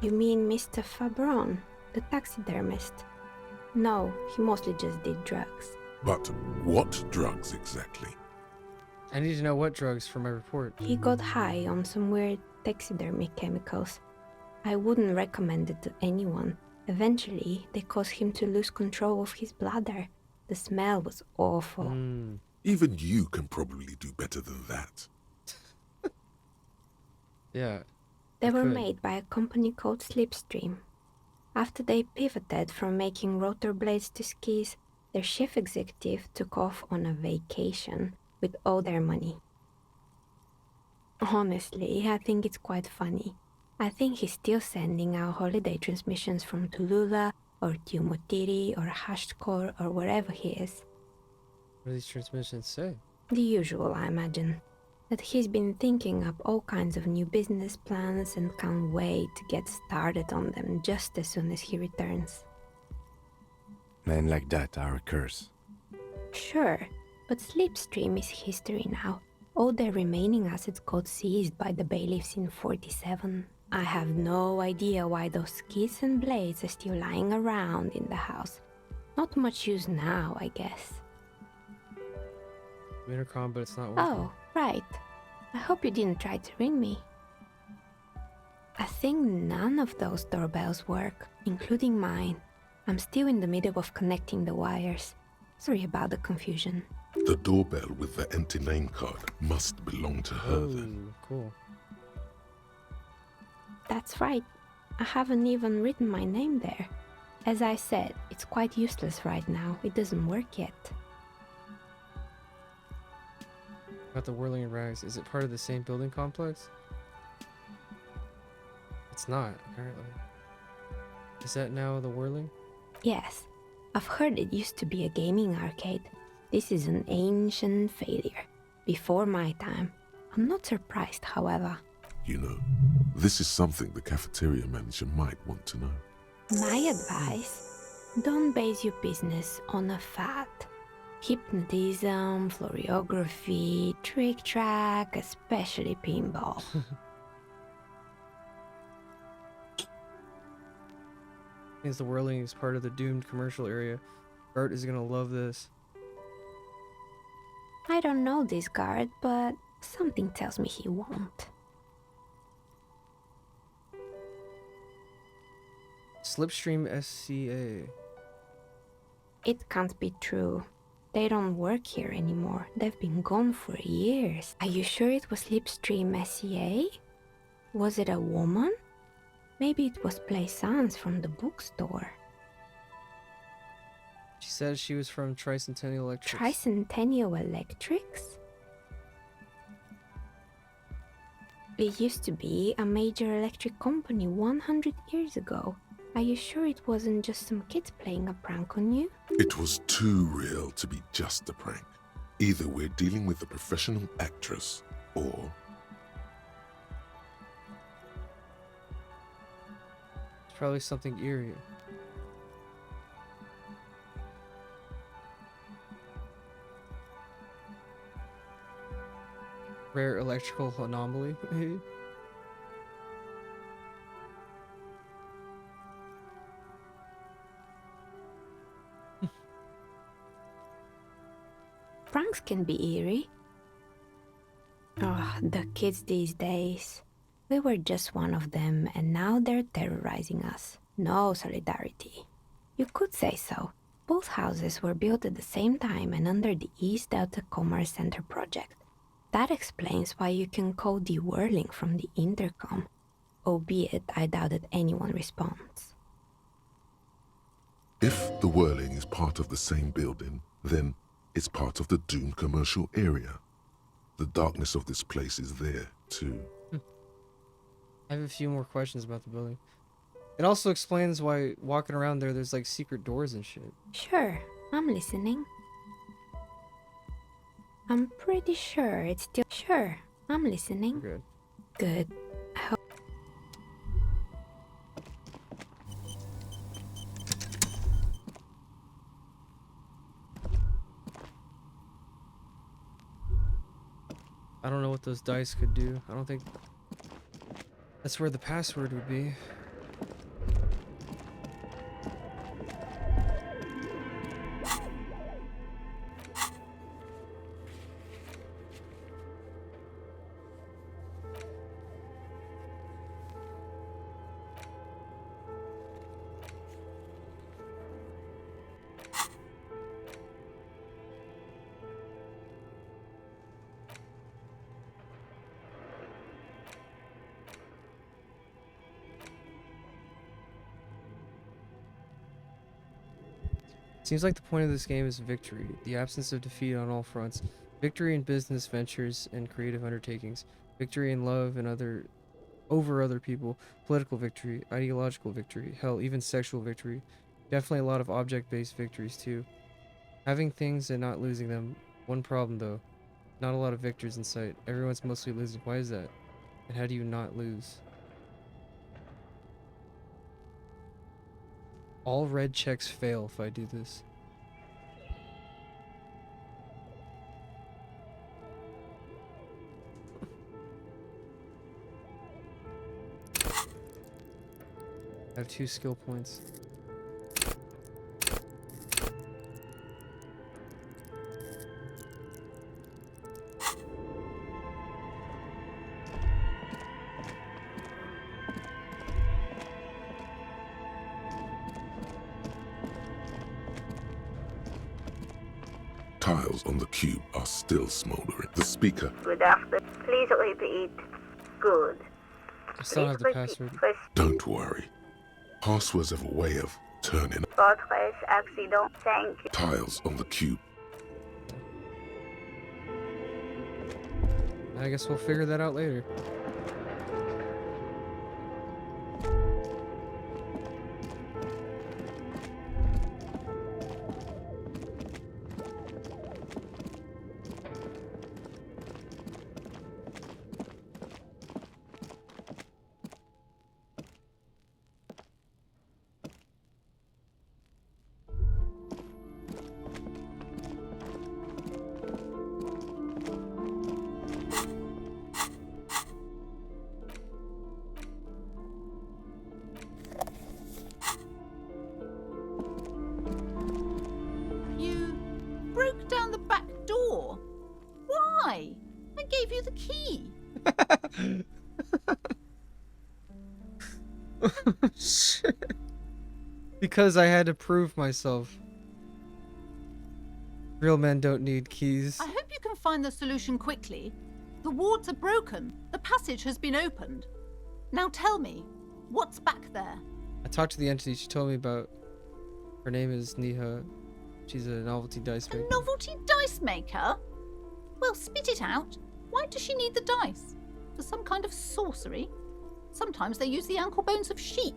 You mean Mr. Fabron, the taxidermist? No, he mostly just did drugs. But what drugs exactly? I need to know what drugs for my report. He got high on some weird taxidermy chemicals. I wouldn't recommend it to anyone. Eventually, they caused him to lose control of his bladder. The smell was awful. Even you can probably do better than that. Yeah. They were could. made by a company called Slipstream. After they pivoted from making rotor blades to skis, their chief executive took off on a vacation with all their money. Honestly, I think it's quite funny. I think he's still sending out holiday transmissions from Tulula or Tiumutiri or Hashtkor or wherever he is. What do these transmissions say? The usual, I imagine. That he's been thinking up all kinds of new business plans and can't wait to get started on them just as soon as he returns. Men like that are a curse. Sure, but Slipstream is history now. All their remaining assets got seized by the bailiffs in 47. I have no idea why those skids and blades are still lying around in the house. Not much use now, I guess. Intercom, but it's not working. Oh, right. I hope you didn't try to ring me. I think none of those doorbells work, including mine. I'm still in the middle of connecting the wires. Sorry about the confusion. The doorbell with the empty name card must belong to her Oh, then. cool. That's right. I haven't even written my name there. As I said, it's quite useless right now. It doesn't work yet. About the Whirling Rags. Is it part of the same building complex? It's not, apparently. Is that now the Whirling? Yes, I've heard it used to be a gaming arcade. This is an ancient failure. Before my time. I'm not surprised, however. You know, this is something the cafeteria manager might want to know. My advice? Don't base your business on a fad. Hypnotism, floriography, trick track, especially pinball. Means the Whirling is part of the doomed commercial area. Bart is gonna love this. I don't know this guard, but something tells me he won't. Slipstream SCA. It can't be true. They don't work here anymore. They've been gone for years. Are you sure it was Slipstream SCA? Was it a woman? Maybe it was Plaisance from the bookstore. She says she was from Tricentennial Electric. Tricentennial Electrics? It used to be a major electric company 100 years ago. Are you sure it wasn't just some kids playing a prank on you? It was too real to be just a prank. Either we're dealing with a professional actress, or... It's probably something eerie. Rare electrical anomaly, maybe? Pranks can be eerie. Oh, the kids these days. We were just one of them, and now they're terrorizing us. No solidarity. You could say so. Both houses were built at the same time and under the East Delta Commerce Center project. That explains why you can call the whirling from the intercom, albeit I doubt that anyone responds. If the Whirling is part of the same building, then it's part of the doomed commercial area. The darkness of this place is there, too. I have a few more questions about the building. It also explains why walking around there's like secret doors and shit. Sure, I'm listening. I'm pretty sure it's still... Sure, I'm listening. Good. Good. I hope... I don't know what those dice could do. I don't think that's where the password would be. Seems like the point of this game is victory, the absence of defeat on all fronts. Victory in business ventures and creative undertakings. Victory in love and over other people. Political victory, ideological victory, hell, even sexual victory. Definitely a lot of object-based victories too. Having things and not losing them. One problem though. Not a lot of victors in sight. Everyone's mostly losing. Why is that? And how do you not lose? All red checks fail if I do this. I have 2 skill points. Tiles on the cube are still smoldering. The speaker. Good after. Please repeat. Good. I still have the password. Don't worry. Passwords have a way of turning. Fortress accident. Thank you. Tiles on the cube. I guess we'll figure that out later. You broke down the back door. Why? I gave you the key. Shit. Because I had to prove myself. Real men don't need keys. I hope you can find the solution quickly. The wards are broken. The passage has been opened. Now tell me, what's back there? I talked to the entity. She told me about. Her name is Niha. She's a novelty dice A maker. novelty dice maker? Well, spit it out. Why does she need the dice? For some kind of sorcery? Sometimes they use the ankle bones of sheep.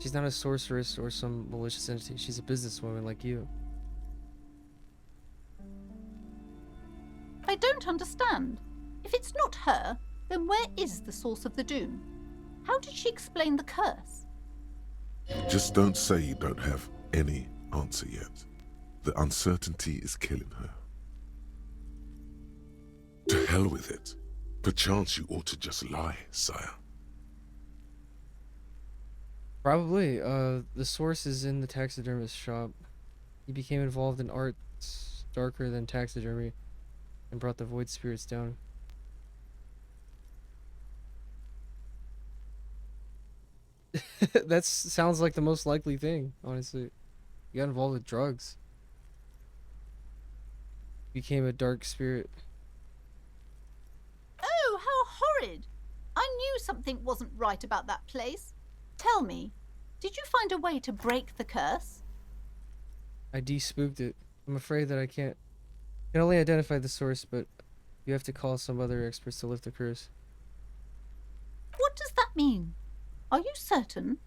She's not a sorceress or some malicious entity. She's a businesswoman like you. I don't understand. If it's not her, then where is the source of the doom? How did she explain the curse? Just don't say you don't have any answer yet. The uncertainty is killing her. To hell with it. Perchance you ought to just lie, sire. Probably. The source is in the taxidermist shop. He became involved in arts darker than taxidermy and brought the void spirits down. That sounds like the most likely thing, honestly. You got involved with drugs. Became a dark spirit. Oh, how horrid! I knew something wasn't right about that place. Tell me, did you find a way to break the curse? I de-spooked it. I'm afraid that I can only identify the source, but you have to call some other experts to lift the curse. What does that mean? Are you certain?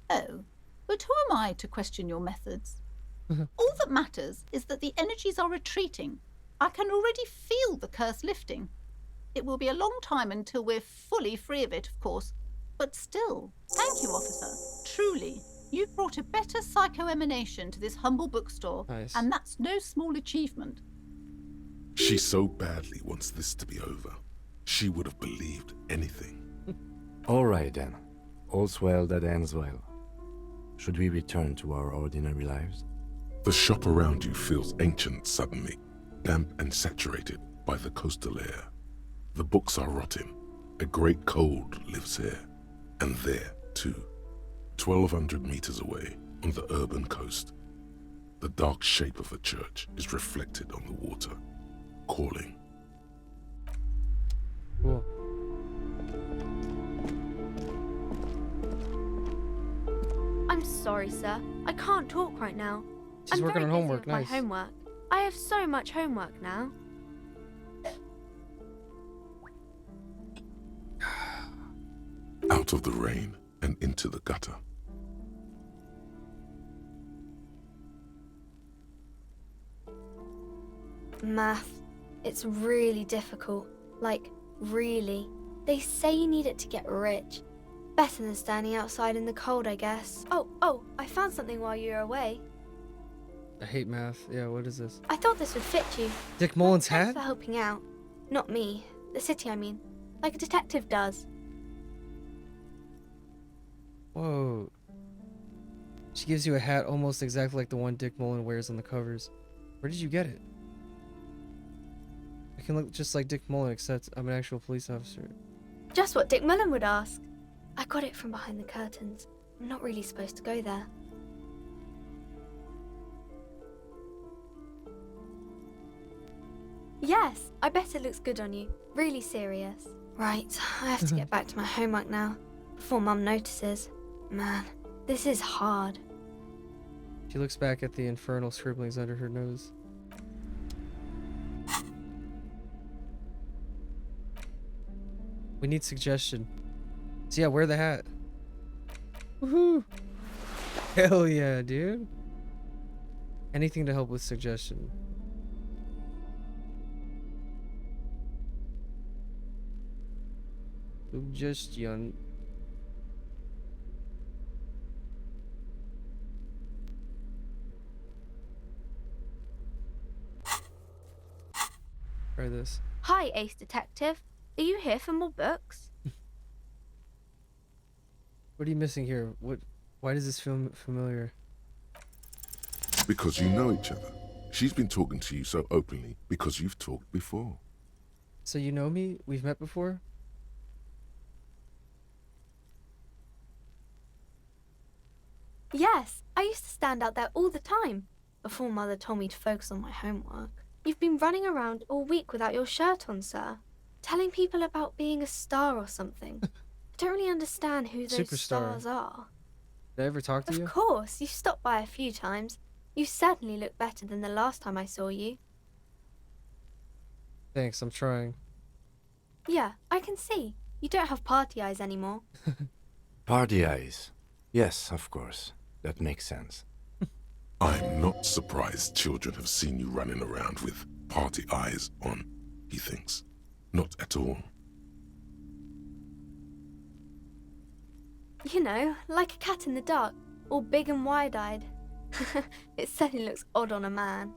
Oh, but who am I to question your methods? All that matters is that the energies are retreating. I can already feel the curse lifting. It will be a long time until we're fully free of it, of course. But still, thank you, officer. Truly, you've brought a better psycho-emanation to this humble bookstore, Nice. and that's no small achievement. She so badly wants this to be over. She would have believed anything. All right then. All's well that ends well. Should we return to our ordinary lives? The shop around you feels ancient suddenly, damp and saturated by the coastal air. The books are rotting. A great cold lives here, and there too. 1,200 meters away, on the urban coast, the dark shape of a church is reflected on the water, calling. Cool. I'm sorry, sir. I can't talk right now. She's I'm working very on busy homework, with my nice. homework. I have so much homework now. Out of the rain, and into the gutter. Math. It's really difficult. Like, really. They say you need it to get rich. Better than standing outside in the cold, I guess. Oh, I found something while you were away. I hate math. Yeah, what is this? I thought this would fit you. Dick Mullen's Thanks hat? for helping out. Not me. The city, I mean. Like a detective does. Whoa. She gives you a hat almost exactly like the one Dick Mullen wears on the covers. Where did you get it? I can look just like Dick Mullen, except I'm an actual police officer. Just what Dick Mullen would ask. I got it from behind the curtains. I'm not really supposed to go there. Yes, I bet it looks good on you. Really serious. Right, I have to get back to my homework now, before Mum notices. Man, this is hard. She looks back at the infernal scribblings under her nose. We need suggestion. So yeah, wear the hat. Woohoo! Hell yeah, dude. Anything to help with suggestion. Suggestion. Try this. Hi, Ace Detective. Are you here for more books? What are you missing here? Why does this feel familiar? Because you know each other. She's been talking to you so openly because you've talked before. So you know me? We've met before? Yes, I used to stand out there all the time, before Mother told me to focus on my homework. You've been running around all week without your shirt on, sir. Telling people about being a star or something. I don't really understand who those Superstar. stars are. Did I ever talk to you? Of course, you've stopped by a few times. You certainly look better than the last time I saw you. Thanks, I'm trying. Yeah, I can see. You don't have party eyes anymore. Party eyes. Yes, of course. That makes sense. I'm not surprised children have seen you running around with party eyes on, he thinks. Not at all. You know, like a cat in the dark, all big and wide-eyed. It certainly looks odd on a man.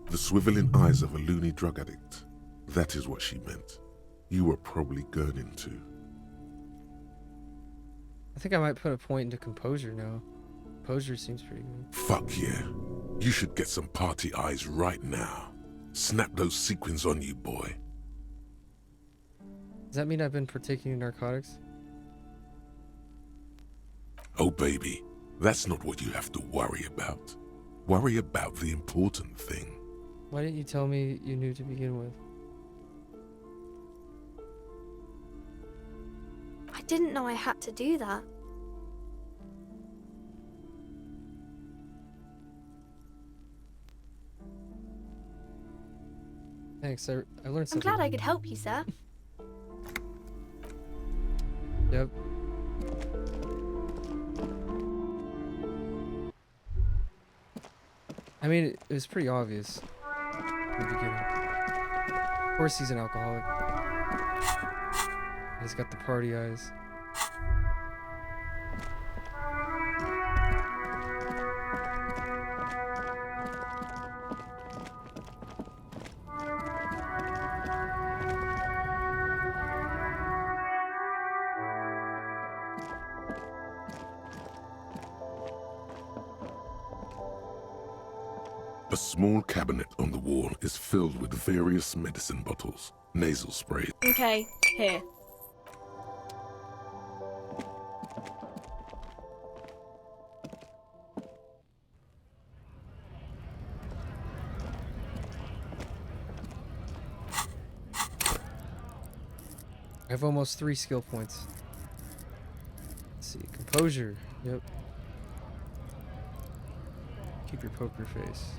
The swiveling eyes of a loony drug addict. That is what she meant. You were probably gurning too. I think I might put a point into composure now. Composure seems pretty good. Fuck yeah. You should get some party eyes right now. Snap those sequins on you, boy. Does that mean I've been partaking in narcotics? Oh baby, that's not what you have to worry about. Worry about the important thing. Why didn't you tell me you knew to begin with? I didn't know I had to do that. Thanks, I learned I'm something. glad I could help you, sir. Yep. I mean, it was pretty obvious in the beginning. Of course he's an alcoholic. He's got the party eyes. A small cabinet on the wall is filled with various medicine bottles, nasal spray. Okay, here. I have almost 3 skill points. Let's see, composure. Yep. Keep your poker face.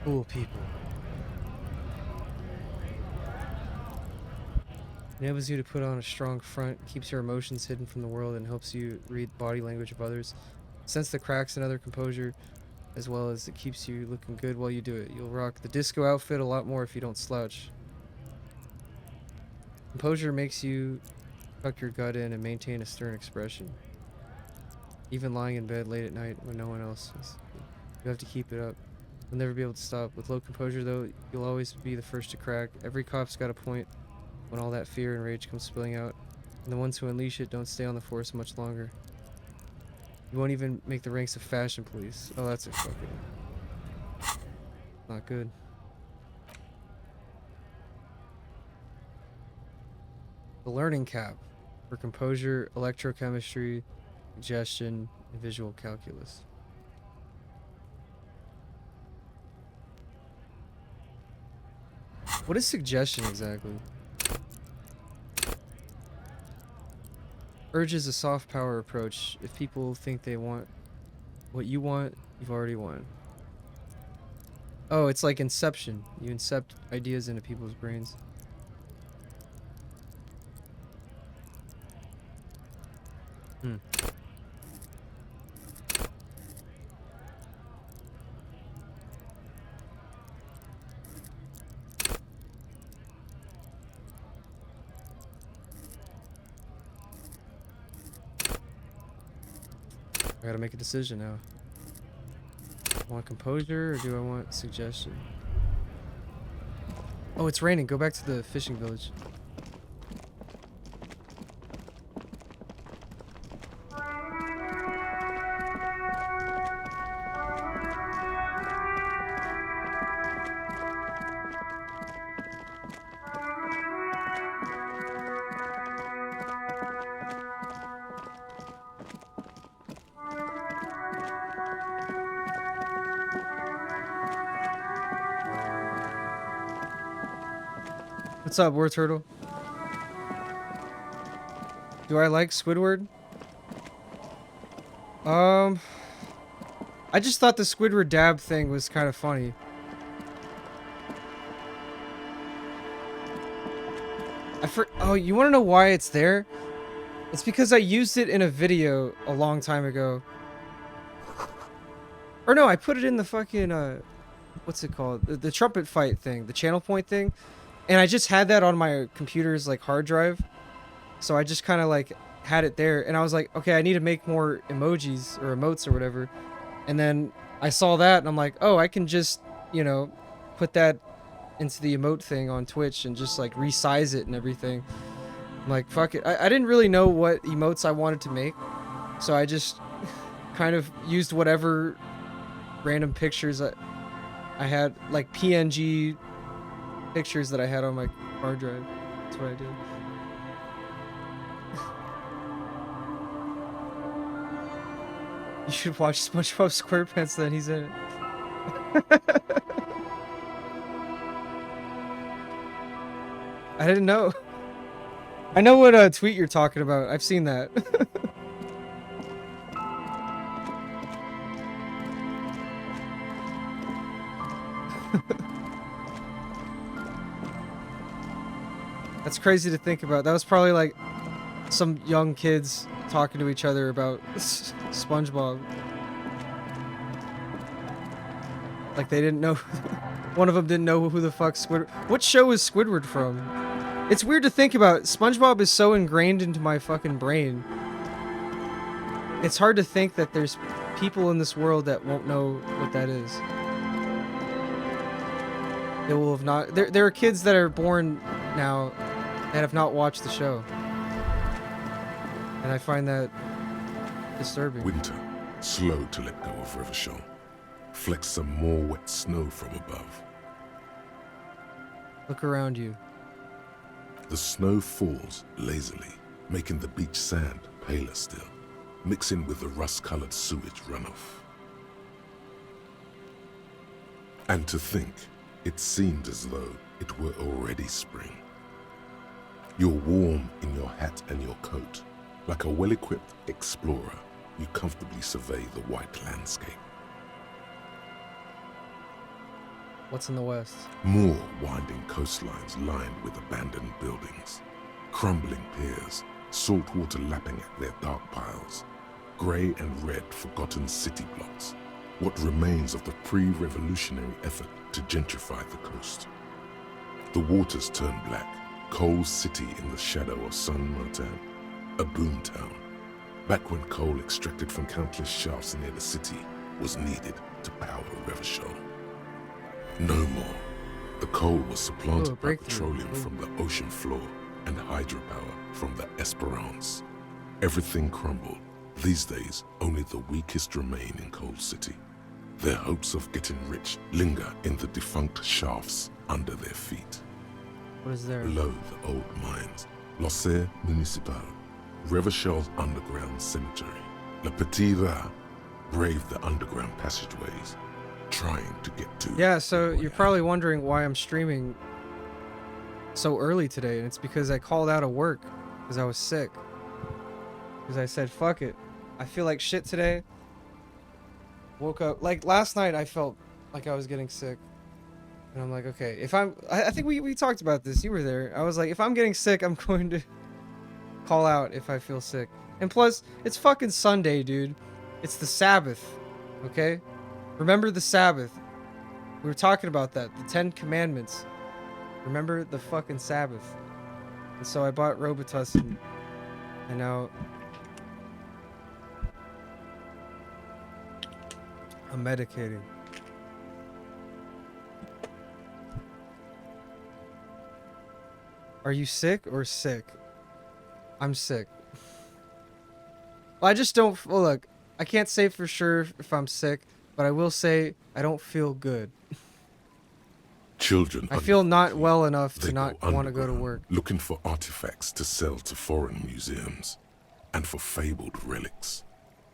Cool people. Enables you to put on a strong front, keeps your emotions hidden from the world, and helps you read body language of others. Sense the cracks in other composure, as well as it keeps you looking good while you do it. You'll rock the disco outfit a lot more if you don't slouch. Composure makes you tuck your gut in and maintain a stern expression. Even lying in bed late at night when no one else is. You have to keep it up. You'll never be able to stop. With low composure, though, you'll always be the first to crack. Every cop's got a point when all that fear and rage comes spilling out. And the ones who unleash it don't stay on the force much longer. You won't even make the ranks of fashion police. Oh, that's a fucking... not good. The learning cap for composure, electrochemistry, suggestion, and visual calculus. What is suggestion exactly? Urges a soft power approach. If people think they want what you want, you've already won. Oh, it's like Inception. You incept ideas into people's brains. Hmm. I gotta make a decision now. Do I want composure or do I want suggestion? Oh, it's raining. Go back to the fishing village. What's up, War Turtle? Do I like Squidward? I just thought the Squidward dab thing was kind of funny. Oh, you want to know why it's there? It's because I used it in a video a long time ago. Or no, I put it in the fucking, what's it called? The trumpet fight thing, the channel point thing. And I just had that on my computer's like hard drive. So I just kind of like had it there. And I was like, okay, I need to make more emojis or emotes or whatever. And then I saw that and I'm like, oh, I can just, you know, put that into the emote thing on Twitch and just like resize it and everything. I'm like, fuck it. I didn't really know what emotes I wanted to make. So I just kind of used whatever random pictures I had, like PNG pictures that I had on my hard drive. That's what I did. You should watch SpongeBob SquarePants then, he's in it. I didn't know. I know what tweet you're talking about. I've seen that. That's crazy to think about. That was probably like some young kids talking to each other about SpongeBob. Like they didn't know. One of them didn't know who the fuck Squidward. What show is Squidward from? It's weird to think about. SpongeBob is so ingrained into my fucking brain. It's hard to think that there's people in this world that won't know what that is. They will have not. There are kids that are born now that have not watched the show. And I find that disturbing. Winter, slow to let go of Rivershore. Flecks some more wet snow from above. Look around you. The snow falls lazily, making the beach sand paler still, mixing with the rust-colored sewage runoff. And to think, it seemed as though it were already spring. You're warm in your hat and your coat. Like a well-equipped explorer, you comfortably survey the white landscape. What's in the west? More winding coastlines lined with abandoned buildings. Crumbling piers, salt water lapping at their dark piles, grey and red forgotten city blocks, what remains of the pre-revolutionary effort to gentrify the coast. The waters turn black, Coal City in the shadow of Saint-Martin, a boomtown, back when coal extracted from countless shafts near the city was needed to power Revachol. No more. The coal was supplanted by petroleum from the ocean floor and hydropower from the Esperance. Everything crumbled. These days, only the weakest remain in Coal City. Their hopes of getting rich linger in the defunct shafts under their feet. What is there? Below the old mines, l'Océan Municipal, Revachol's underground cemetery. Le Petit Rat braved the underground passageways, trying to get to... Yeah, so you're probably wondering why I'm streaming so early today, and it's because I called out of work because I was sick. Because I said, fuck it. I feel like shit today. Woke up, like last night I felt like I was getting sick. And I'm like, okay, if I think we talked about this, you were there. I was like, if I'm getting sick, I'm going to call out if I feel sick. And plus, it's fucking Sunday, dude. It's the Sabbath, okay? Remember the Sabbath. We were talking about that, the 10 Commandments. Remember the fucking Sabbath. And so I bought Robitussin, and now I'm medicating. Are you sick or sick? I'm sick. Well, I just don't... Well, look, I can't say for sure if I'm sick, but I will say I don't feel good. Children, I feel not well enough to they not go want to go to work. looking for artifacts to sell to foreign museums and for fabled relics.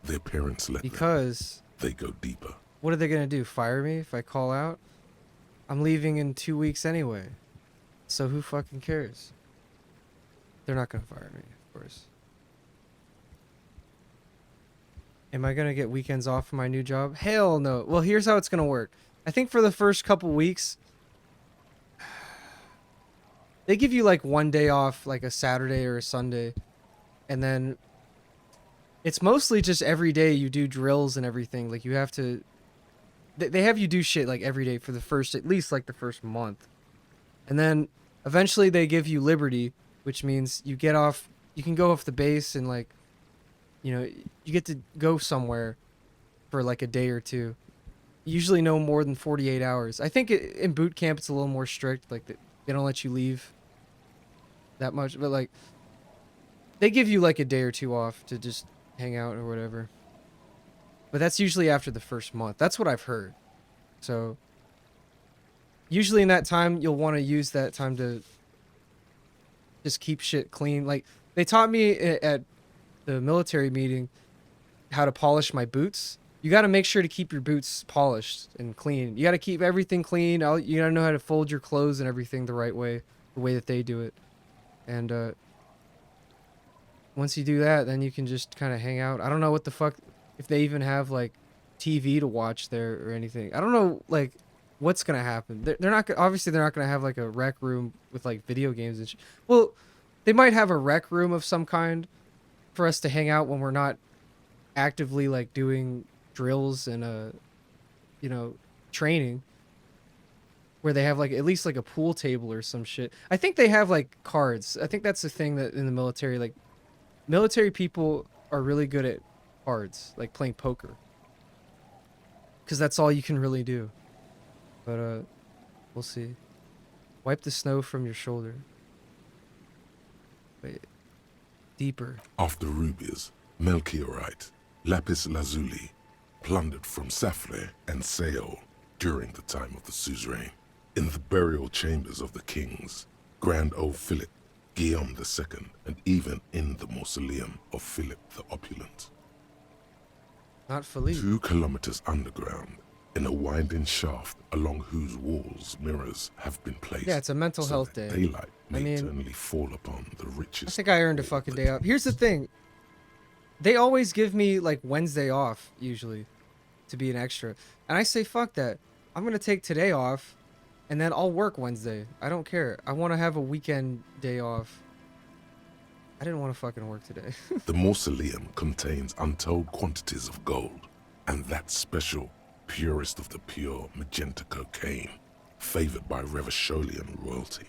Their parents let them. Because They go deeper. what are they going to do? Fire me if I call out? I'm leaving in 2 weeks anyway. So who fucking cares? They're not going to fire me, of course. Am I going to get weekends off for my new job? Hell no. Well, here's how it's going to work. I think for the first couple weeks, they give you like one day off, like a Saturday or a Sunday. And then it's mostly just every day you do drills and everything. Like you have to, they have you do shit like every day for the first, at least like the first month. And then eventually they give you liberty, which means you get off, you can go off the base and like, you know, you get to go somewhere for like a day or two. Usually no more than 48 hours. I think in boot camp it's a little more strict. Like they don't let you leave that much. But like they give you like a day or two off to just hang out or whatever. But that's usually after the first month. That's what I've heard. So usually in that time you'll want to use that time to just keep shit clean. Like they taught me at the military meeting how to polish my boots. You got to make sure to keep your boots polished and clean. You got to keep everything clean. You got to know how to fold your clothes and everything the right way, the way that they do it. And once you do that, then you can just kind of hang out. I don't know what the fuck, if they even have like TV to watch there or anything. I don't know like what's going to happen. They're not, obviously they're not going to have like a rec room with like video games and shit. Well, they might have a rec room of some kind for us to hang out when we're not actively like doing drills and you know, training, where they have like at least like a pool table or some shit. I think they have like cards. I think that's the thing that in the military, like military people are really good at cards, like playing poker, because that's all you can really do. But we'll see. Wipe the snow from your shoulder. Wait. Deeper. After rubies, Melchiorite, lapis lazuli, plundered from Safle and Seol during the time of the suzerain. In the burial chambers of the kings, Grand old Philip, Guillaume II, and even in the mausoleum of Philip the Opulent. Not Philippe. 2 kilometers underground, in a winding shaft along whose walls mirrors have been placed. Yeah, it's a mental so health that day. Daylight may I mean, eternally fall upon the richest. I think I earned a fucking day off. Here's the thing. They always give me like Wednesday off, usually, to be an extra. And I say, fuck that. I'm going to take today off, and then I'll work Wednesday. I don't care. I want to have a weekend day off. I didn't want to fucking work today. The mausoleum contains untold quantities of gold, and that special, purest of the pure magenta cocaine, favored by Revacholian royalty.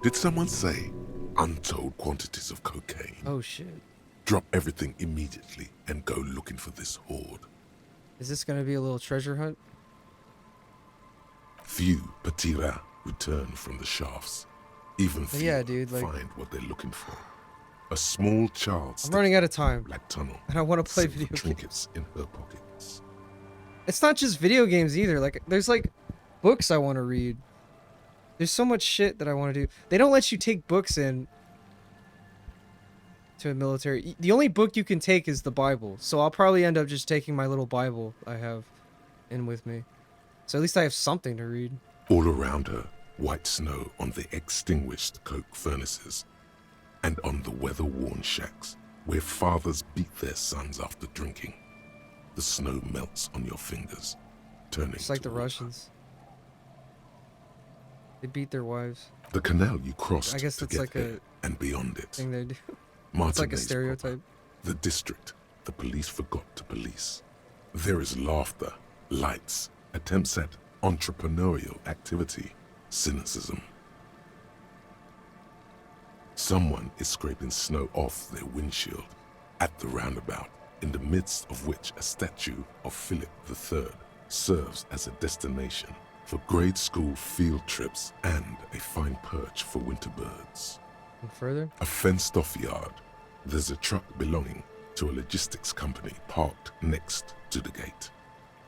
Did someone say untold quantities of cocaine? Oh shit. Drop everything immediately and go looking for this hoard. Is this gonna be a little treasure hunt? Few petits rats return from the shafts. Even few Yeah, dude, like, find what they're looking for. A small child I'm running out of time, black tunnel, and I want to play silver video games. trinkets in her pockets. It's not just video games either. Like, there's like books I want to read. There's so much shit that I want to do. They don't let you take books in to a military. The only book you can take is the Bible. So I'll probably end up just taking my little Bible I have in with me. So at least I have something to read. All around her, white snow on the extinguished coke furnaces and on the weather-worn shacks where fathers beat their sons after drinking. The snow melts on your fingers, turning It's like to the water. Russians. They beat their wives. The canal you crossed I guess to it's get like there a and beyond it. thing they do. It's Martinez like a proper, stereotype. the district the police forgot to police. There is laughter, lights, attempts at entrepreneurial activity, cynicism. Someone is scraping snow off their windshield at the roundabout, in the midst of which a statue of Philip III serves as a destination for grade school field trips and a fine perch for winter birds. And further? A fenced-off yard. There's a truck belonging to a logistics company parked next to the gate.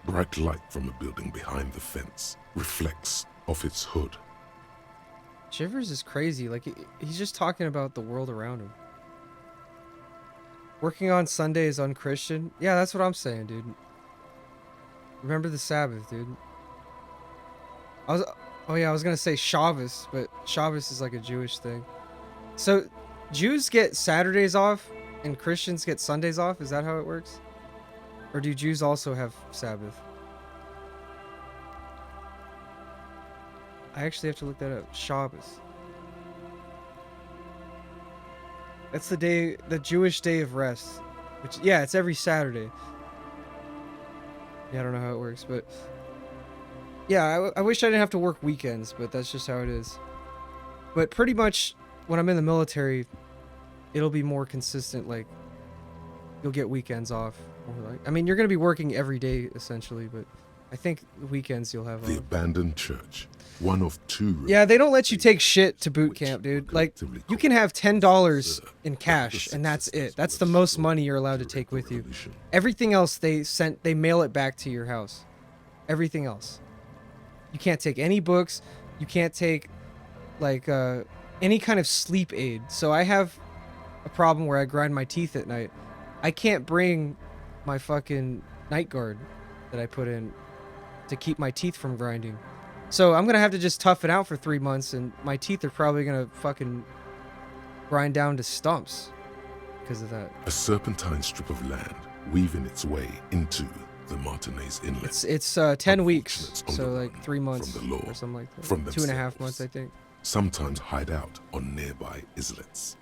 Bright light from a building behind the fence reflects off its hood. Shivers is crazy. Like, he's just talking about the world around him. Working on Sunday is unchristian. Yeah, that's what I'm saying, dude. Remember the Sabbath, dude. Oh yeah, I was gonna say Shabbos, but Shabbos is like a Jewish thing. So, Jews get Saturdays off, and Christians get Sundays off? Is that how it works? Or do Jews also have Sabbath? I actually have to look that up. Shabbos. That's the day, the Jewish day of rest. Which, yeah, it's every Saturday. Yeah, I don't know how it works, but... Yeah, I wish I didn't have to work weekends, but that's just how it is. But pretty much, when I'm in the military, it'll be more consistent, like... You'll get weekends off. Or like, I mean, you're going to be working every day, essentially, but... I think weekends you'll have The off. abandoned church, one of two... Yeah, they don't let you take shit to boot camp, dude. Like, you can have $10 in cash, and that's it. That's the most money you're allowed to take with you. Everything else they mail it back to your house. Everything else. You can't take any books. You can't take, like, any kind of sleep aid. So I have a problem where I grind my teeth at night. I can't bring my fucking night guard that I put in to keep my teeth from grinding. So I'm gonna have to just tough it out for 3 months, and my teeth are probably gonna fucking grind down to stumps because of that. A serpentine strip of land weaving its way into the Martinez Inlet. It's 10 weeks, so like 3 months from the law, or something like that. from 2.5 themselves. months, I think. Sometimes hide out on nearby islets.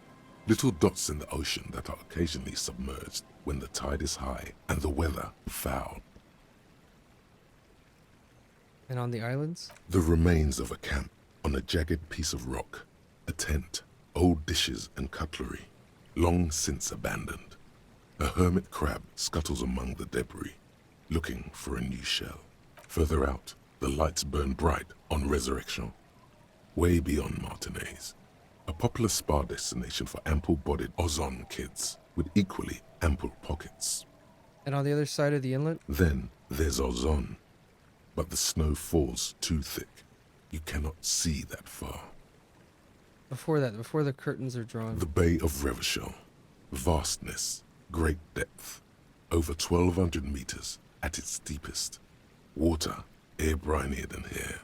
Little dots in the ocean that are occasionally submerged when the tide is high and the weather foul. And on the islands? The remains of a camp on a jagged piece of rock, a tent, old dishes and cutlery, long since abandoned. A hermit crab scuttles among the debris, looking for a new shell. Further out, the lights burn bright on Resurrection, way beyond Martinez, a popular spa destination for ample-bodied Ozon kids with equally ample pockets. And on the other side of the inlet? Then there's Ozon, but the snow falls too thick. You cannot see that far. Before that, before the curtains are drawn. The Bay of Revachol, vastness, great depth, over 1,200 meters at its deepest. Water, air brinier than here.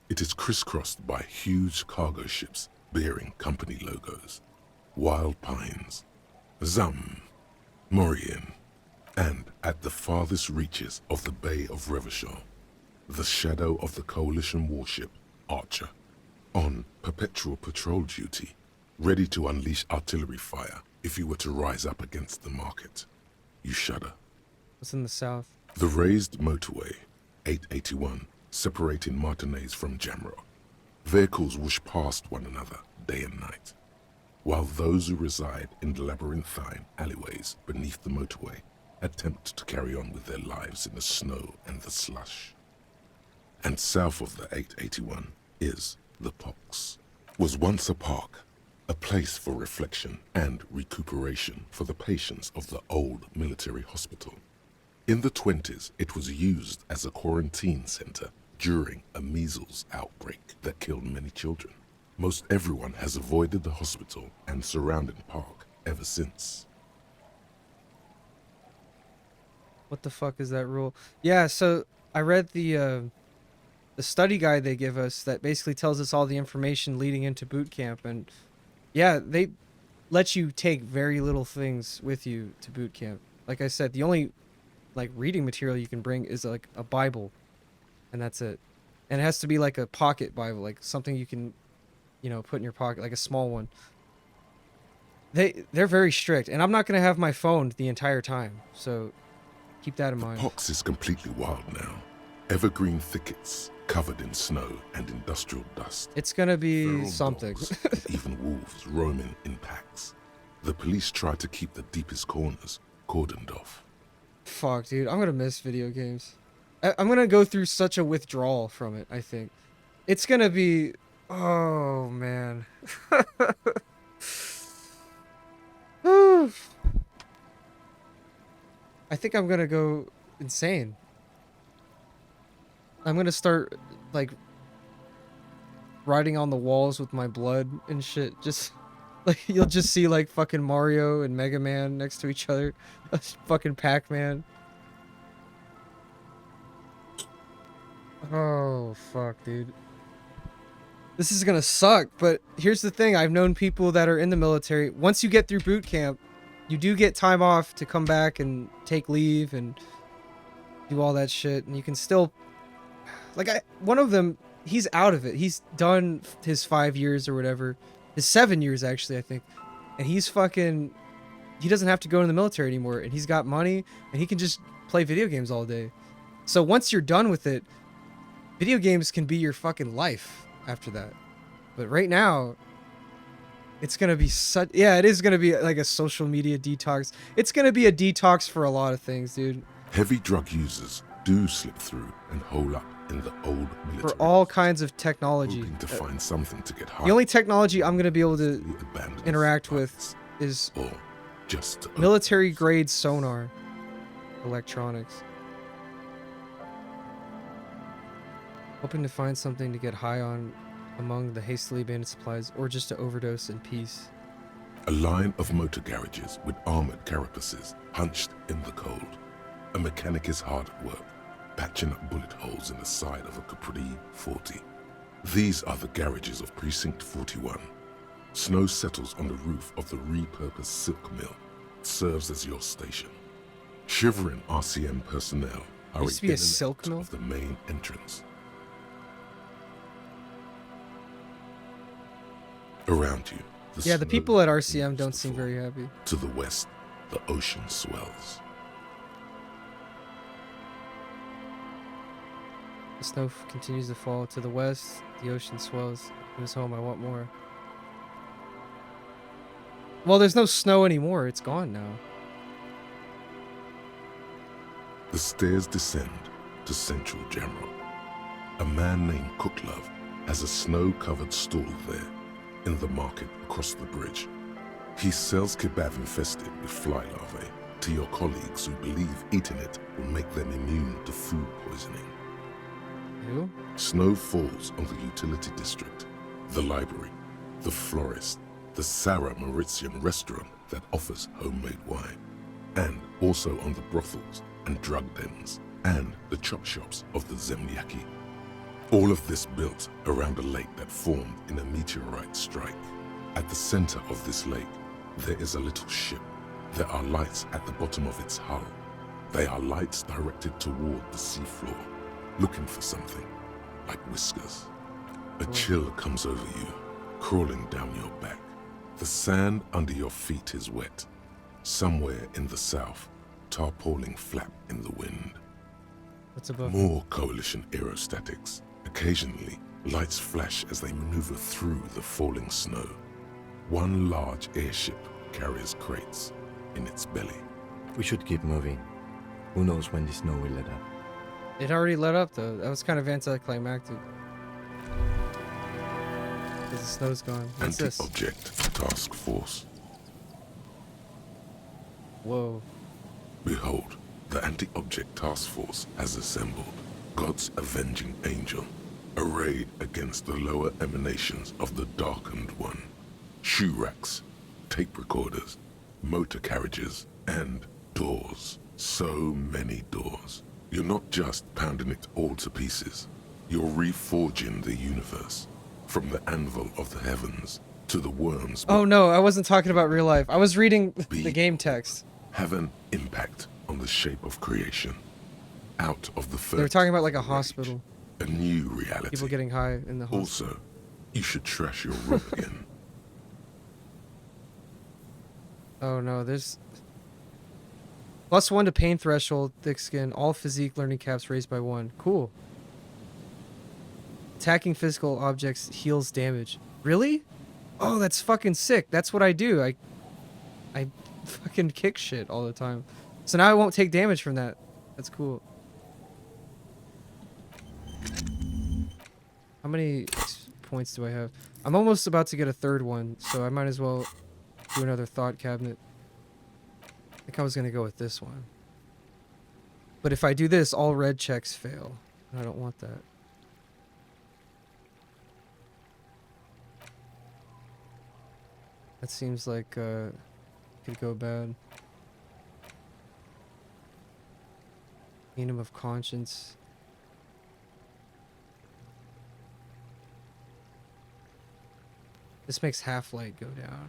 It is crisscrossed by huge cargo ships bearing company logos, wild pines, Zam, Morian, and at the farthest reaches of the Bay of Revachol, the shadow of the coalition warship Archer, on perpetual patrol duty ready to unleash artillery fire if you were to rise up against the market. You shudder. What's in the south? The raised motorway, 881, separating Martinez from Jamrock. Vehicles whoosh past one another day and night, while those who reside in the labyrinthine alleyways beneath the motorway attempt to carry on with their lives in the snow and the slush. And south of the 881 is the Pox. Was once a park, a place for reflection and recuperation for the patients of the old military hospital. In the 20s, it was used as a quarantine center during a measles outbreak that killed many children. Most everyone has avoided the hospital and surrounding park ever since. What the fuck is that rule? Yeah, so I read the study guide they give us that basically tells us all the information leading into boot camp, and yeah, they let you take very little things with you to boot camp. Like I said, the only like reading material you can bring is like a Bible, and that's it. And it has to be like a pocket Bible, like something you can, you know, put in your pocket, like a small one. They're very strict, and I'm not gonna have my phone the entire time, so keep that in mind. The Pox is completely wild now. Evergreen thickets covered in snow and industrial dust. It's gonna be Feral something. dogs and even wolves roaming in packs. The police try to keep the deepest corners cordoned off. Fuck, dude, I'm gonna miss video games. I'm gonna go through such a withdrawal from it, I think. It's gonna be... Oh, man. I think I'm gonna go insane. I'm gonna start, like, writing on the walls with my blood and shit. Just, like, you'll just see, like, fucking Mario and Mega Man next to each other. Fucking Pac-Man. Oh, fuck, dude. This is gonna suck, but here's the thing. I've known people that are in the military. Once you get through boot camp, you do get time off to come back and take leave and do all that shit. And you can still... Like, one of them, he's out of it. He's done his 5 years or whatever. His 7 years, actually, I think. And he's fucking... He doesn't have to go in the military anymore. And he's got money. And he can just play video games all day. So once you're done with it, video games can be your fucking life after that. But right now, it's gonna be such... Yeah, it is gonna be like a social media detox. It's gonna be a detox for a lot of things, dude. Heavy drug users do slip through and hole up in the old military. For all kinds of technology. Hoping to find something to get high. The only technology I'm gonna be able to interact with is or just military grade sonar electronics. Hoping to find something to get high on among the hastily abandoned supplies, or just to overdose in peace. A line of motor garages with armored carapaces hunched in the cold. A mechanic is hard at work, patching up bullet holes in the side of a Capri 40. These are the garages of Precinct 41. Snow settles on the roof of the repurposed silk mill. It serves as your station. Shivering RCM personnel are Used to be a silk mill? of the main entrance. Around you, the people at RCM don't seem very happy. To the west, the ocean swells. The snow continues to fall. To the west, the ocean swells. It was home, I want more. Well, there's no snow anymore. It's gone now. The stairs descend to central Jamrock. A man named Cooklove has a snow-covered stall there in the market across the bridge. He sells kebab infested with fly larvae to your colleagues who believe eating it will make them immune to food poisoning. Who? Snow falls on the utility district, the library, the florist, the Sarah Mauritian restaurant that offers homemade wine, and also on the brothels and drug dens, and the chop shops of the Zemliaki. All of this built around a lake that formed in a meteorite strike. At the center of this lake, there is a little ship. There are lights at the bottom of its hull. They are lights directed toward the seafloor, looking for something, like whiskers. A chill comes over you, crawling down your back. The sand under your feet is wet. Somewhere in the south, tarpaulin flap in the wind. What's above? More Coalition aerostatics. Occasionally, lights flash as they maneuver through the falling snow. One large airship carries crates in its belly. We should keep moving. Who knows when the snow will let up. It already let up though. That was kind of anticlimactic. Because the snow's gone. What's this? Anti-object task force. Whoa. Behold, the anti-object task force has assembled. God's avenging angel, arrayed against the lower emanations of the darkened one. Shoe racks, tape recorders, motor carriages, and doors. So many doors. You're not just pounding it all to pieces. You're reforging the universe. From the anvil of the heavens to the worms. Oh no, I wasn't talking about real life. I was reading the game text. Have an impact on the shape of creation. Out of the first. They were talking about like a hospital. A new reality. People getting high in the hospital. Also, you should trash your room again. Oh no, there's +1 to pain threshold, thick skin, all physique learning caps raised by 1. Cool. Attacking physical objects heals damage. Really? Oh, that's fucking sick. That's what I do. I fucking kick shit all the time. So now I won't take damage from that. That's cool. How many points do I have? I'm almost about to get a third one, so I might as well do another thought cabinet. I think I was gonna go with this one. But if I do this, all red checks fail. I don't want that. That seems like could go bad. Kingdom of Conscience. This makes half-light go down.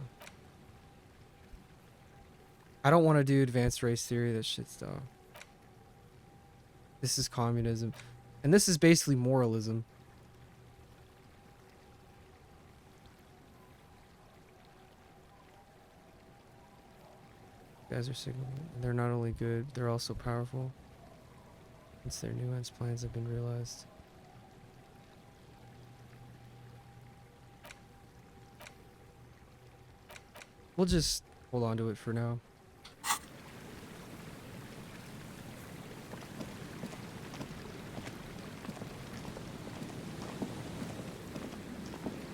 I don't want to do advanced race theory. That shit's dumb. This is communism. And this is basically moralism. Guys are signaling. They're not only good, they're also powerful. Once their nuanced plans have been realized. We'll just hold on to it for now.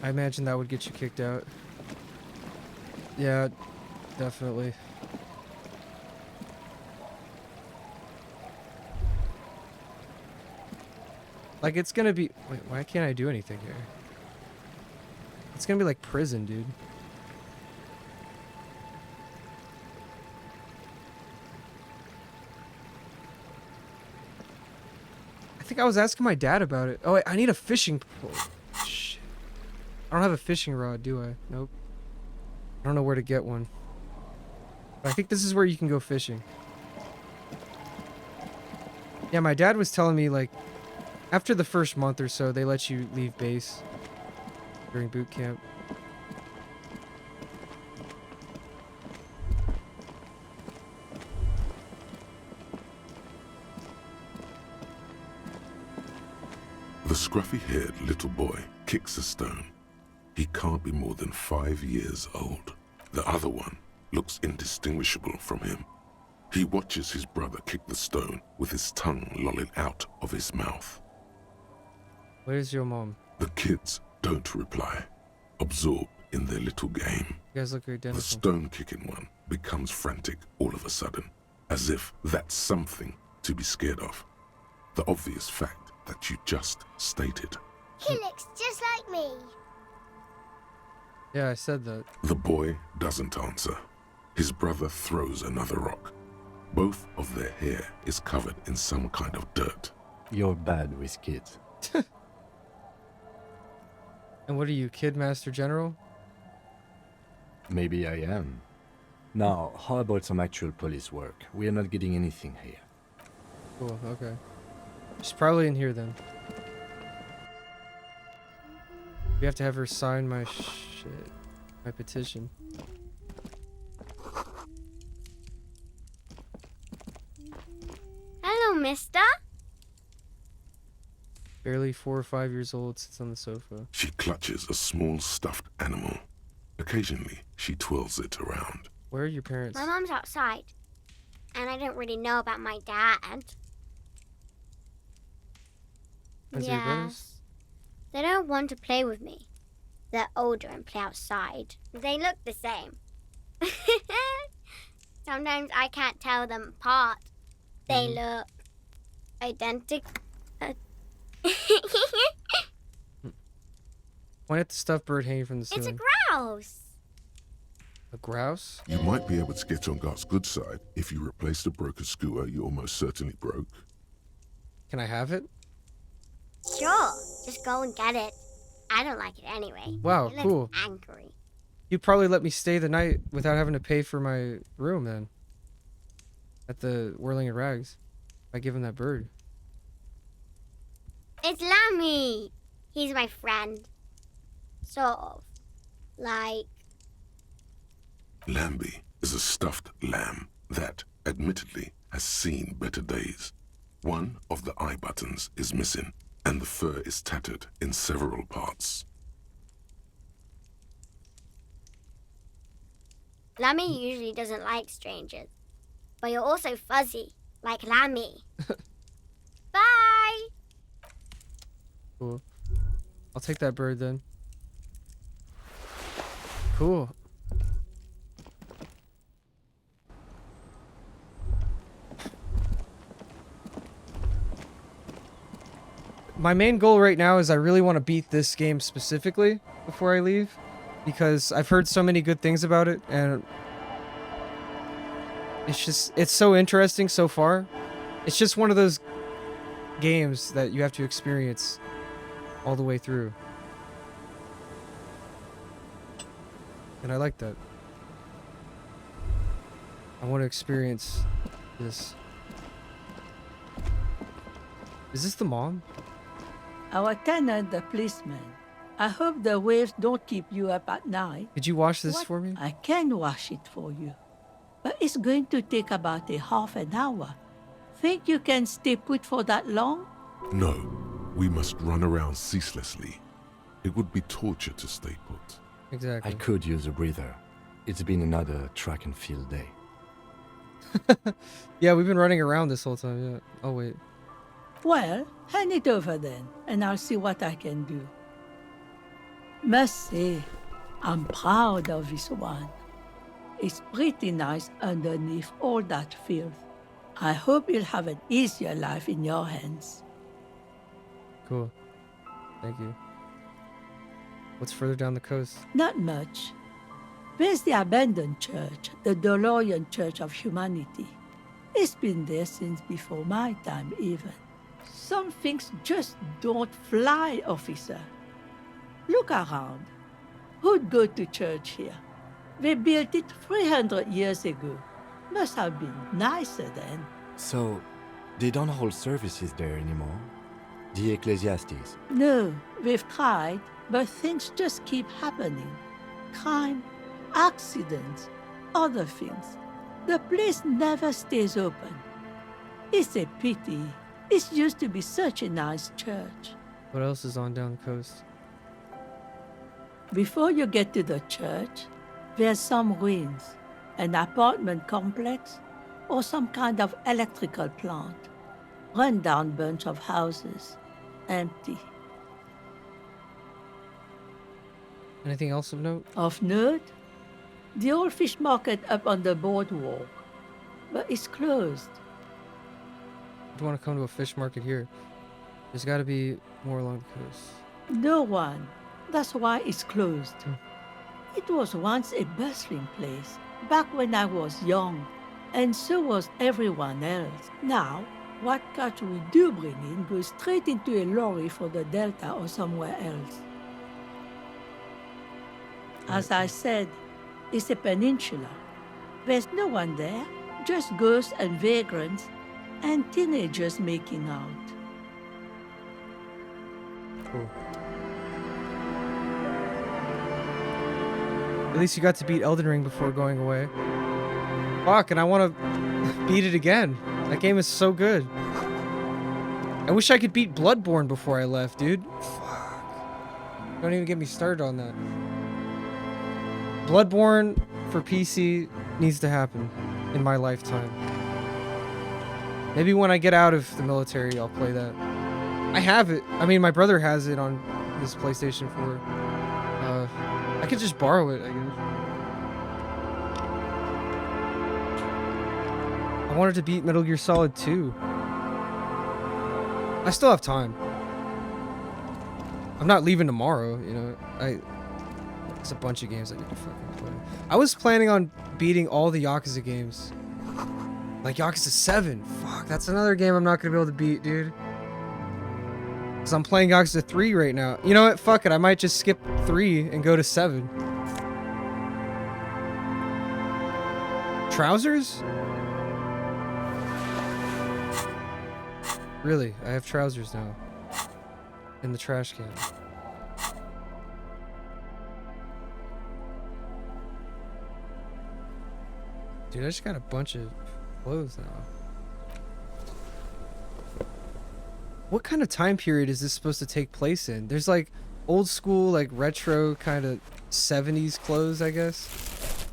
I imagine that would get you kicked out. Yeah, definitely. Like, it's gonna be... Wait, why can't I do anything here? It's gonna be like prison, dude. I think I was asking my dad about it. Oh, wait, I need a fishing pole. Shit. I don't have a fishing rod, do I? Nope. I don't know where to get one. But I think this is where you can go fishing. Yeah, my dad was telling me, like, after the first month or so, they let you leave base during boot camp. The scruffy-haired little boy kicks a stone. He can't be more than 5 years old. The other one looks indistinguishable from him. He watches his brother kick the stone with his tongue lolling out of his mouth. Where's your mom? The kids don't reply, absorbed in their little game. You guys look identical. The stone-kicking one becomes frantic all of a sudden, as if that's something to be scared of. The obvious fact that you just stated. He looks just like me. Yeah, I said that. The boy doesn't answer. His brother throws another rock. Both of their hair is covered in some kind of dirt. You're bad with kids. And what are you, Kid Master General? Maybe I am. Now, how about some actual police work? We are not getting anything here. Cool, okay. She's probably in here then. We have to have her sign my shit. My petition. mister? Barely 4 or 5 years old, sits on the sofa. She clutches a small stuffed animal. Occasionally, she twirls it around. Where are your parents? My mom's outside. And I don't really know about my dad. Is your brothers? They don't want to play with me. They're older and play outside. They look the same. Sometimes I can't tell them apart. They look identical. Point at the stuffed bird hanging from the It's a ceiling. grouse. A grouse? You might be able to get on Gart's good side if you replace the broken skewer you almost certainly broke. Can I have it? Sure, just go and get it. I don't like it anyway. Wow, It looks cool. angry. You'd probably let me stay the night without having to pay for my room then. At the Whirling and Rags. By giving that bird. It's Lammy. He's my friend. Sort of. Like, Lambie is a stuffed lamb that, admittedly, has seen better days. One of the eye buttons is missing, and the fur is tattered in several parts. Lammy usually doesn't like strangers. But you're also fuzzy, like Lammy. Bye! Cool. I'll take that bird then. Cool. My main goal right now is I really want to beat this game specifically before I leave, because I've heard so many good things about it, and it's so interesting so far. It's just one of those games that you have to experience all the way through. And I like that. I want to experience this. Is this the mom? Our tenant, the policeman. I hope the waves don't keep you up at night. Could you wash this for me? I can wash it for you. But it's going to take about a half an hour. Think you can stay put for that long? No, we must run around ceaselessly. It would be torture to stay put. Exactly. I could use a breather. It's been another track and field day. Yeah, we've been running around this whole time, yeah. Oh, wait. Well, hand it over then, and I'll see what I can do. Must say, I'm proud of this one. It's pretty nice underneath all that filth. I hope you'll have an easier life in your hands. Cool. Thank you. What's further down the coast? Not much. There's the abandoned church, the DeLorean Church of Humanity. It's been there since before my time, even. Some things just don't fly, officer. Look around. Who'd go to church here? They built it 300 years ago. Must have been nicer then. So, they don't hold services there anymore? The Ecclesiastes? No, they've tried, but things just keep happening. Crime, accidents, other things. The place never stays open. It's a pity. It used to be such a nice church. What else is on down the coast? Before you get to the church, there's some ruins, an apartment complex, or some kind of electrical plant. Run-down bunch of houses, empty. Anything else of note? Of note? The old fish market up on the boardwalk, but it's closed. I want to come to a fish market here. There's got to be more along the coast. No one. That's why it's closed. It was once a bustling place, back when I was young, and so was everyone else. Now, what catch we do bring in goes straight into a lorry for the Delta or somewhere else. As I said, it's a peninsula. There's no one there, just ghosts and vagrants, and teenagers making out. Cool. At least you got to beat Elden Ring before going away. Fuck, and I want to beat it again. That game is so good. I wish I could beat Bloodborne before I left, dude. Fuck. Don't even get me started on that. Bloodborne for PC needs to happen in my lifetime. Maybe when I get out of the military, I'll play that. I have it. I mean, my brother has it on his PlayStation 4. I could just borrow it, I guess. I wanted to beat Metal Gear Solid 2. I still have time. I'm not leaving tomorrow, you know. There's a bunch of games I need to fucking play. I was planning on beating all the Yakuza games. Like Yakuza 7. Fuck, that's another game I'm not gonna be able to beat, dude. Cause I'm playing Yakuza 3 right now. You know what? Fuck it. I might just skip 3 and go to 7. Trousers? Really? I have trousers now. In the trash can. Dude, I just got a bunch of clothes now. What kind of time period is this supposed to take place in? There's like old school, like retro kind of 70s clothes, I guess.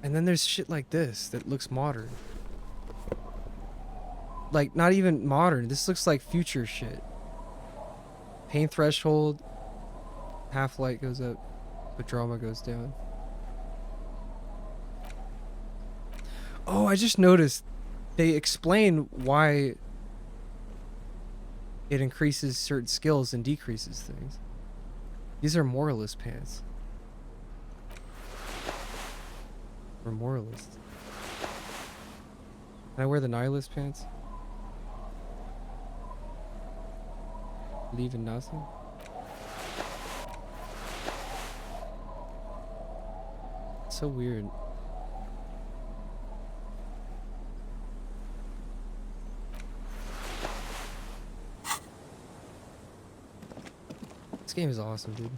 And then there's shit like this that looks modern. Like, not even modern. This looks like future shit. Pain threshold. Half light goes up. But drama goes down. Oh, I just noticed they explain why it increases certain skills and decreases things. These are moralist pants. Or moralist. Can I wear the nihilist pants? Believe in nothing? It's so weird. This game is awesome, dude.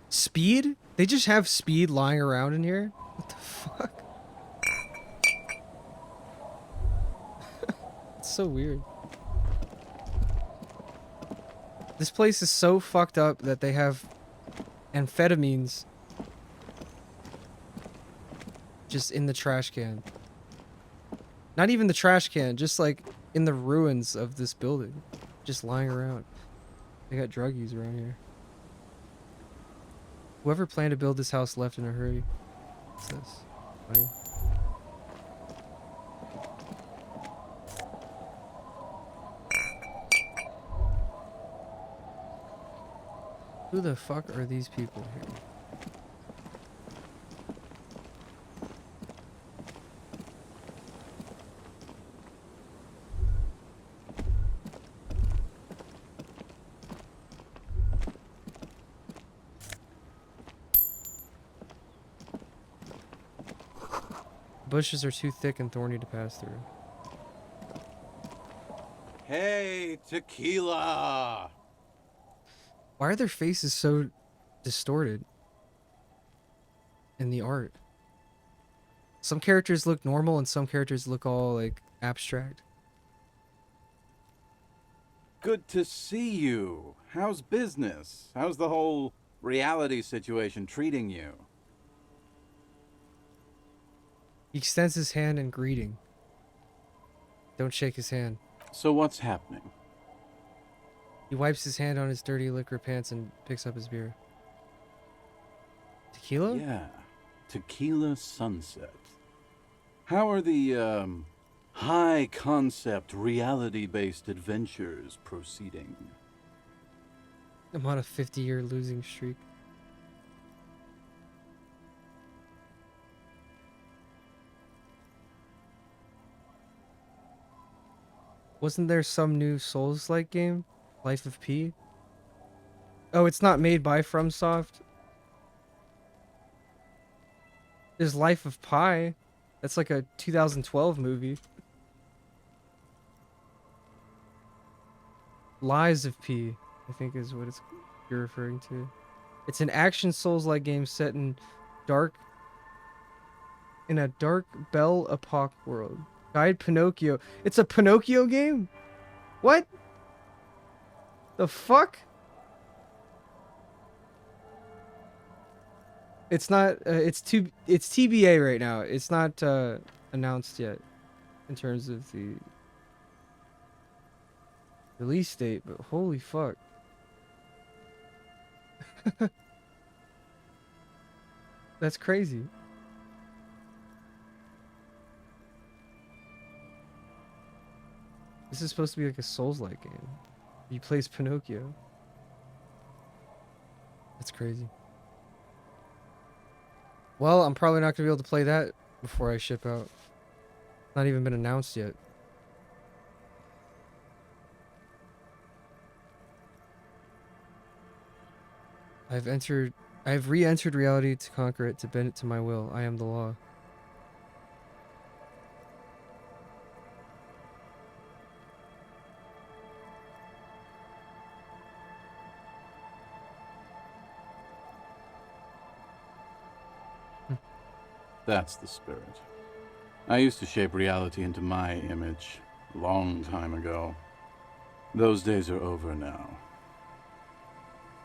Speed? They just have speed lying around in here? What the fuck? It's so weird. This place is so fucked up that they have amphetamines just in the trash can. Not even the trash can, just like in the ruins of this building. Just lying around. They got druggies around here. Whoever planned to build this house left in a hurry. What's this? Money? Who the fuck are these people here? Bushes are too thick and thorny to pass through. Hey, tequila! Why are their faces so distorted in the art? Some characters look normal and some characters look all like abstract. Good to see you. How's business? How's the whole reality situation treating you? He extends his hand in greeting. Don't shake his hand. So what's happening? He wipes his hand on his dirty liquor pants and picks up his beer. Tequila? Yeah, tequila sunset. How are the, high-concept, reality-based adventures proceeding? I'm on a 50-year losing streak. Wasn't there some new Souls-like game? Life of P? Oh, it's not made by FromSoft? There's Life of Pi. That's like a 2012 movie. Lies of P, I think is what you're referring to. It's an action Souls-like game set in dark Belle Epoque world. Guide Pinocchio. It's a Pinocchio game? What? The fuck? It's not it's TBA right now. It's not announced yet in terms of the release date, but holy fuck. That's crazy. This is supposed to be like a Souls-like game. He plays Pinocchio. That's crazy. Well, I'm probably not gonna be able to play that before I ship out. Not even been announced yet. I have re-entered reality to conquer it, to bend it to my will. I am the law. That's the spirit. I used to shape reality into my image a long time ago. Those days are over now.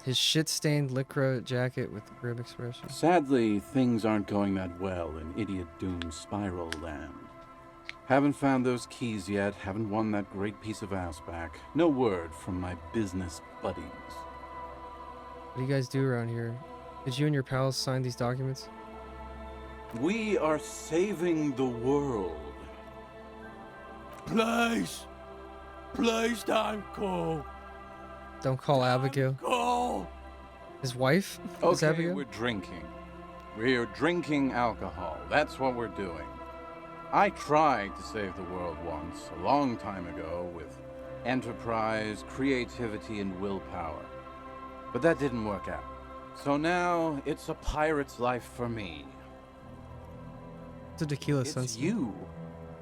His shit-stained lycra jacket with grim expression. Sadly, things aren't going that well in Idiot Doom Spiral Land. Haven't found those keys yet, haven't won that great piece of ass back. No word from my business buddies. What do you guys do around here? Did you and your pals sign these documents? We are saving the world. Please don't call. Don't call Abigail. Call. His wife? Is Okay, Abigail? we're drinking. We're drinking alcohol. That's what we're doing. I tried to save the world once, a long time ago, with enterprise, creativity, and willpower. But that didn't work out. So now, it's a pirate's life for me. It's a tequila It's sunset. you.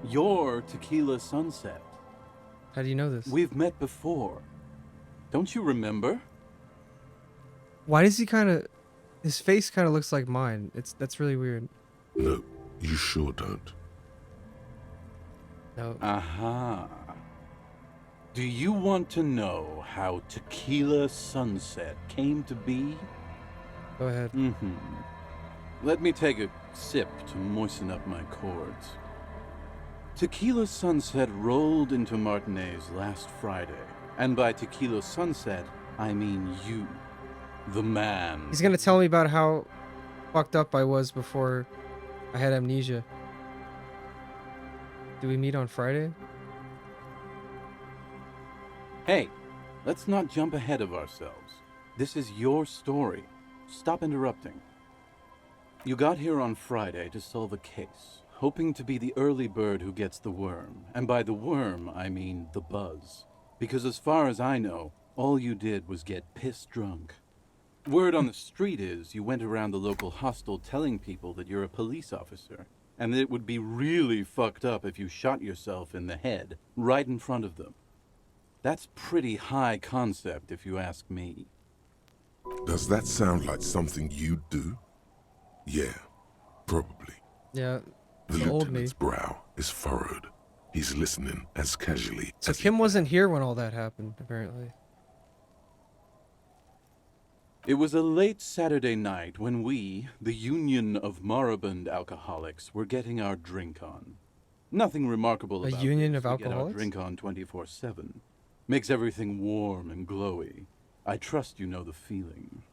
Your tequila sunset. How do you know this? We've met before. Don't you remember? Why does he his face kind of looks like mine? That's really weird. No, you sure don't. No. Aha. Do you want to know how Tequila Sunset came to be? Go ahead. Let me take a sip to moisten up my chords. Tequila Sunset rolled into Martinez last Friday. And by Tequila Sunset, I mean you. The man. He's gonna tell me about how fucked up I was before I had amnesia. Do we meet on Friday? Hey, let's not jump ahead of ourselves. This is your story. Stop interrupting. You got here on Friday to solve a case, hoping to be the early bird who gets the worm. And by the worm, I mean the buzz. Because as far as I know, all you did was get piss drunk. Word on the street is you went around the local hostel telling people that you're a police officer, and that it would be really fucked up if you shot yourself in the head right in front of them. That's pretty high concept, if you ask me. Does that sound like something you'd do? Yeah, probably. Yeah, The old me. lieutenant's brow is furrowed. He's listening as casually So as Kim wasn't here when all that happened, apparently. It was a late Saturday night when we, the Union of Moribund Alcoholics, were getting our drink on. Nothing remarkable A about union this. of We get our alcoholics? drink on 24/7. Makes everything warm and glowy. I trust you know the feeling.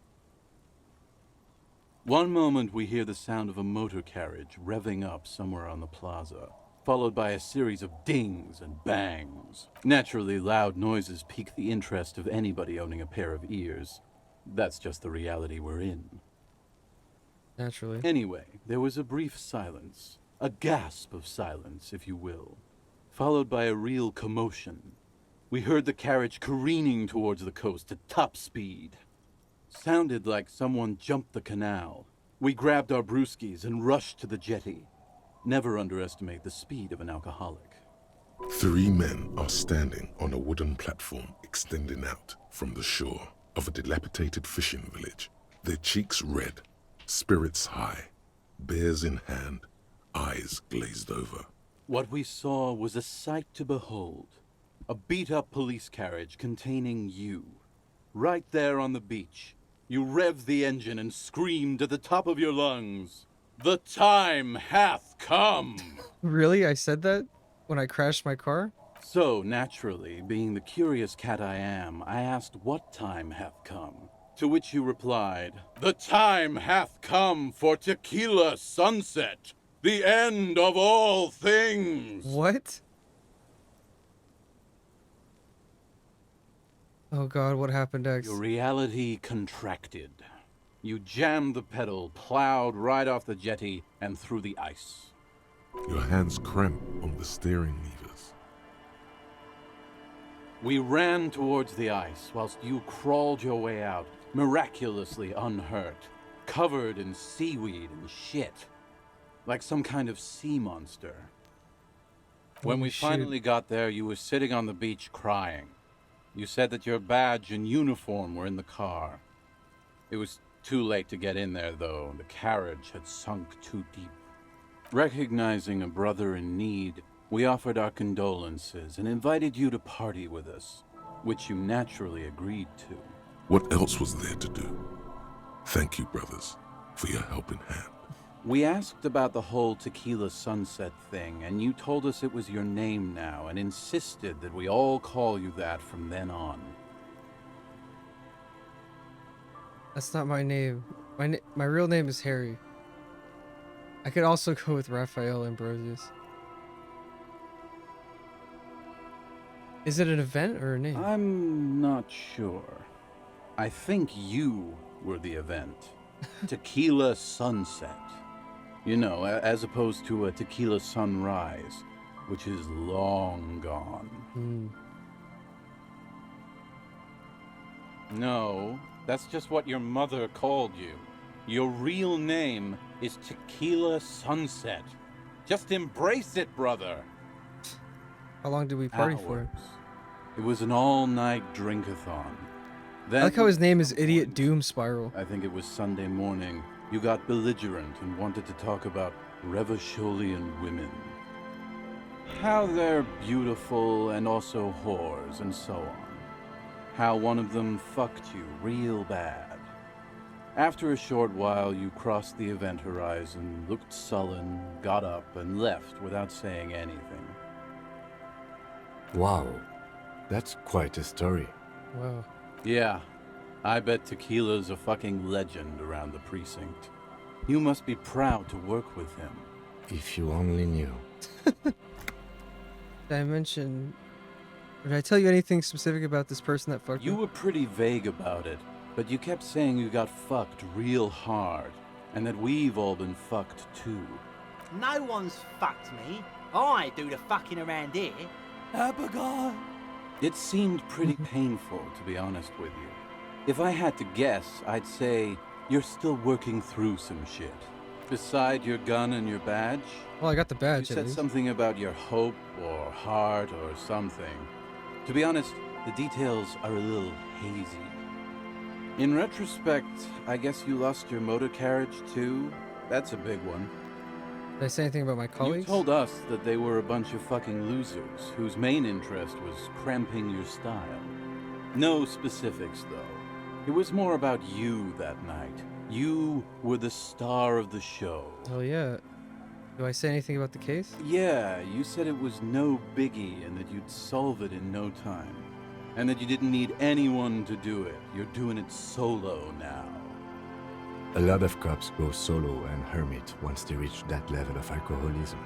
One moment we hear the sound of a motor carriage revving up somewhere on the plaza, followed by a series of dings and bangs. Naturally, loud noises pique the interest of anybody owning a pair of ears. That's just the reality we're in. Naturally. Anyway, there was a brief silence, a gasp of silence, if you will, followed by a real commotion. We heard the carriage careening towards the coast at top speed. Sounded like someone jumped the canal. We grabbed our brewskis and rushed to the jetty. Never underestimate the speed of an alcoholic. 3 men are standing on a wooden platform extending out from the shore of a dilapidated fishing village, their cheeks red, spirits high, beers in hand, eyes glazed over. What we saw was a sight to behold. A beat-up police carriage containing you. Right there on the beach. You revved the engine and screamed at the top of your lungs, "The time hath come!" Really? I said that when I crashed my car? So, naturally, being the curious cat I am, I asked what time hath come. To which you replied, "The time hath come for tequila sunset, the end of all things." What? Oh god, what happened next? Your reality contracted. You jammed the pedal, plowed right off the jetty, and through the ice. Your hands cramp on the steering levers. We ran towards the ice whilst you crawled your way out, miraculously unhurt, covered in seaweed and shit, like some kind of sea monster. When we finally got there, you were sitting on the beach crying. You said that your badge and uniform were in the car. It was too late to get in there, though. The carriage had sunk too deep. Recognizing a brother in need, we offered our condolences and invited you to party with us, which you naturally agreed to. What else was there to do? Thank you, brothers, for your helping hand. We asked about the whole tequila sunset thing, and you told us it was your name now and insisted that we all call you that from then on. That's not my name. My real name is Harry. I could also go with Raphael Ambrosius. Is it an event or a name? I'm not sure. I think you were the event. Tequila sunset. You know, as opposed to a tequila sunrise, which is long gone. No, that's just what your mother called you. Your real name is Tequila Sunset. Just embrace it, brother. How long did we party for? It was an all-night drink-a-thon. Then I like how his name is Idiot Doom Spiral. I think it was Sunday morning. You got belligerent and wanted to talk about Revacholian women. How they're beautiful and also whores and so on. How one of them fucked you real bad. After a short while, you crossed the event horizon, looked sullen, got up, and left without saying anything. Wow, that's quite a story. Wow. Yeah, I bet Tequila's a fucking legend around the precinct. You must be proud to work with him. If you only knew. Did I mention... Did I tell you anything specific about this person that fucked You me? were pretty vague about it, but you kept saying you got fucked real hard, and that we've all been fucked too. No one's fucked me. I do the fucking around here. Abigail! It seemed pretty painful, to be honest with you. If I had to guess, I'd say you're still working through some shit. Beside your gun and your badge? Well, I got the badge, You at said least. something about your hope or heart or something. To be honest, the details are a little hazy. In retrospect, I guess you lost your motor carriage too? That's a big one. Did I say anything about my colleagues? You told us that they were a bunch of fucking losers whose main interest was cramping your style. No specifics, though. It was more about you that night. You were the star of the show. Hell yeah. Do I say anything about the case? Yeah, you said it was no biggie and that you'd solve it in no time. And that you didn't need anyone to do it. You're doing it solo now. A lot of cops go solo and hermit once they reach that level of alcoholism.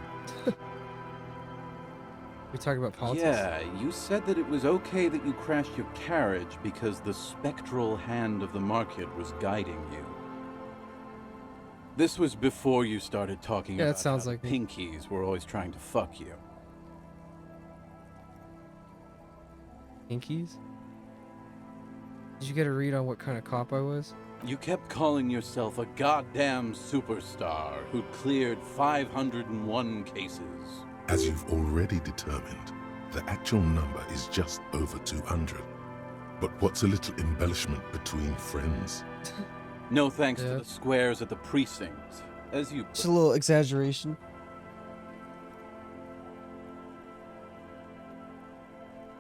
We talk about politics? Yeah, you said that it was okay that you crashed your carriage because the spectral hand of the market was guiding you. This was before you started talking Yeah, about that sounds how like the me. pinkies were always trying to fuck you. Pinkies? Did you get a read on what kind of cop I was? You kept calling yourself a goddamn superstar who cleared 501 cases. As you've already determined, the actual number is just over 200. But what's a little embellishment between friends? No thanks to the squares at the precinct. As you Just a little exaggeration.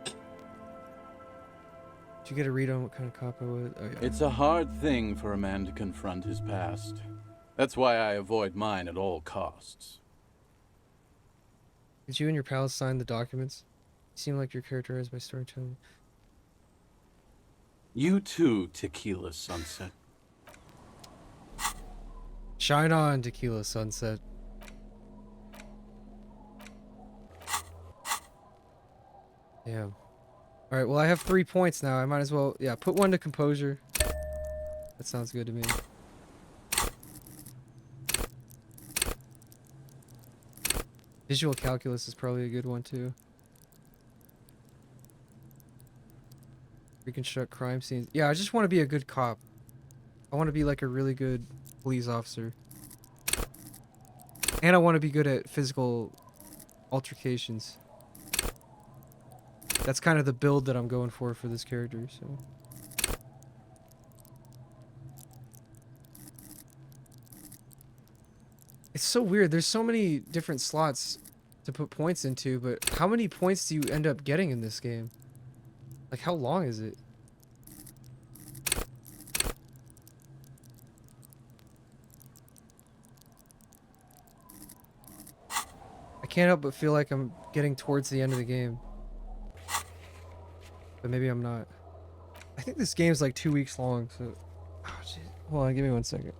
Did you get a read on what kind of cop I was? Oh, yeah. It's a hard thing for a man to confront his past. That's why I avoid mine at all costs. Did you and your pals sign the documents? You seem like your character is by storytelling. You too, Tequila Sunset. Shine on, Tequila Sunset. Damn. Alright, well I have 3 points now. I might as well, yeah, put 1 to composure. That sounds good to me. Visual calculus is probably a good one too. Reconstruct crime scenes. Yeah, I just want to be a good cop. I want to be like a really good police officer. And I want to be good at physical altercations. That's kind of the build that I'm going for this character, so. It's so weird. There's so many different slots to put points into, but how many points do you end up getting in this game? Like, how long is it? I can't help but feel like I'm getting towards the end of the game. But maybe I'm not. I think this game's like 2 weeks long, so... Oh, jeez. Hold on, give me 1 second.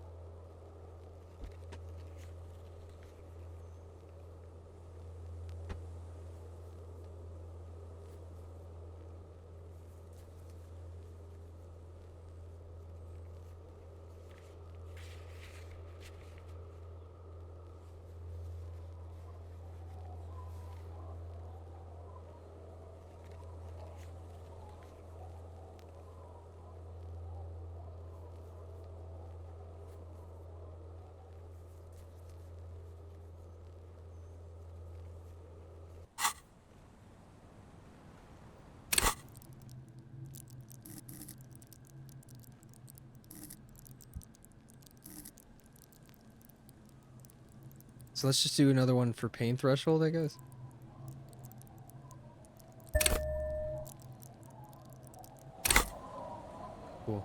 So let's just do another one for pain threshold, I guess. Cool.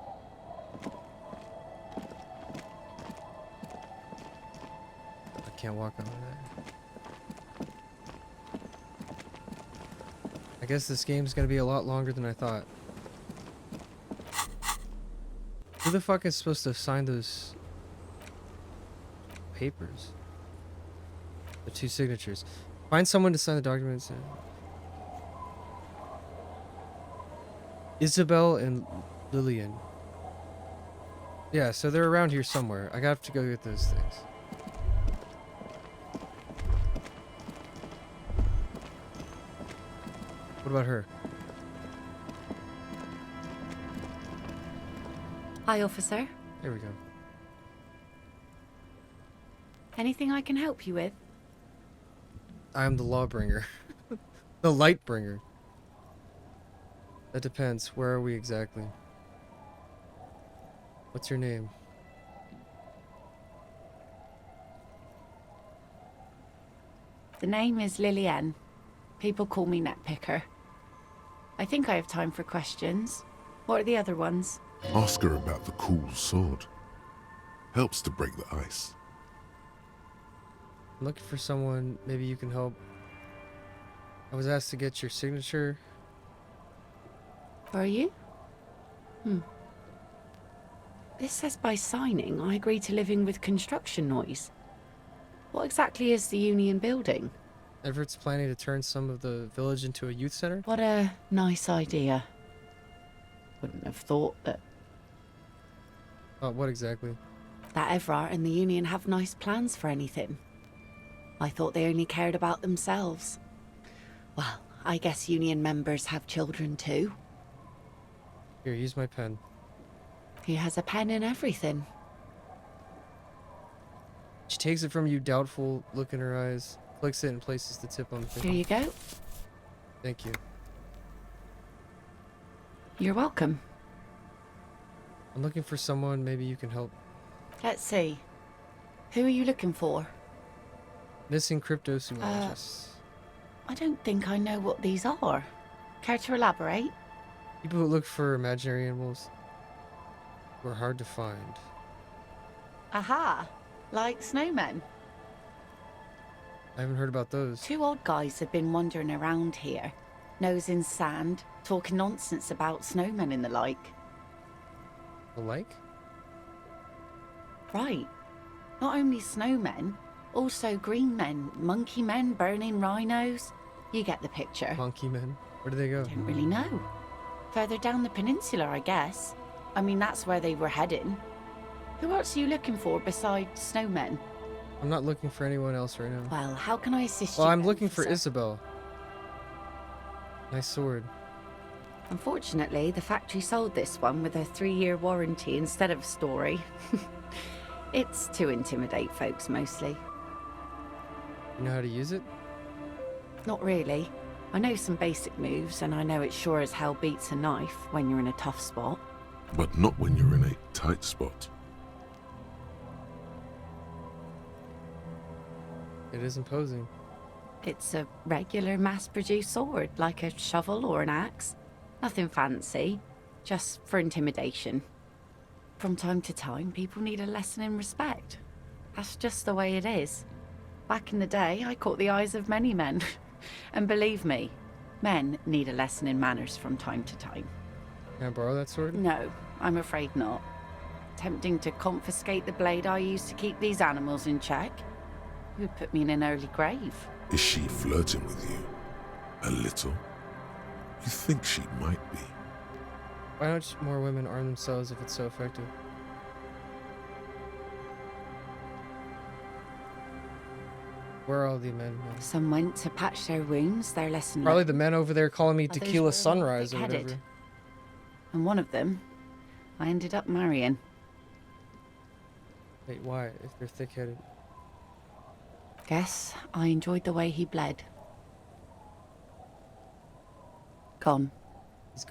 I can't walk over there. I guess this game's gonna be a lot longer than I thought. Who the fuck is supposed to sign those papers? The 2 signatures. Find someone to sign the documents. Isabel and Lillian. Yeah, so they're around here somewhere. I have to go get those things. What about her? Hi, officer. There we go. Anything I can help you with? I am the lawbringer. The light bringer. That depends. Where are we exactly? What's your name? The name is Lillian. People call me Netpicker. I think I have time for questions. What are the other ones? Ask her about the cool sword. Helps to break the ice. I'm looking for someone. Maybe you can help. I was asked to get your signature. Are you? This says by signing, I agree to living with construction noise. What exactly is the Union building? Everett's planning to turn some of the village into a youth center? What a nice idea. Wouldn't have thought that... What exactly? That Everett and the Union have nice plans for anything. I thought they only cared about themselves. Well, I guess Union members have children too. Here, use my pen. He has a pen in everything. She takes it from you, doubtful look in her eyes, clicks it and places the tip on the thing. Here you go. Thank you. You're welcome. I'm looking for someone. Maybe you can help. Let's see. Who are you looking for? Missing cryptozoologists. I don't think I know what these are. Care to elaborate? People who look for imaginary animals who are hard to find. Aha! Like snowmen. I haven't heard about those. 2 old guys have been wandering around here, nose in sand, talking nonsense about snowmen and the like. The like? Right. Not only snowmen, also green men, monkey men burning rhinos. You get the picture. Monkey men? Where do they go? Don't really know. Further down the peninsula, I guess. I mean, that's where they were heading. Who else are you looking for besides snowmen? I'm not looking for anyone else right now. Well, how can I assist you? Well, I'm then, looking for officer? Isabel. Nice sword. Unfortunately, the factory sold this one with a 3-year warranty instead of a story. It's to intimidate folks, mostly. You know how to use it? Not really. I know some basic moves, and I know it sure as hell beats a knife when you're in a tough spot. But not when you're in a tight spot. It is imposing. It's a regular mass-produced sword, like a shovel or an axe. Nothing fancy, just for intimidation. From time to time, people need a lesson in respect. That's just the way it is. Back in the day, I caught the eyes of many men. And believe me, men need a lesson in manners from time to time. Can I borrow that sword? No, I'm afraid not. Tempting to confiscate the blade I used to keep these animals in check. It would put me in an early grave. Is she flirting with you? A little? You think she might be? Why don't more women arm themselves if it's so effective? Where are all the men? Some went to patch their wounds, their lesson Probably learned. the men over there calling me Others Tequila were Sunrise or thick-headed. whatever. And one of them, I ended up marrying. Wait, why? If they're thick-headed. Guess I enjoyed the way he bled. Gone.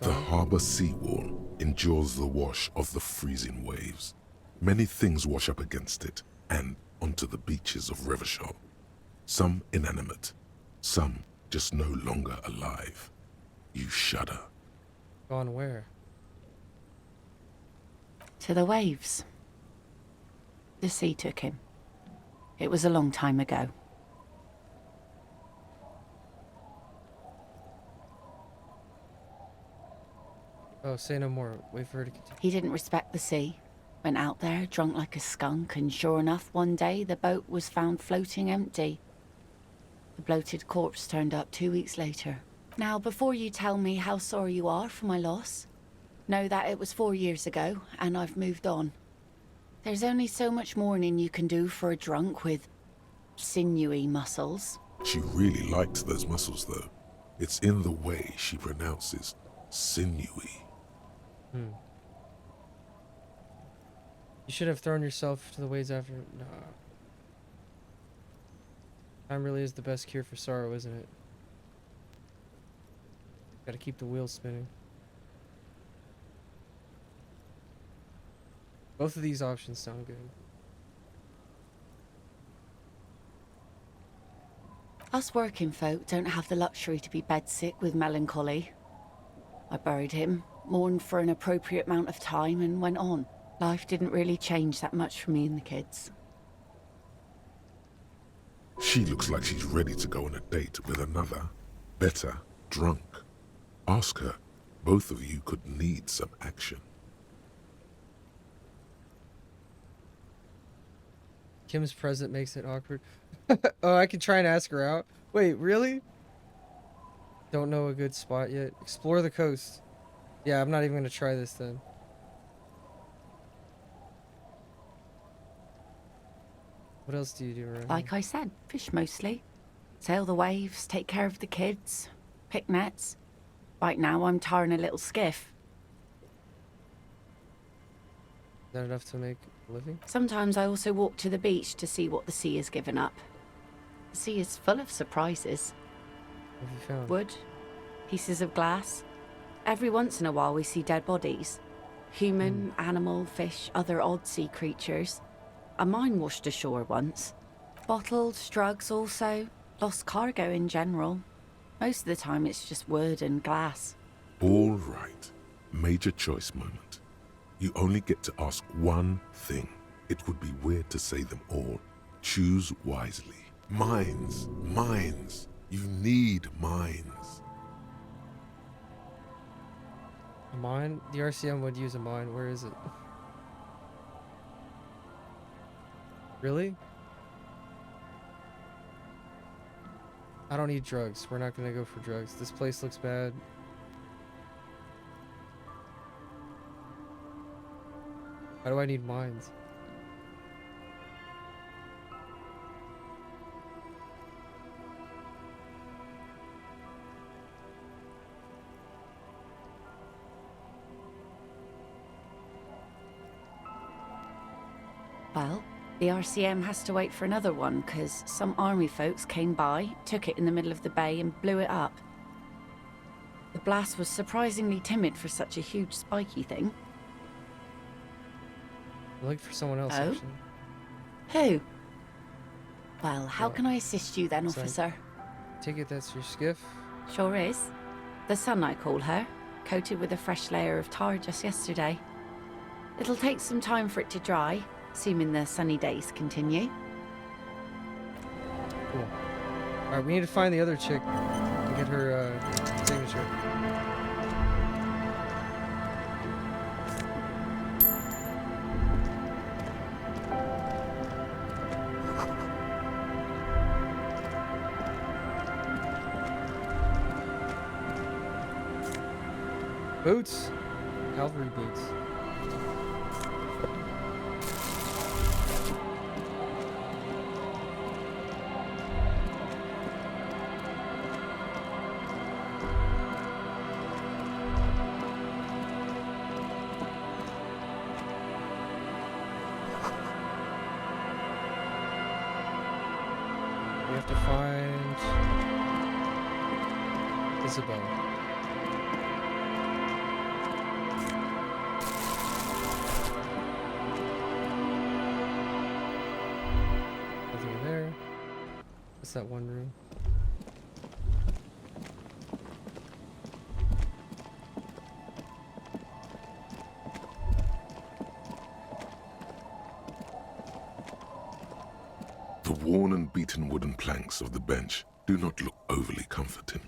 The harbour seawall endures the wash of the freezing waves. Many things wash up against it and onto the beaches of Revachol. Some inanimate, some just no longer alive. You shudder. Gone where? To the waves. The sea took him. It was a long time ago. Oh, say no more. Wait for her to continue. He didn't respect the sea. Went out there, drunk like a skunk, and sure enough, one day the boat was found floating empty. The bloated corpse turned up 2 weeks later. Now, before you tell me how sorry you are for my loss, know that it was 4 years ago, and I've moved on. There's only so much mourning you can do for a drunk with sinewy muscles. She really liked those muscles, though. It's in the way she pronounces sinewy. You should have thrown yourself to the waves after. Nah. Time really is the best cure for sorrow, isn't it? Gotta keep the wheels spinning. Both of these options sound good. Us working folk don't have the luxury to be bedsick with melancholy. I buried him, mourned for an appropriate amount of time, and went on. Life didn't really change that much for me and the kids. She looks like she's ready to go on a date with another, better, drunk. Ask her. Both of you could need some action. Kim's present makes it awkward. Oh, I can try and ask her out. Wait, really? Don't know a good spot yet. Explore the coast. Yeah, I'm not even gonna try this then. What else do you do around Like I said, fish mostly. Sail the waves, take care of the kids, pick nets. Right now I'm tarring a little skiff. Is that enough to make a living? Sometimes I also walk to the beach to see what the sea has given up. The sea is full of surprises. What have you found? Wood, pieces of glass. Every once in a while we see dead bodies. Human, animal, fish, other odd sea creatures. A mine washed ashore once. Bottles, drugs also. Lost cargo in general. Most of the time it's just wood and glass. All right. Major choice moment. You only get to ask one thing. It would be weird to say them all. Choose wisely. Mines. Mines. You need mines. A mine? The RCM would use a mine. Where is it? Really? I don't need drugs. We're not gonna go for drugs. This place looks bad. Why do I need mines? Well, the RCM has to wait for another one because some army folks came by, took it in the middle of the bay and blew it up. The blast was surprisingly timid for such a huge spiky thing. I looked for someone else, Oh? actually. Who? Well, how can I assist you then, Sorry. officer? Take it that's your skiff? Sure is. The Sun, I call her, coated with a fresh layer of tar just yesterday. It'll take some time for it to dry, assuming the sunny days continue. Cool. Alright, we need to find the other chick and get her signature. Boots? Cavalry boots. We have to find Isabel. Nothing in there. What's that one room? The worn and beaten wooden planks of the bench do not look overly comforting.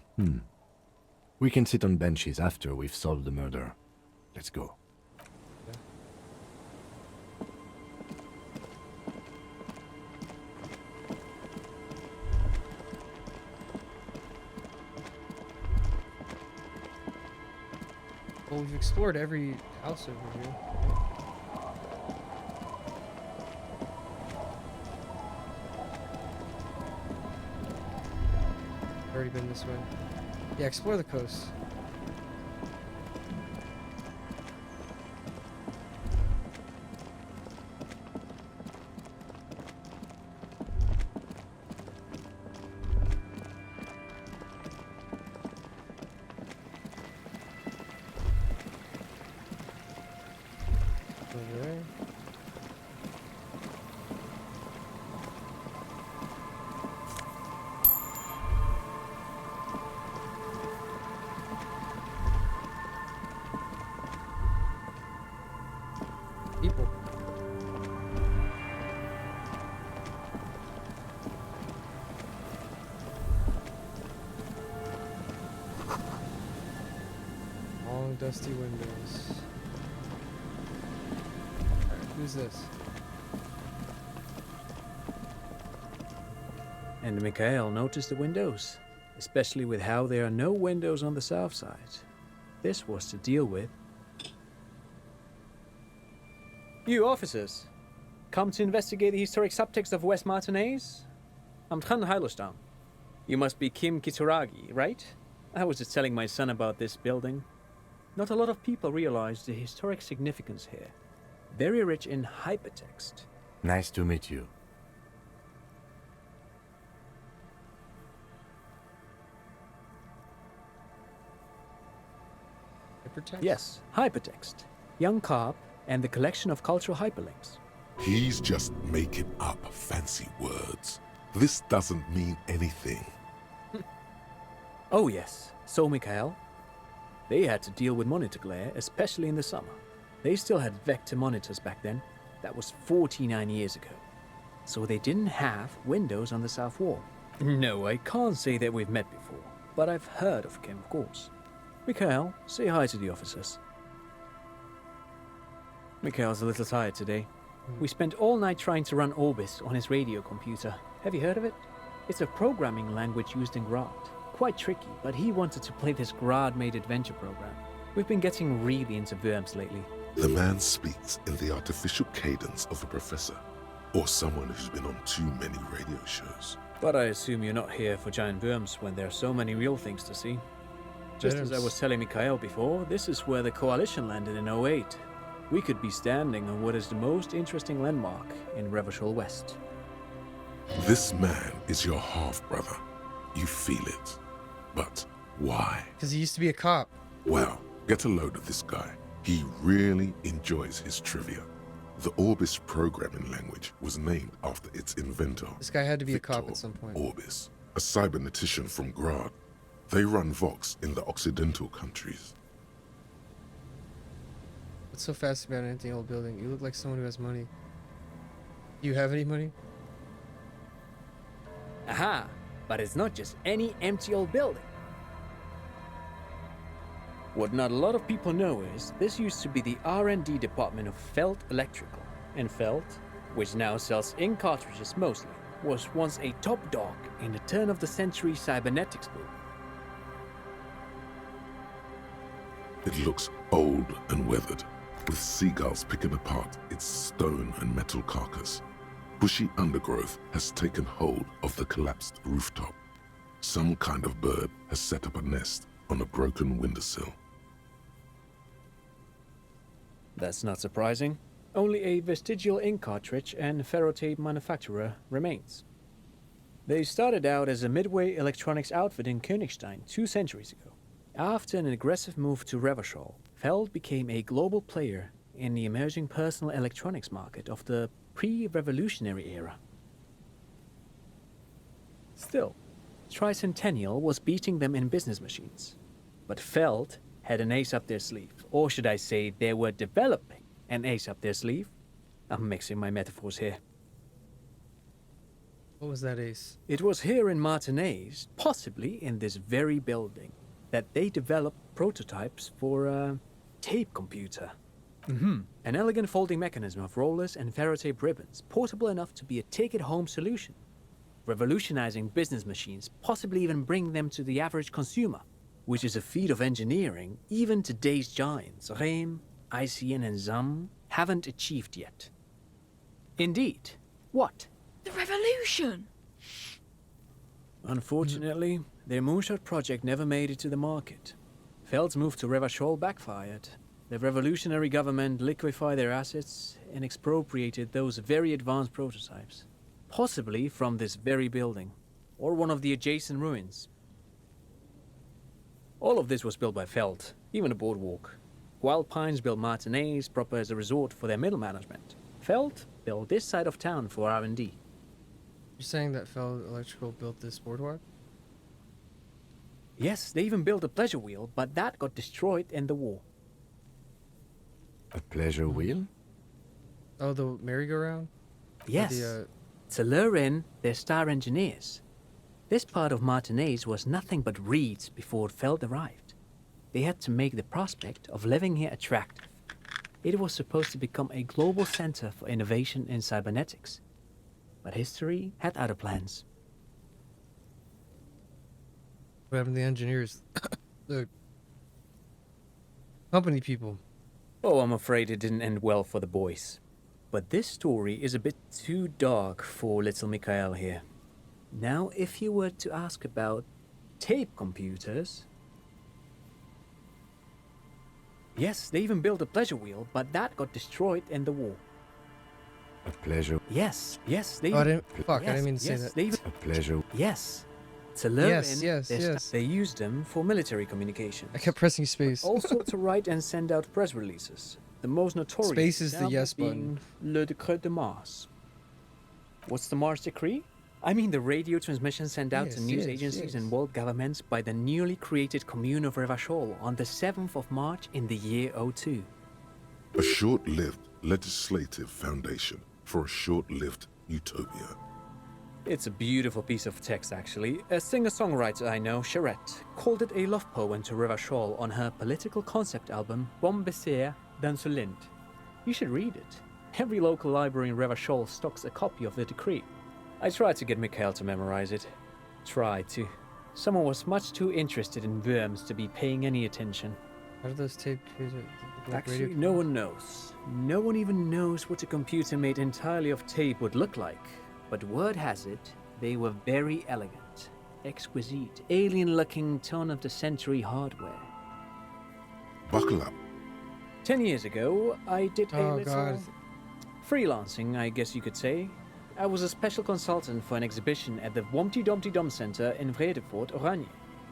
We can sit on benches after we've solved the murder. Let's go. Well, we've explored every house over here. Already been this way. Yeah, explore the coast. Over there. People. Long dusty windows. Alright, who's this? And Mikhail noticed the windows, especially with how there are no windows on the south side. This was to deal with. You officers, come to investigate the historic subtext of West Martinez? I'm Tran Heilostam. You must be Kim Kitsuragi, right? I was just telling my son about this building. Not a lot of people realize the historic significance here. Very rich in hypertext. Nice to meet you. Hypertext? Yes, hypertext. Young Carp and the collection of cultural hyperlinks. He's just making up fancy words. This doesn't mean anything. Oh yes, so Mikhail. They had to deal with monitor glare, especially in the summer. They still had vector monitors back then. That was 49 years ago. So they didn't have windows on the south wall. No, I can't say that we've met before, but I've heard of Kim, of course. Mikhail, say hi to the officers. Mikhail's a little tired today. We spent all night trying to run Orbis on his radio computer. Have you heard of it? It's a programming language used in Grad. Quite tricky, but he wanted to play this Grad-made adventure program. We've been getting really into worms lately. The man speaks in the artificial cadence of a professor, or someone who's been on too many radio shows. But I assume you're not here for giant worms when there are so many real things to see. Just as I was telling Mikhail before, this is where the Coalition landed in 08. We could be standing on what is the most interesting landmark in Revachol West. This man is your half-brother. You feel it. But why? Because he used to be a cop. Well, get a load of this guy. He really enjoys his trivia. The Orbis programming language was named after its inventor. This guy had to be Victor a cop at some point. Orbis, a cybernetician from Grad. They run Vox in the Occidental countries. What's so fast about an empty old building? You look like someone who has money. Do you have any money? Aha! But it's not just any empty old building. What not a lot of people know is this used to be the R&D department of Felt Electrical. And Felt, which now sells ink cartridges mostly, was once a top dog in the turn-of-the-century cybernetics boom. It looks old and weathered, with seagulls picking apart its stone and metal carcass. Bushy undergrowth has taken hold of the collapsed rooftop. Some kind of bird has set up a nest on a broken windowsill. That's not surprising. Only a vestigial ink cartridge and ferrotape manufacturer remains. They started out as a midway electronics outfit in Königstein 2 centuries ago. After an aggressive move to Revachol, Feld became a global player in the emerging personal electronics market of the pre-revolutionary era. Still, Tricentennial was beating them in business machines. But Feld had an ace up their sleeve, or should I say they were developing an ace up their sleeve. I'm mixing my metaphors here. What was that ace? It was here in Martinez, possibly in this very building, that they developed prototypes for a tape computer. An elegant folding mechanism of rollers and ferrotape ribbons, portable enough to be a take-it-home solution. Revolutionizing business machines, possibly even bring them to the average consumer, which is a feat of engineering even today's giants, Rehm, ICN and ZAM, haven't achieved yet. Indeed. What? The revolution! Unfortunately, their moonshot project never made it to the market. Feld's move to Revachol backfired. The revolutionary government liquefied their assets and expropriated those very advanced prototypes. Possibly from this very building, or one of the adjacent ruins. All of this was built by Feld, even the boardwalk. Wild Pines built Martinez proper as a resort for their middle management. Feld built this side of town for R&D. You're saying that Feld Electrical built this boardwalk? Yes, they even built a pleasure wheel, but that got destroyed in the war. A pleasure wheel? Oh, the merry-go-round? Yes, to lure in their star engineers. This part of Martinez was nothing but reeds before Feld arrived. They had to make the prospect of living here attractive. It was supposed to become a global center for innovation in cybernetics. But history had other plans. What happened to the engineers? The company people. Oh, I'm afraid it didn't end well for the boys. But this story is a bit too dark for little Mikhail here. Now, if you were to ask about tape computers... Yes, they even built a pleasure wheel, but that got destroyed in the war. A pleasure... Yes, they... Oh, I didn't mean to say that. A pleasure... Yes. To lure Yes, in yes, their yes. They used them for military communication. I kept pressing space. Also to write and send out press releases. The most notorious Space is the example yes being Le Decret de Mars. What's the Mars Decree? I mean the radio transmission sent out to news agencies and world governments by the newly created Commune of Revachol on the 7th of March in the year 02. A short-lived legislative foundation for a short-lived utopia. It's a beautiful piece of text, actually. A singer-songwriter I know, Charette, called it a love poem to Revachol on her political concept album, Bon Baiser dans le Lind. You should read it. Every local library in Revachol stocks a copy of the decree. I tried to get Mikhail to memorize it. Tried to. Someone was much too interested in worms to be paying any attention. How do those tape Actually, no one knows. No one even knows what a computer made entirely of tape would look like. But word has it, they were very elegant, exquisite, alien-looking turn-of-the-century hardware. Buckle up. 10 years ago, I did a little God. freelancing, I guess you could say. I was a special consultant for an exhibition at the Wompty Dumpty Dum Center in Vredefort, Oranje.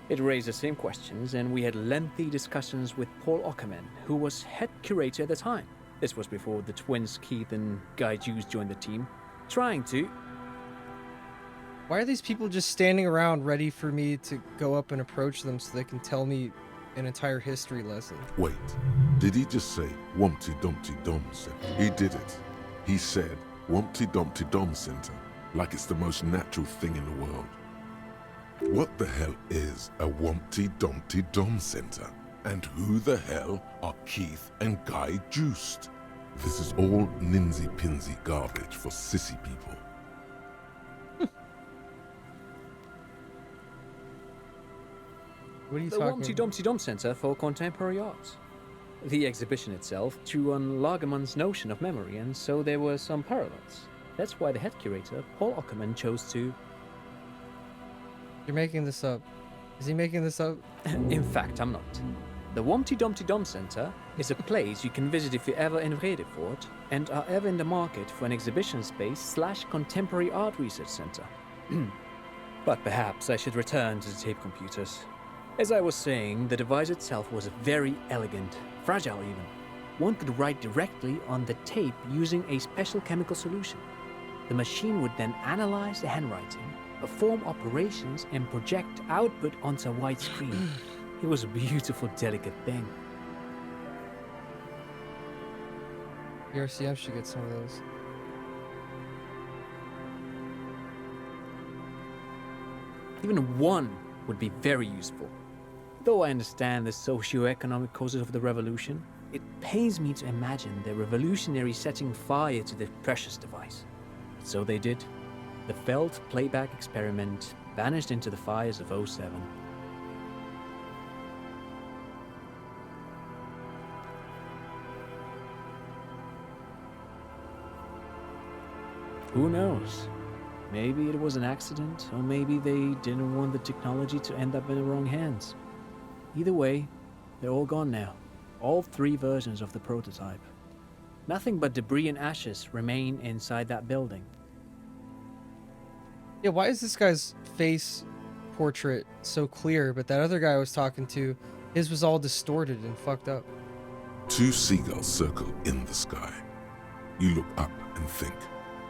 It raised the same questions, and we had lengthy discussions with Paul Ockerman, who was head curator at the time. This was before the twins Keith and Guy Juice joined the team, trying to... Why are these people just standing around ready for me to go up and approach them so they can tell me an entire history lesson? Wait, did he just say Wumpty Dumpty Dum Center? He did it. He said Wumpty Dumpty Dum Center, like it's the most natural thing in the world. What the hell is a Wumpty Dumpty Dum Center? And who the hell are Keith and Guy Juiced? This is all ninsy-pinsy garbage for sissy people. What are you the talking Wumpty about? Dumpty Dum Center for Contemporary Art. The exhibition itself drew on Lagerman's notion of memory, and so there were some parallels. That's why the head curator, Paul Ockerman, chose to... You're making this up. Is he making this up? In fact, I'm not. The Wumpty Dumpty Dum Center is a place you can visit if you're ever in Vredefort and are ever in the market for an exhibition space / contemporary art research center. But perhaps I should return to the tape computers. As I was saying, the device itself was very elegant, fragile even. One could write directly on the tape using a special chemical solution. The machine would then analyze the handwriting, perform operations, and project output onto a white screen. It was a beautiful, delicate thing. The RCM should get some of those. Even one would be very useful. Though I understand the socio-economic causes of the revolution, it pains me to imagine the revolutionaries setting fire to the precious device. So they did. The failed playback experiment vanished into the fires of 07. Who knows? Maybe it was an accident, or maybe they didn't want the technology to end up in the wrong hands. Either way, they're all gone now. All 3 versions of the prototype. Nothing but debris and ashes remain inside that building. Yeah, why is this guy's face portrait so clear, but that other guy I was talking to, his was all distorted and fucked up? 2 seagulls circle in the sky. You look up and think,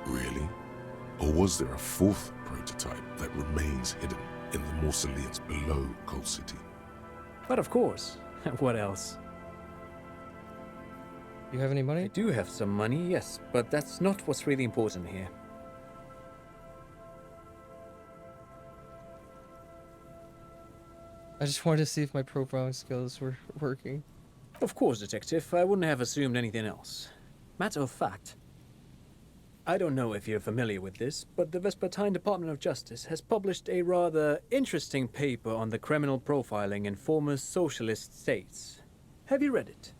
really? Or was there a 4th prototype that remains hidden in the mausoleums below Cold City? But of course, what else? You have any money? I do have some money, yes, but that's not what's really important here. I just wanted to see if my profiling skills were working. Of course, Detective, I wouldn't have assumed anything else. Matter of fact, I don't know if you're familiar with this, but the Vespertine Department of Justice has published a rather interesting paper on the criminal profiling in former socialist states. Have you read it?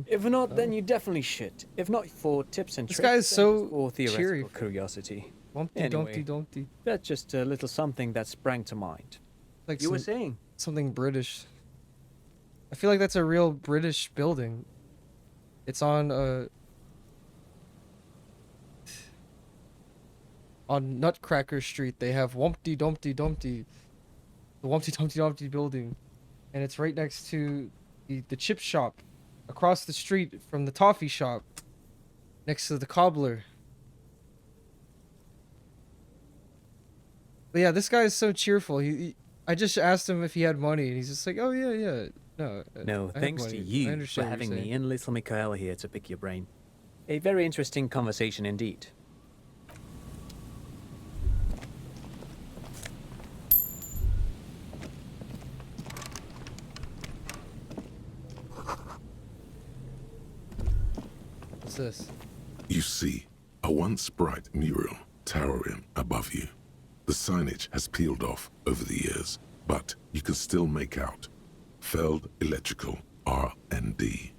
If not, then you definitely should. If not for tips and This tricks, guy is so or theoretical cheery. curiosity. Dumpty Dumpty Dumpty. That's just a little something that sprang to mind. Like You were saying? something British. I feel like that's a real British building. It's on Nutcracker Street. They have Wumpty Dumpty Dumpty, the Wumpty Dumpty Dumpty building, and it's right next to the chip shop across the street from the toffee shop next to the cobbler. But yeah, this guy is so cheerful. I just asked him if he had money, and he's just like, "Oh yeah, yeah, no, No, I have thanks to money. I you for understand what you're having saying." me and little Mikhail here to pick your brain. A very interesting conversation indeed. What's this? You see a once bright mural towering above you. The signage has peeled off over the years, but you can still make out Feld Electrical R&D.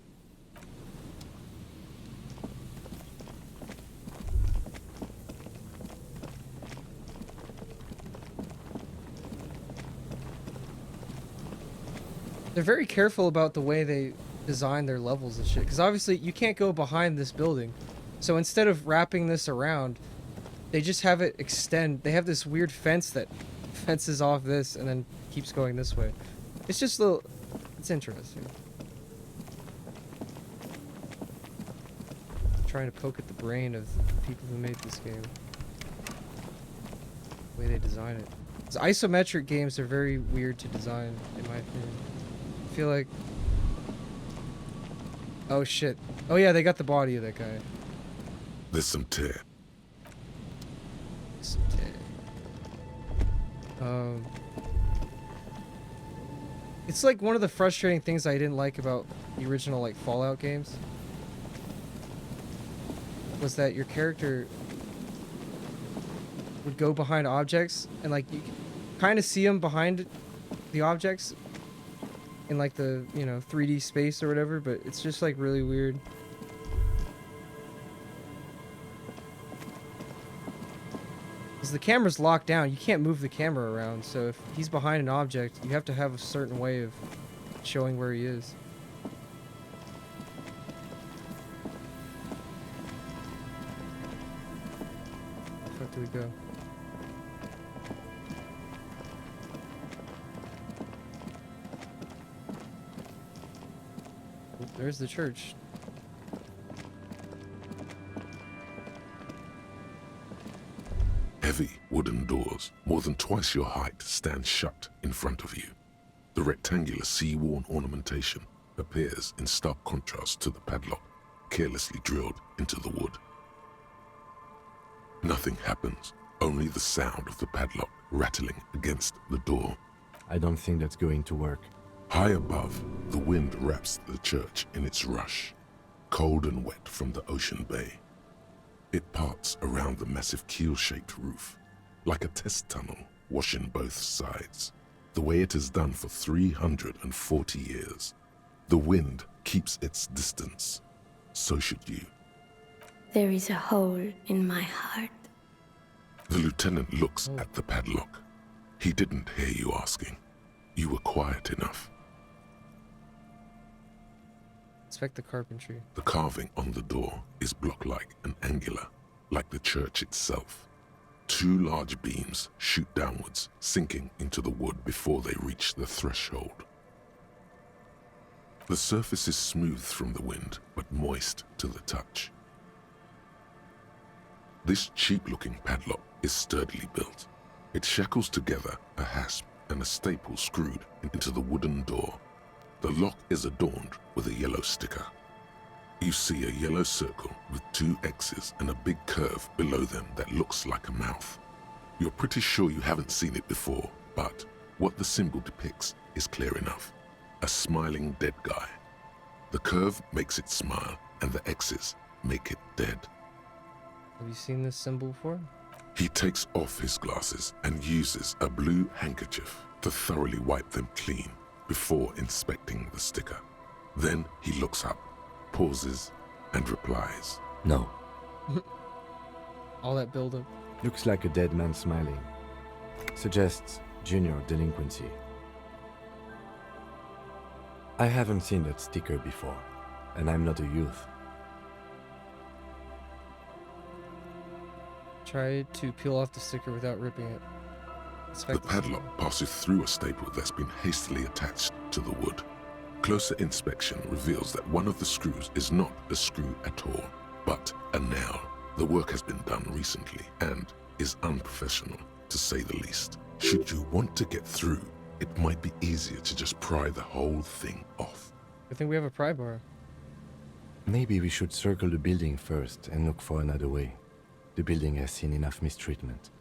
They're very careful about the way they design their levels and shit, because obviously you can't go behind this building. So instead of wrapping this around, they just have it extend. They have this weird fence that fences off this and then keeps going this way. It's just a little... It's interesting. Trying to poke at the brain of the people who made this game. The way they design it. 'Cause isometric games are very weird to design, in my opinion. I feel like... Oh shit. Oh yeah, they got the body of that guy. There's some tear. Some tear. It's like one of the frustrating things I didn't like about the original like Fallout games was that your character would go behind objects and like you kind of see them behind the objects in like the, you know, 3D space or whatever, but it's just like really weird. Because the camera's locked down, you can't move the camera around, so if he's behind an object, you have to have a certain way of showing where he is. Where the fuck do we go? Oh, there's the church. Heavy wooden doors, more than twice your height, stand shut in front of you. The rectangular sea-worn ornamentation appears in stark contrast to the padlock, carelessly drilled into the wood. Nothing happens, only the sound of the padlock rattling against the door. I don't think that's going to work. High above, the wind wraps the church in its rush, cold and wet from the ocean bay. It parts around the massive keel-shaped roof, like a test tunnel washing both sides, the way it has done for 340 years. The wind keeps its distance. So should you. There is a hole in my heart. The lieutenant looks at the padlock. He didn't hear you asking. You were quiet enough. Inspect the carpentry. The carving on the door is block-like and angular, like the church itself. Two large beams shoot downwards, sinking into the wood before they reach the threshold. The surface is smooth from the wind, but moist to the touch. This cheap-looking padlock is sturdily built. It shackles together a hasp and a staple screwed into the wooden door. The lock is adorned with a yellow sticker. You see a yellow circle with two X's and a big curve below them that looks like a mouth. You're pretty sure you haven't seen it before, but what the symbol depicts is clear enough. A smiling dead guy. The curve makes it smile, and the X's make it dead. Have you seen this symbol before? He takes off his glasses and uses a blue handkerchief to thoroughly wipe them clean before inspecting the sticker. Then he looks up, pauses, and replies. No. All that buildup. Looks like a dead man smiling. Suggests junior delinquency. I haven't seen that sticker before, and I'm not a youth. Try to peel off the sticker without ripping it. The padlock passes through a staple that's been hastily attached to the wood. closer inspection reveals that one of the screws is not a screw at all, but a nail. The work has been done recently and is unprofessional, to say the least. Should you want to get through, it might be easier to just pry the whole thing off. I think we have a pry bar. Maybe we should circle the building first and look for another way. The building has seen enough mistreatment.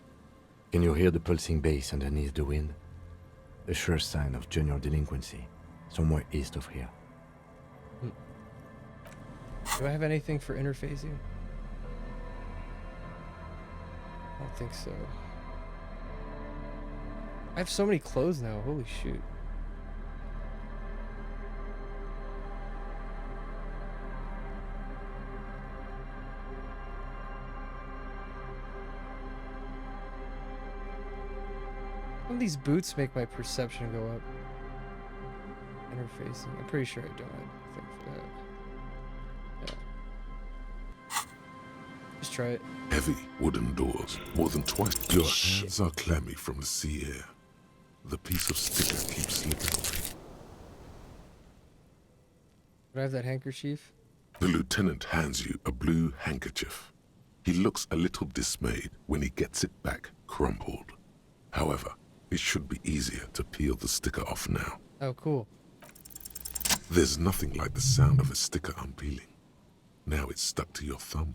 Can you hear the pulsing bass underneath the wind? A sure sign of junior delinquency, somewhere east of here. Do I have anything for interfacing? I don't think so. I have so many clothes now, holy shoot. Some of these boots make my perception go up. Interfacing. I'm pretty sure I don't have anything for that. Yeah. Just try it. Heavy wooden doors, more than twice. Your hands are clammy from the sea air. The piece of sticker keeps slipping away. Do I have that handkerchief? The lieutenant hands you a blue handkerchief. He looks a little dismayed when he gets it back crumpled. However, it should be easier to peel the sticker off now. Oh, cool. There's nothing like the sound of a sticker unpeeling. Now it's stuck to your thumb.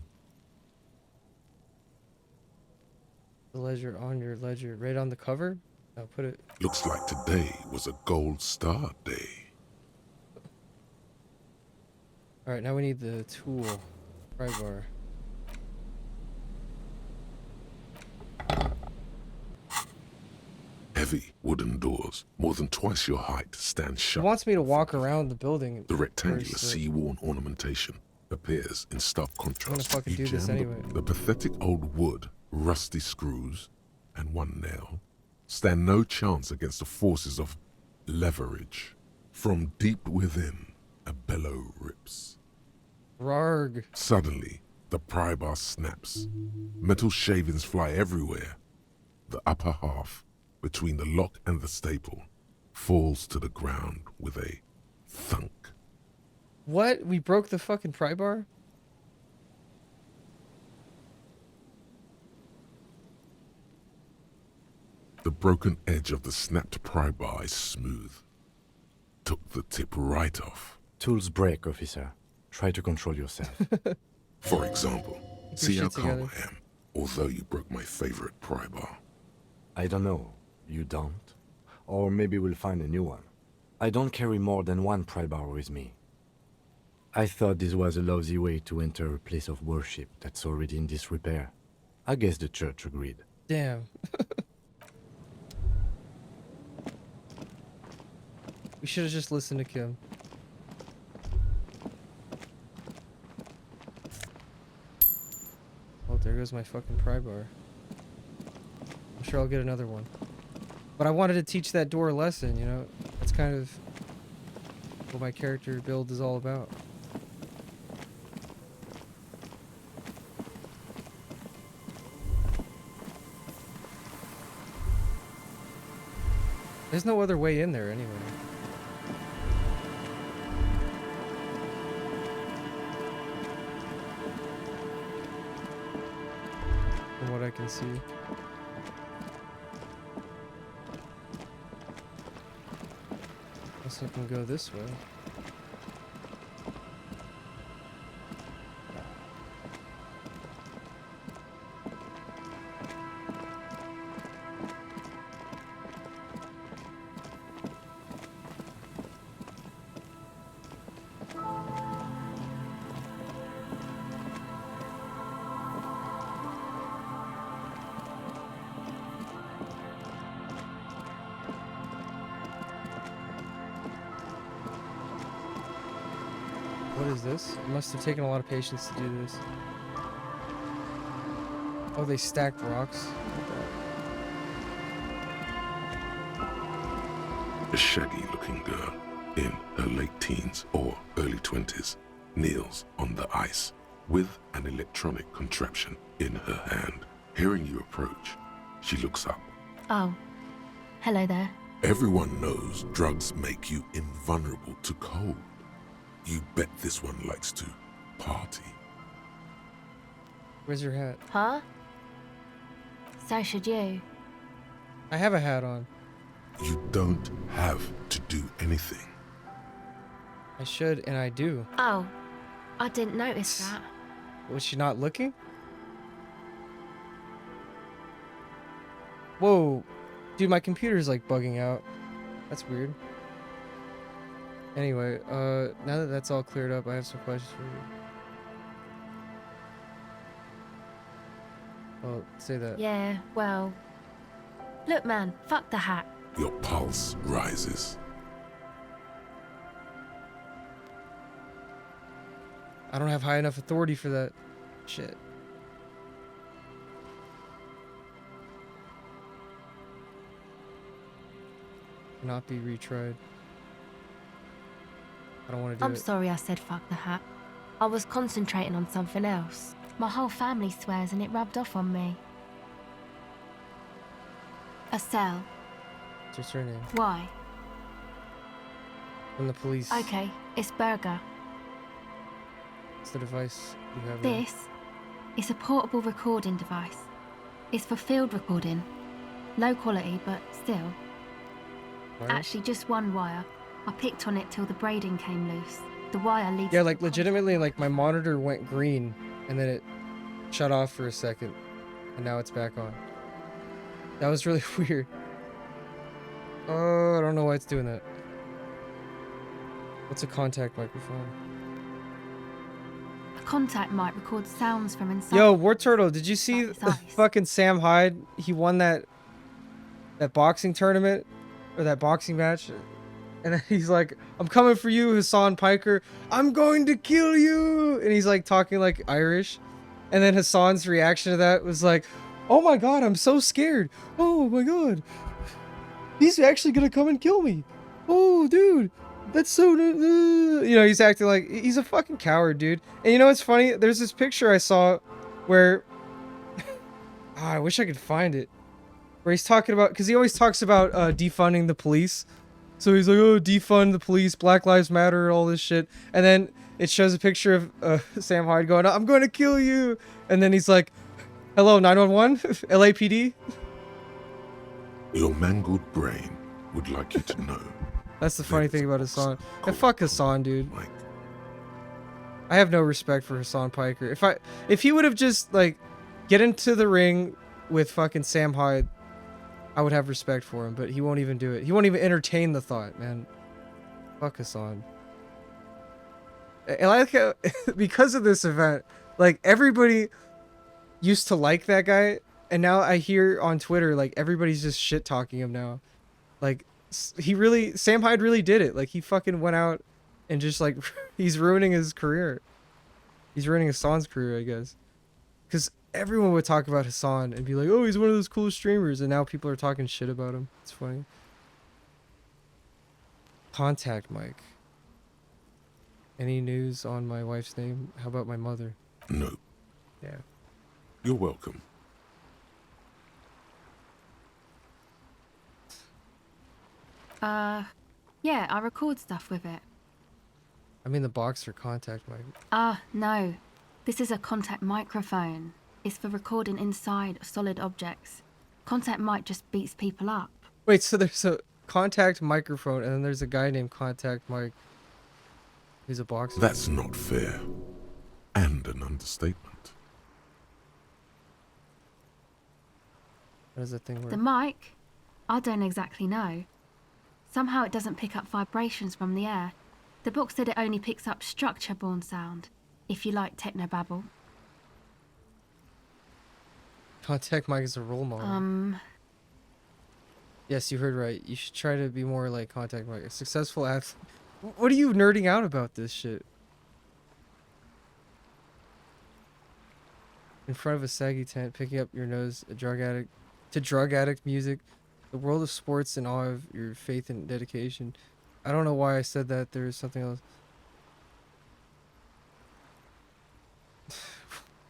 The ledger on your ledger, right on the cover? I'll put it. Looks like today was a gold star day. Alright, now we need the tool. Pry bar. Heavy wooden doors, more than twice your height, stand He shut. wants me to walk around the building. The rectangular first, sea-worn ornamentation appears in stark contrast. fucking do this jam anyway. The pathetic old wood, rusty screws, and one nail stand no chance against the forces of leverage. From deep within, a bellow rips. Rarg. Suddenly, the pry bar snaps. Metal shavings fly everywhere. The upper half, between the lock and the staple, falls to the ground with a thunk. What? We broke the fucking pry bar? The broken edge of the snapped pry bar is smooth. Took the tip right off. Tools break, officer. Try to control yourself. For example, your see how shit calm together. I am, although you broke my favorite pry bar. I don't know. You don't? Or maybe we'll find a new one. I don't carry more than one pry bar with me. I thought this was a lousy way to enter a place of worship that's already in disrepair. I guess the church agreed. Damn. We should have just listened to Kim. Oh, there goes my fucking pry bar. I'm sure I'll get another one. But I wanted to teach that door a lesson, you know? That's kind of what my character build is all about. There's no other way in there anyway. From what I can see. Guess I can go this way. What is this? It must have taken a lot of patience to do this. Oh, they stacked rocks. A shaggy-looking girl in her late teens or early 20s kneels on the ice with an electronic contraption in her hand. Hearing you approach, she looks up. Oh, hello there. Everyone knows drugs make you invulnerable to cold. You bet this one likes to party. Where's your hat? Huh? So should you. I have a hat on. You don't have to do anything. I should, and I do. Oh, I didn't notice that. Was she not looking? Whoa. Dude, my computer's like bugging out. That's weird. Anyway, now that that's all cleared up, I have some questions for you. Oh, say that. Yeah, well... Look, man, fuck the hat. Your pulse rises. I don't have high enough authority for that shit. Not be retried. I don't want to do I'm it. sorry I said fuck the hat. I was concentrating on something else. My whole family swears and it rubbed off on me. Estelle. What's your surname? Why? From the police. Okay, it's Berger. What's the device you have there? This is a portable recording device. It's for field recording. Low quality, but still. Wires? Actually, just one wire. I picked on it till the braiding came loose. The wire leads Yeah, to like the legitimately, like my monitor went green and then it shut off for a second and now it's back on. That was really weird. Oh, I don't know why it's doing that. What's a contact microphone? A contact mic records sounds from inside. Yo, War Turtle, did you see the fucking Sam Hyde? He won that boxing tournament or that boxing match. And then he's like, I'm coming for you, Hassan Piker. I'm going to kill you. And he's like talking like Irish. And then Hassan's reaction to that was like, oh my God, I'm so scared. Oh my God. He's actually going to come and kill me. Oh, dude. That's so... You know, he's acting like... He's a fucking coward, dude. And you know what's funny? There's this picture I saw where... I wish I could find it. Where he's talking about... Because he always talks about defunding the police. So he's like, oh, defund the police, Black Lives Matter, all this shit. And then it shows a picture of Sam Hyde going, I'm going to kill you. And then he's like, hello, 911? LAPD? Your mangled brain would like you to know. That's the funny thing about Hassan. And fuck Hassan, dude. I have no respect for Hassan Piker. If he would have just, like, get into the ring with fucking Sam Hyde, I would have respect for him, but he won't even do it. He won't even entertain the thought, man. Fuck Hassan. And I like how, because of this event, like, everybody used to like that guy, and now I hear on Twitter, like, everybody's just shit-talking him now. Like, Sam Hyde really did it. Like, he fucking went out and just, like, he's ruining his career. He's ruining Hassan's career, I guess. Because everyone would talk about Hassan and be like, oh, he's one of those cool streamers, and now people are talking shit about him. It's funny. Contact mic. Any news on my wife's name? How about my mother? No. Yeah. You're welcome. Yeah, I record stuff with it. I mean the Boxer contact mic. No. This is a contact microphone. It's for recording inside solid objects. Contact mic just beats people up. Wait, so there's a contact microphone and then there's a guy named Contact Mike who's a boxer? That's not fair. And an understatement. How does that thing work? The mic? I don't exactly know. Somehow it doesn't pick up vibrations from the air. The book said it only picks up structure-borne sound, if you like technobabble. Contact Mike is a role model. Yes, you heard right. You should try to be more like Contact Mike. A successful athlete. What are you nerding out about this shit? In front of a saggy tent, picking up your nose, a drug addict, to drug addict music, the world of sports in awe of your faith and dedication. I don't know why I said that. There is something else.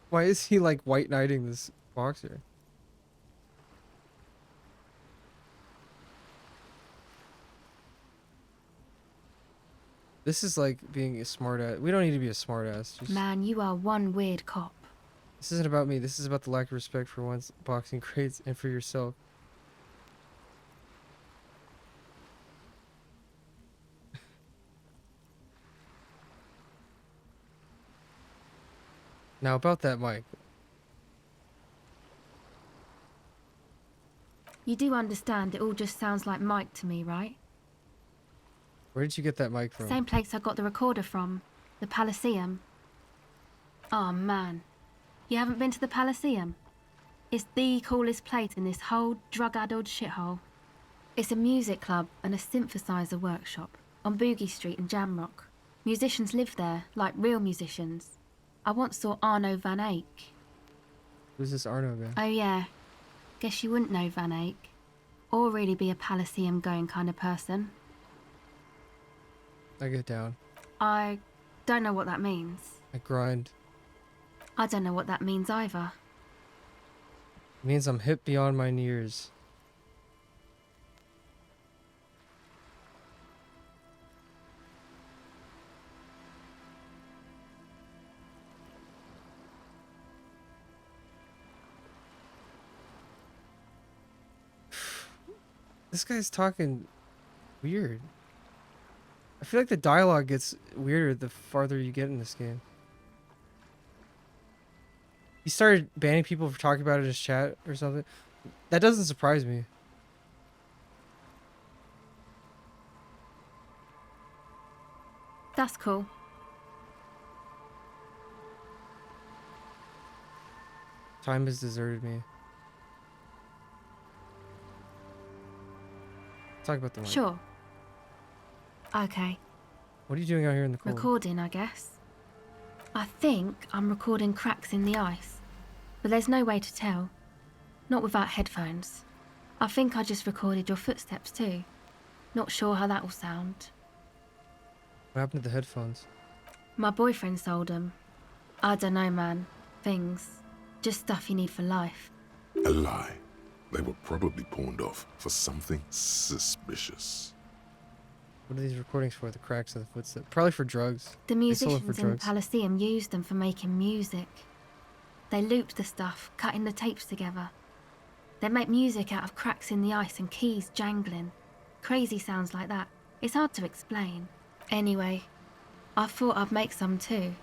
Why is he like white knighting this boxer? This is like being a smartass. We don't need to be a smartass. Just... Man, you are one weird cop. This isn't about me. This is about the lack of respect for one's boxing crates and for yourself. Now about that mic. You do understand it all just sounds like Mike to me, right? Where did you get that mic from? Same place I got the recorder from. The Palaceum. Oh man. You haven't been to the Palaceum? It's the coolest place in this whole drug-addled shithole. It's a music club and a synthesizer workshop on Boogie Street in Jamrock. Musicians live there, like real musicians. I once saw Arno van Eyck. Who's this Arno guy? Oh yeah. Guess you wouldn't know Van Eyck. Or really be a Palaceum going kind of person. I get down. I don't know what that means. I grind. I don't know what that means either. It means I'm hip beyond my years. This guy's talking weird. I feel like the dialogue gets weirder the farther you get in this game. He started banning people for talking about it in his chat or something. That doesn't surprise me. That's cool. Time has deserted me. Talk about the mic. Sure. Okay. What are you doing out here in the cold? Recording, I guess. I think I'm recording cracks in the ice, but there's no way to tell. Not without headphones. I think I just recorded your footsteps too. Not sure how that will sound. What happened to the headphones? My boyfriend sold them. I don't know, man. Things. Just stuff you need for life. A lie. They were probably pawned off for something suspicious. What are these recordings for? The cracks of the footsteps? Probably for drugs. The They sold them musicians for in drugs. Palaceum used them for making music. They looped the stuff, cutting the tapes together. They make music out of cracks in the ice and keys jangling. Crazy sounds like that. It's hard to explain. Anyway, I thought I'd make some too.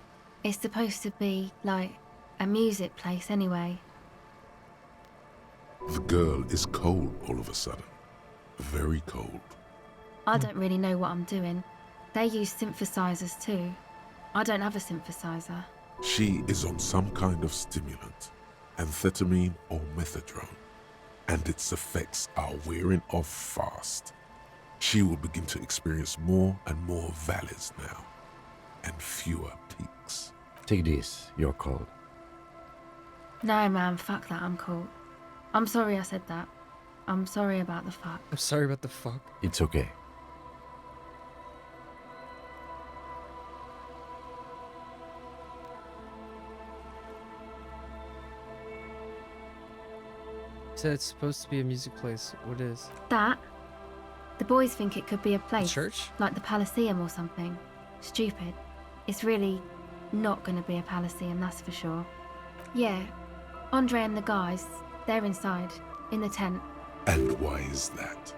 It's supposed to be, like, a music place anyway. The girl is cold all of a sudden. Very cold. I don't really know what I'm doing. They use synthesizers too. I don't have a synthesizer. She is on some kind of stimulant, amphetamine or methadone, and its effects are wearing off fast. She will begin to experience more and more valleys now, and fewer peaks. Take this, you're cold. No, man, fuck that, I'm cool. I'm sorry I said that. I'm sorry about the fuck. I'm sorry about the fuck. It's okay. You said it's supposed to be a music place. What is? That? The boys think it could be a place. Church? Like the Palaceum or something. Stupid. It's really not gonna be a Palaceum, that's for sure. Yeah, Andre and the guys, they're inside, in the tent. And why is that?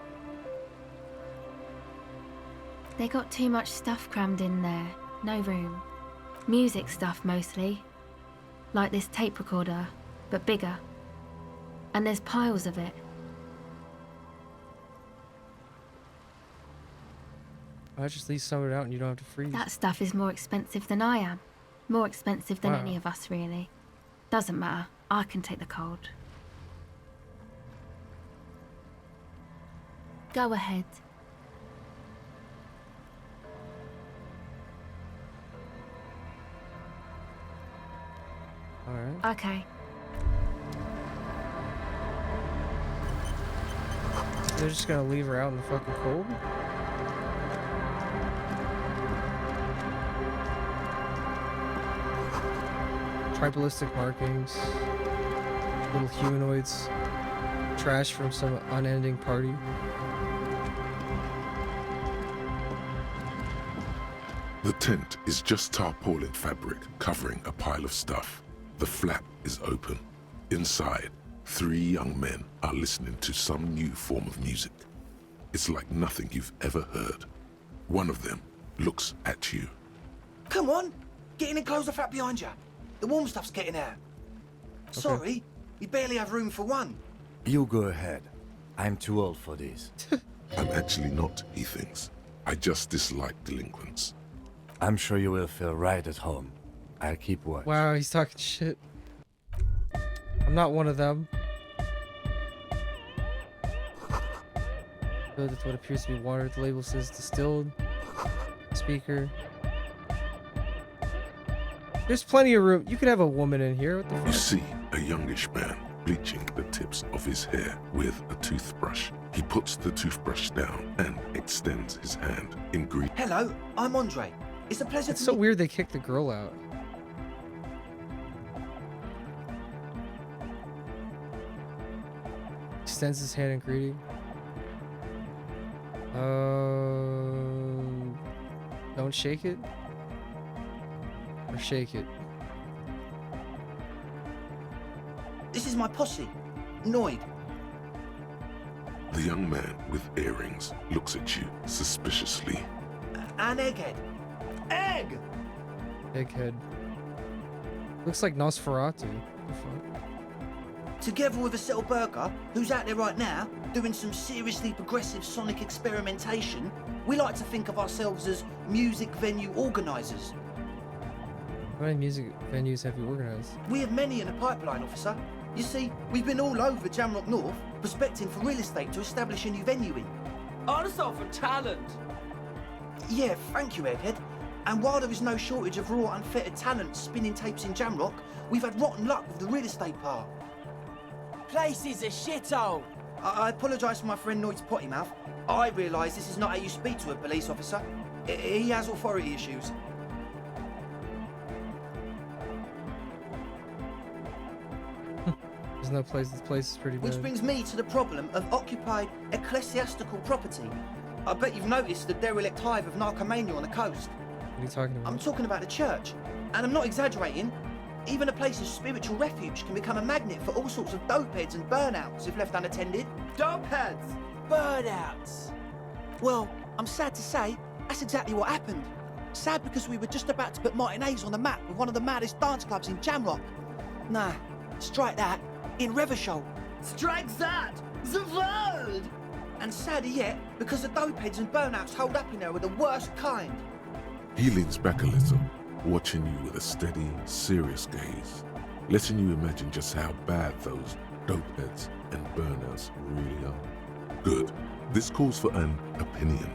They got too much stuff crammed in there. No room. Music stuff mostly. Like this tape recorder, but bigger. And there's piles of it. I just leave some of it out and you don't have to freeze. That stuff is more expensive than I am. More expensive than Wow. any of us, really. Doesn't matter. I can take the cold. Go ahead. Alright. Okay. They're just gonna leave her out in the fucking cold? Tribalistic markings. Little humanoids. Trash from some unending party. The tent is just tarpaulin fabric covering a pile of stuff. The flap is open. Inside, 3 young men are listening to some new form of music. It's like nothing you've ever heard. One of them looks at you. Come on, get in and close the flap behind you. The warm stuff's getting out. Sorry, we barely have room for one. You go ahead. I'm too old for this. I'm actually not, he thinks. I just dislike delinquents. I'm sure you will feel right at home. I'll keep watch. Wow, he's talking shit. I'm not one of them. Filled with what appears to be water. The label says distilled. Speaker. There's plenty of room. You could have a woman in here. What the fuck? You see a youngish man bleaching the tips of his hair with a toothbrush. He puts the toothbrush down and extends his hand in greeting. Hello, I'm Andre. It's a pleasure It's so weird they kicked the girl out. Extends his hand in greeting. Don't shake it? Or shake it? This is my posse, Noid. The young man with earrings looks at you suspiciously. And Egghead. Egg! Egghead. Looks like Nosferatu. What the fuck? Together with a Settle Burger, who's out there right now, doing some seriously progressive sonic experimentation, we like to think of ourselves as music venue organisers. How many music venues have you organized? We have many in the pipeline, officer. You see, we've been all over Jamrock North, prospecting for real estate to establish a new venue in. Also for talent. Yeah, thank you, Egghead. And while there is no shortage of raw, unfettered talent spinning tapes in Jamrock, we've had rotten luck with the real estate part. Place is a shithole. I apologise for my friend Noid's potty mouth. I realise this is not how you speak to a police officer. He has authority issues. There's no place. This place is pretty bad. Which brings me to the problem of occupied ecclesiastical property. I bet you've noticed the derelict hive of narcomania on the coast. What are you talking about? I'm talking about the church. And I'm not exaggerating. Even a place of spiritual refuge can become a magnet for all sorts of dopeheads and burnouts if left unattended. Dopeheads! Burnouts! Well, I'm sad to say, that's exactly what happened. Sad because we were just about to put Martinez on the map with one of the maddest dance clubs in Jamrock. Nah, strike that. In Revachol. Strike that! The world! And sadder yet, because the dopeheads and burnouts holed up in there were the worst kind. He leans back a little, watching you with a steady, serious gaze, letting you imagine just how bad those dopeheads and burnouts really are. Good. This calls for an opinion.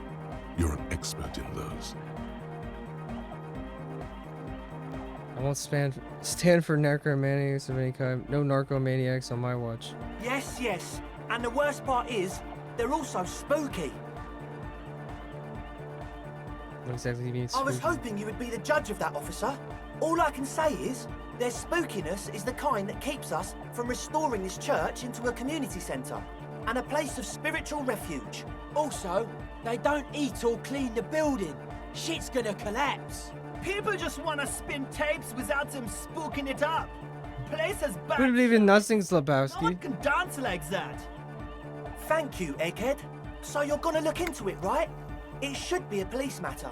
You're an expert in those. I won't stand for narcomaniacs of any kind. No narcomaniacs on my watch. Yes, yes. And the worst part is, they're also spooky. What exactly do you mean I was spooky? hoping you would be the judge of that, officer. All I can say is, their spookiness is the kind that keeps us from restoring this church into a community centre and a place of spiritual refuge. Also, they don't eat or clean the building. Shit's gonna collapse. People just want to spin tapes without them spooking it up. Place has bad. We believe in nothing, No one Slabowski. can dance like that. Thank you, Egghead. So you're gonna look into it, right? It should be a police matter.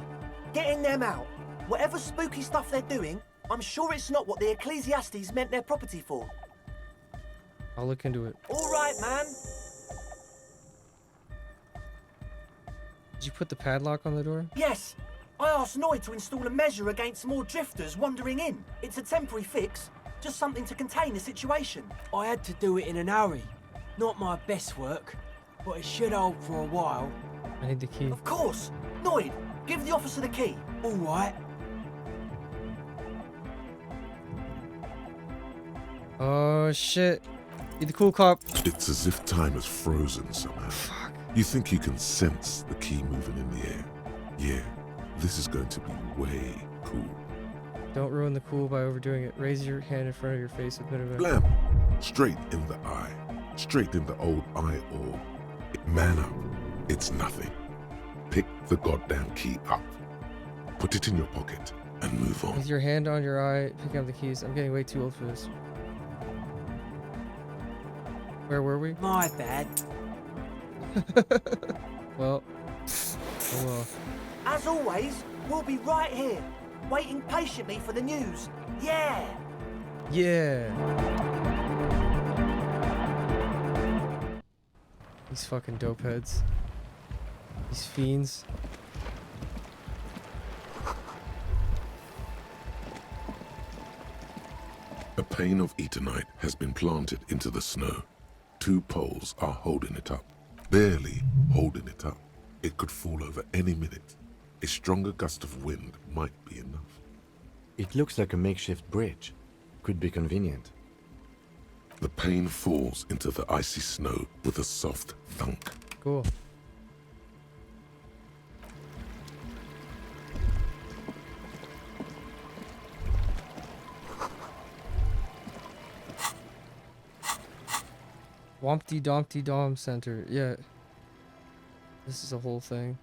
Getting them out. Whatever spooky stuff they're doing, I'm sure it's not what the Ecclesiastes meant their property for. I'll look into it. All right, man. Did you put the padlock on the door? Yes. I asked Noid to install a measure against more drifters wandering in. It's a temporary fix, just something to contain the situation. I had to do it in an hurry. Not my best work, but it should hold for a while. I need the key. Of course. Noid, give the officer the key. All right. Oh shit. Be the cool cop. It's as if time is frozen somehow. Fuck. You think you can sense the key moving in the air. Yeah, this is going to be way cool. Don't ruin the cool by overdoing it. Raise your hand in front of your face with a bit of a... Blam! Straight in the eye. Straight in the old eye orb. Man up. It's nothing. Pick the goddamn key up. Put it in your pocket and move on. With your hand on your eye, picking up the keys. I'm getting way too old for this. Where were we? My bad. Well, oh well. As always, we'll be right here, waiting patiently for the news. Yeah! Yeah. These fucking dope heads. These fiends. A pane of Eternite has been planted into the snow. 2 poles are holding it up. Barely holding it up. It could fall over any minute. A stronger gust of wind might be enough. It looks like a makeshift bridge. Could be convenient. The pane falls into the icy snow with a soft thunk. Cool. Wompty Dompty Dom Center. Yeah. This is a whole thing.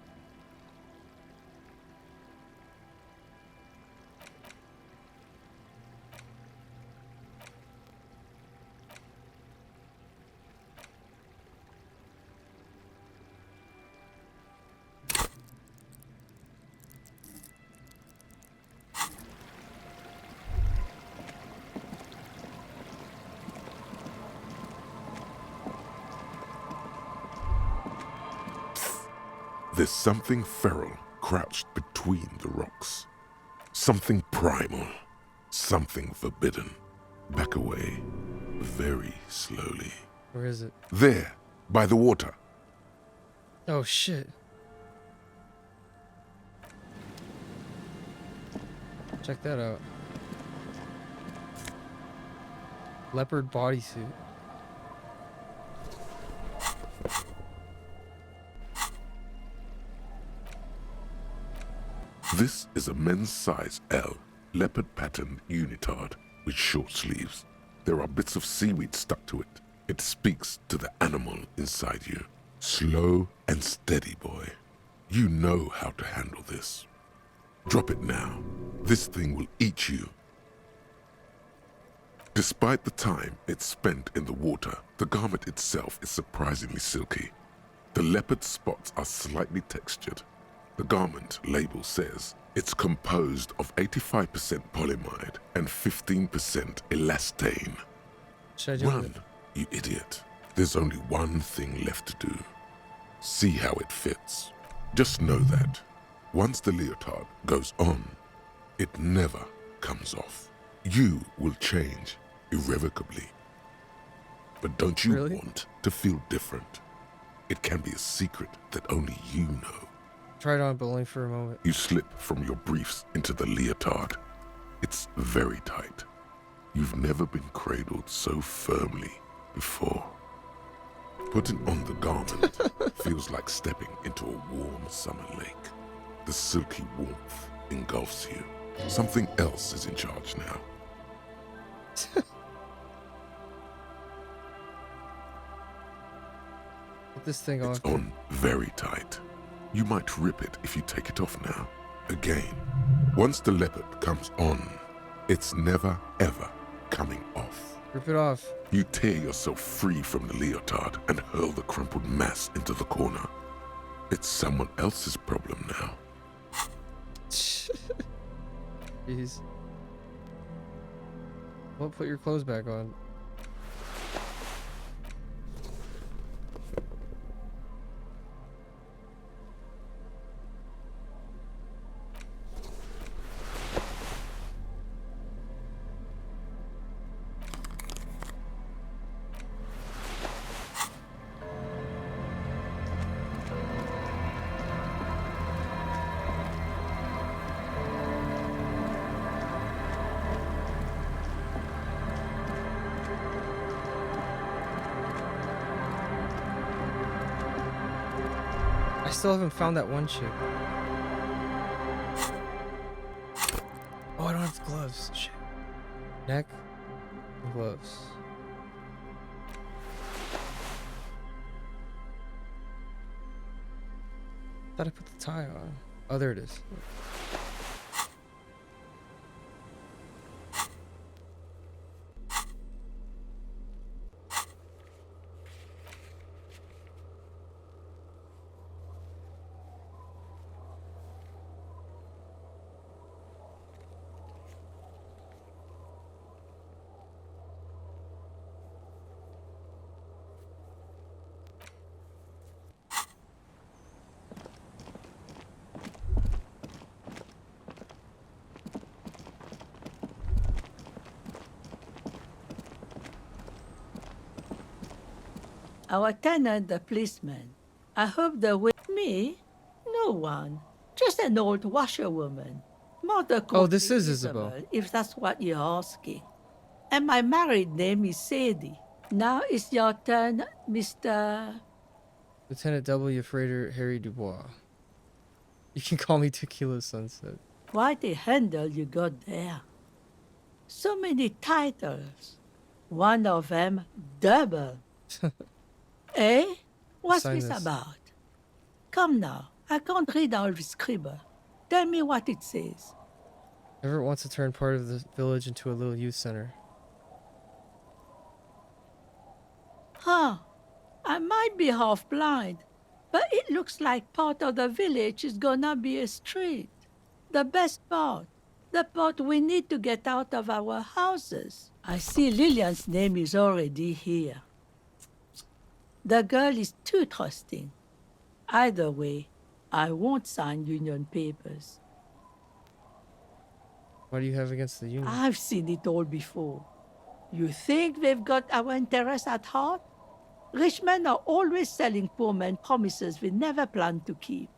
There's something feral crouched between the rocks. Something primal. Something forbidden. Back away. Very slowly. Where is it? There, by the water. Oh shit. Check that out. Leopard bodysuit. This is a men's size L, leopard patterned unitard with short sleeves. There are bits of seaweed stuck to it. It speaks to the animal inside you. Slow and steady, boy. You know how to handle this. Drop it now. This thing will eat you. Despite the time it's spent in the water, the garment itself is surprisingly silky. The leopard spots are slightly textured. The garment label says it's composed of 85% polyamide and 15% elastane. Run, you idiot. There's only one thing left to do. See how it fits. Just know that once the leotard goes on, it never comes off. You will change irrevocably. But don't you want to feel different? It can be a secret that only you know. Try it on, but only for a moment. You slip from your briefs into the leotard. It's very tight. You've never been cradled so firmly before. Putting on the garment feels like stepping into a warm summer lake. The silky warmth engulfs you. Something else is in charge now. Put this thing off. It's on very tight. You might rip it if you take it off now. Again, once the leopard comes on, it's never ever coming off. Rip it off. You tear yourself free from the leotard and hurl the crumpled mass into the corner. It's someone else's problem now. Jeez. Well, put your clothes back on. I still haven't found that one chick. Oh, I don't have gloves. Shit. Neck and gloves. Thought I put the tie on. Oh, there it is. Our tenant, the policeman. I hope the way... Me? No one. Just an old washerwoman. Mother Oh, called this me is Isabel. if that's what you're asking. And my married name is Sadie. Now it's your turn, Mr... Lieutenant W. Freighter Harry Dubois. You can call me Tequila Sunset. Quite a handle you got there. So many titles. One of them double. Eh? What's Sign this this. about? Come now, I can't read all the scribble. Tell me what it says. Everett wants to turn part of the village into a little youth center. Huh. I might be half blind, but it looks like part of the village is gonna be a street. The best part. The part we need to get out of our houses. I see Lillian's name is already here. The girl is too trusting. Either way, I won't sign union papers. What do you have against the union? I've seen it all before. You think they've got our interests at heart? Rich men are always selling poor men promises they never plan to keep.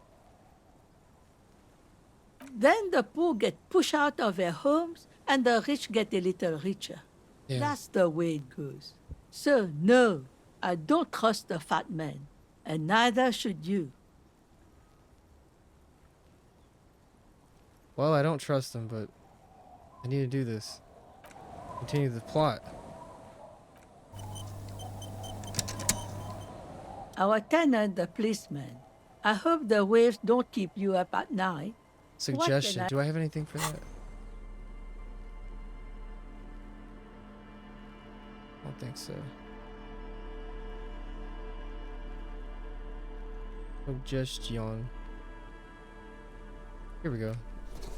Then the poor get pushed out of their homes and the rich get a little richer. Yeah. That's the way it goes. So, no, I don't trust the fat man, and neither should you. Well, I don't trust him, but I need to do this. Continue the plot. Our tenant, the policeman. I hope the waves don't keep you up at night. Suggestion. Do I have anything for that? I don't think so. Suggestion. Here we go.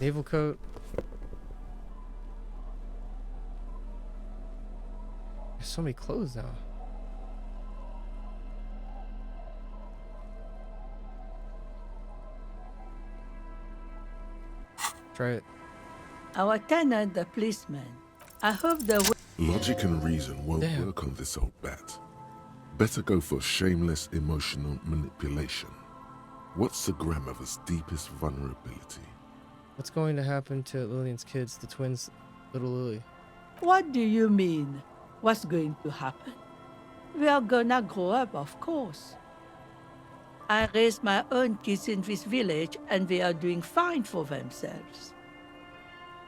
Naval coat. There's so many clothes now. Try it. Our tenant, the policeman. I hope the... Logic and reason won't work on this old bat. Better go for shameless emotional manipulation. What's the grandmother's deepest vulnerability? What's going to happen to Lillian's kids, the twins, little Lily? What do you mean? What's going to happen? We are gonna grow up, of course. I raised my own kids in this village, and they are doing fine for themselves.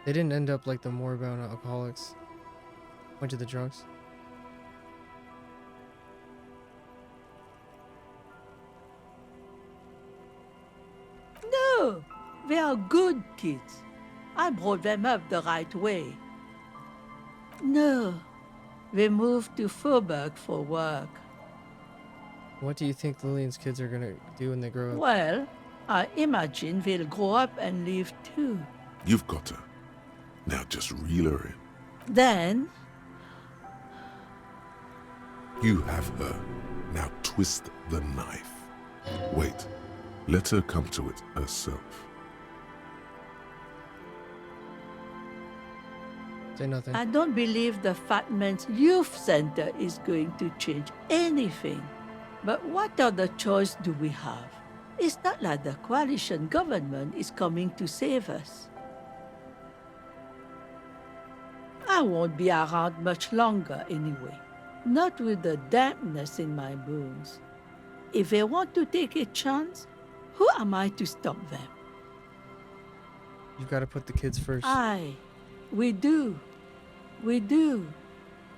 They didn't end up like the moribund alcoholics. Went to the drunks. No, they are good kids. I brought them up the right way. No, they moved to Faubourg for work. What do you think Lillian's kids are gonna do when they grow up? Well, I imagine they'll grow up and leave too. You've got her. Now just reel her in. Then... You have her. Now twist the knife. Wait. Let her come to it herself. Say nothing. I don't believe the Fat Man's Youth Center is going to change anything. But what other choice do we have? It's not like the coalition government is coming to save us. I won't be around much longer anyway. Not with the dampness in my bones. If they want to take a chance, who am I to stop them? You've got to put the kids first. Aye, we do. We do.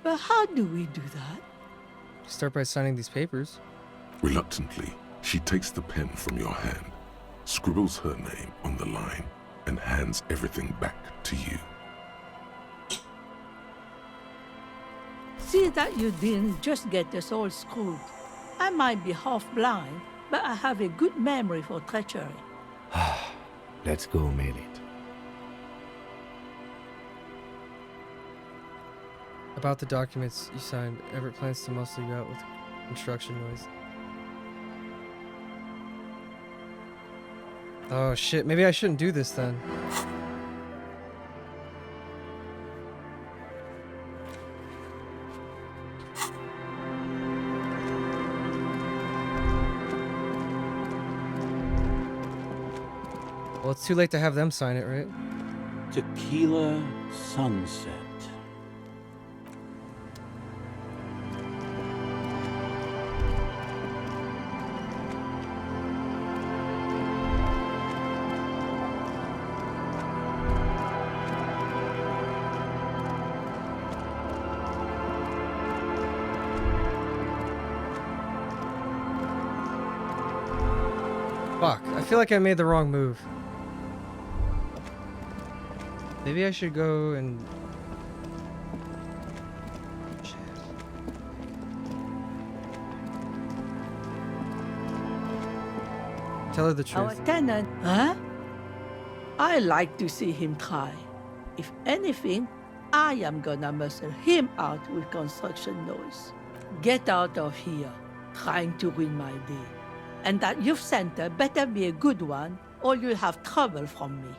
But how do we do that? Start by signing these papers. Reluctantly, she takes the pen from your hand, scribbles her name on the line, and hands everything back to you. See that you didn't just get us all screwed. I might be half blind, but I have a good memory for treachery. Let's go, Melit. About the documents you signed, Everett plans to muscle you out with construction noise. Oh shit, maybe I shouldn't do this then. Well, it's too late to have them sign it, right? Tequila Sunset. Fuck, I feel like I made the wrong move. Maybe I should go and... Shit. Tell her the Our truth. tenant, huh? I like to see him try. If anything, I am gonna muscle him out with construction noise. Get out of here, trying to ruin my day. And that youth center better be a good one, or you'll have trouble from me.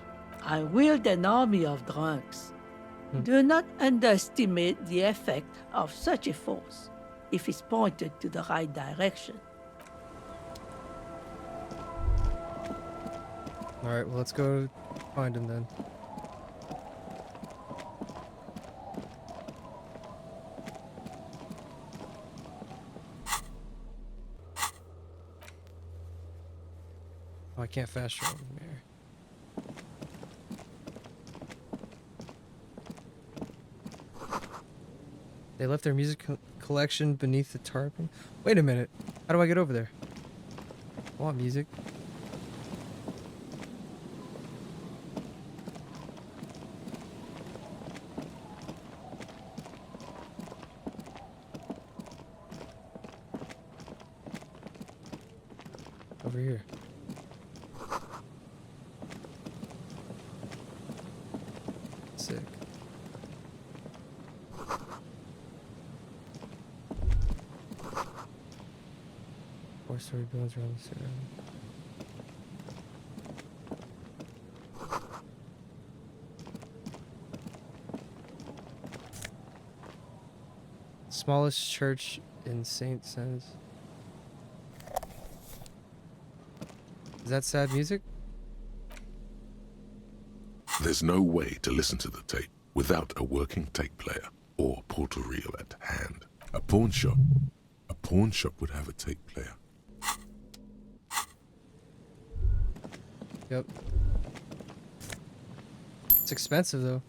I wield an army of drunks. Do not underestimate the effect of such a force, if it's pointed to the right direction. Alright, well, let's go find him then. Oh, I can't fast travel from here. They left their music collection beneath the tarpon. Wait a minute. How do I get over there? I want music. Over here. Sick. Four-story buildings around the city. Smallest church in St. Says. Is that sad music? There's no way to listen to the tape without a working tape player or portal reel at hand. A pawn shop would have a tape player. Yep. It's expensive though.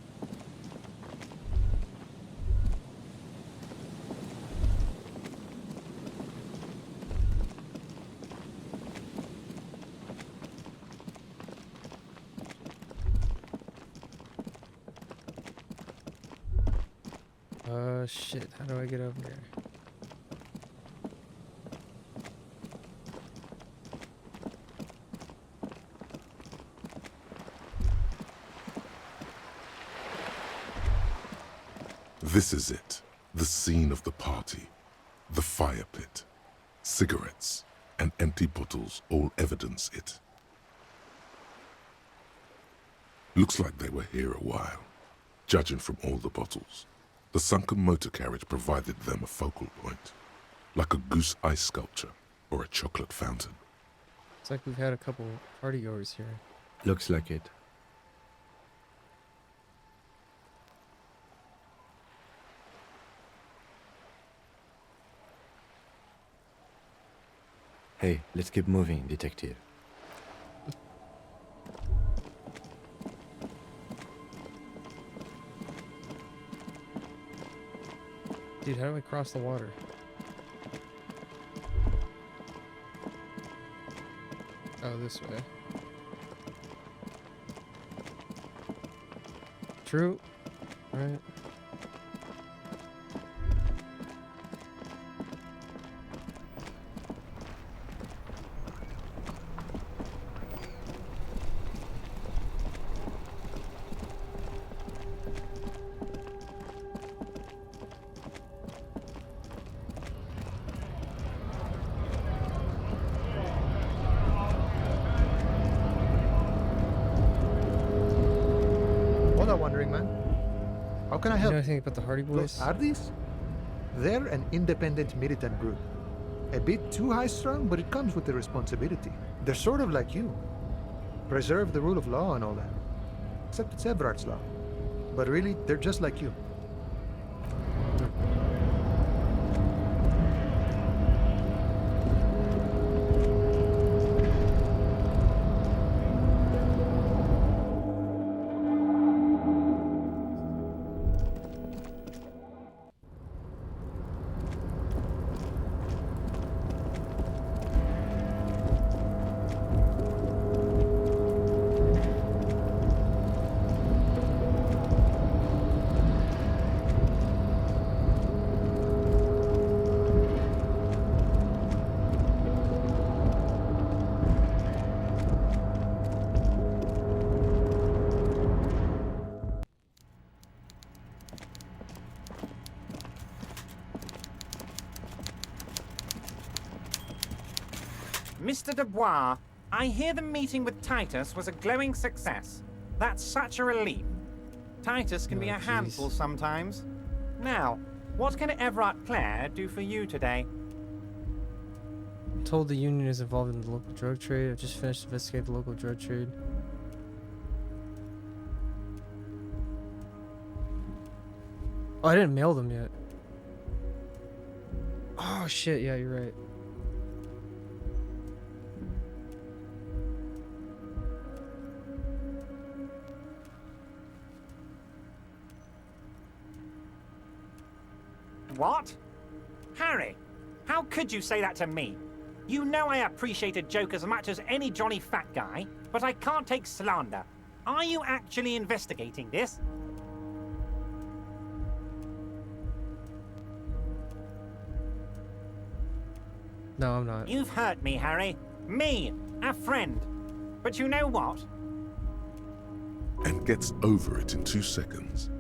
Shit, how do I get over here? This is it, the scene of the party. The fire pit. Cigarettes and empty bottles all evidence it. Looks like they were here a while, judging from all the bottles. The sunken motor carriage provided them a focal point, like a goose ice sculpture or a chocolate fountain. It's like we've had a couple partygoers here. Looks like it. Hey, let's keep moving, detective. Dude, how do I cross the water? Oh, this way. True. Right. Wondering, man. How can I help? You know anything about the Hardy Boys? Those Hardys? They're an independent militant group. A bit too high-strung, but it comes with the responsibility. They're sort of like you. preserve the rule of law and all that. Except it's Eberhard's law. But really, they're just like you. Mr. Dubois, I hear the meeting with Titus was a glowing success. That's such a relief. Titus can be a handful sometimes. Now, what can Everard Clare do for you today? I'm told the union is involved in the local drug trade. I've just finished investigating the local drug trade. Oh, I didn't mail them yet. Oh shit, yeah, you're right. What? Harry, how could you say that to me? You know I appreciate a joke as much as any Johnny Fat Guy, but I can't take slander. Are you actually investigating this? No, I'm not. You've hurt me, Harry. Me, a friend. But you know what? And gets over it in 2 seconds.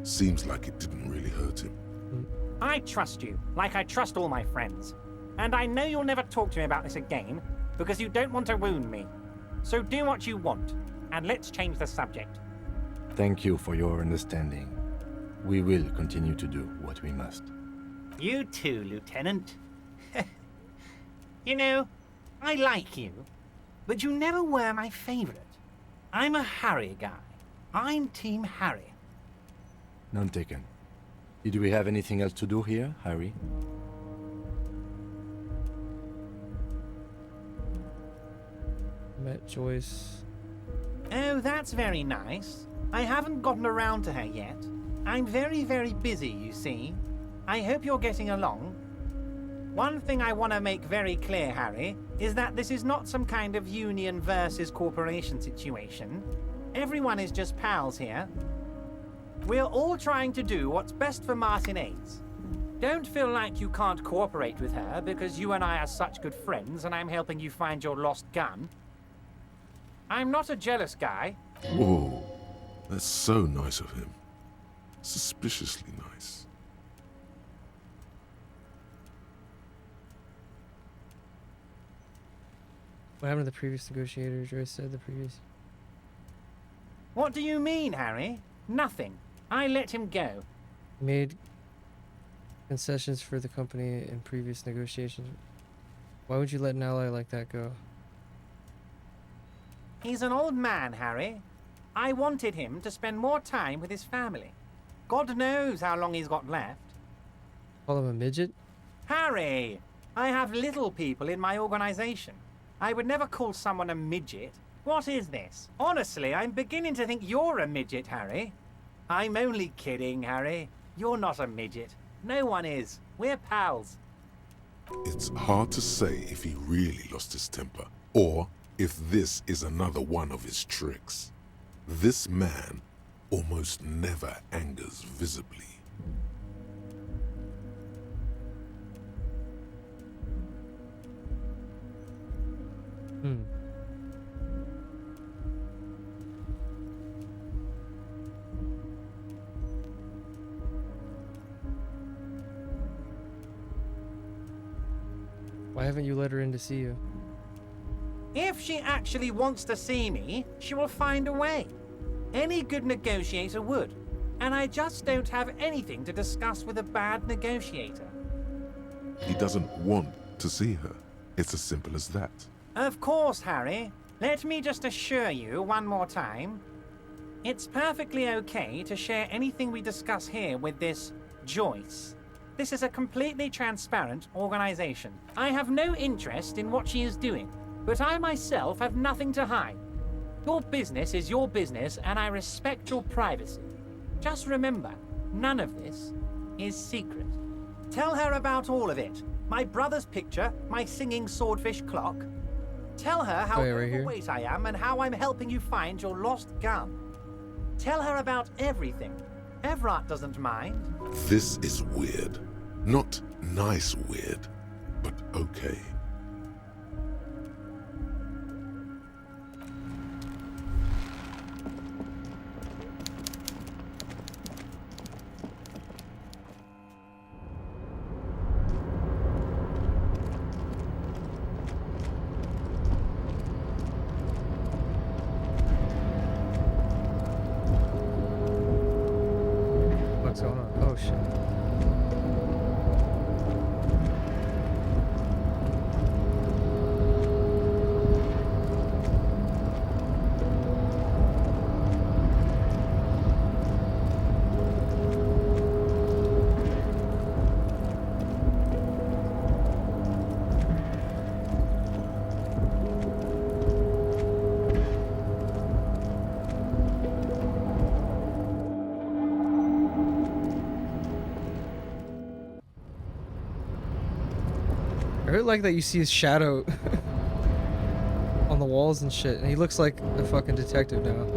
Seems like it didn't really hurt him. I trust you, like I trust all my friends. And I know you'll never talk to me about this again, because you don't want to wound me. So do what you want, and let's change the subject. Thank you for your understanding. We will continue to do what we must. You too, Lieutenant. You know, I like you, but you never were my favorite. I'm a Harry guy. I'm Team Harry. None taken. Did we have anything else to do here, Harry? Met Joyce. Oh, that's very nice. I haven't gotten around to her yet. I'm very, very busy, you see. I hope you're getting along. One thing I want to make very clear, Harry, is that this is not some kind of union versus corporation situation. Everyone is just pals here. We're all trying to do what's best for Martinez. Don't feel like you can't cooperate with her because you and I are such good friends and I'm helping you find your lost gun. I'm not a jealous guy. Whoa, that's so nice of him. Suspiciously nice. What happened to the previous negotiator? Joyce said the previous. What do you mean, Harry? Nothing. I let him go. Made concessions for the company in previous negotiations. Why would you let an ally like that go? He's an old man, Harry. I wanted him to spend more time with his family. God knows how long he's got left. Call him a midget? Harry! I have little people in my organization. I would never call someone a midget. What is this? Honestly, I'm beginning to think you're a midget, Harry. I'm only kidding, Harry. You're not a midget. No one is. We're pals. It's hard to say if he really lost his temper, or if this is another one of his tricks. This man almost never angers visibly. Why haven't you let her in to see you? If she actually wants to see me, she will find a way. Any good negotiator would. And I just don't have anything to discuss with a bad negotiator. He doesn't want to see her. It's as simple as that. Of course, Harry. Let me just assure you one more time. It's perfectly okay to share anything we discuss here with this Joyce. This is a completely transparent organization. I have no interest in what she is doing, but I myself have nothing to hide. Your business is your business, and I respect your privacy. Just remember, none of this is secret. Tell her about all of it. My brother's picture, my singing swordfish clock. Tell her how overweight I am and how I'm helping you find your lost gun. Tell her about everything. Everett doesn't mind. This is weird. Not nice weird, but okay. What's going on? Oh shit. I really like that you see his shadow on the walls and shit, and he looks like a fucking detective now.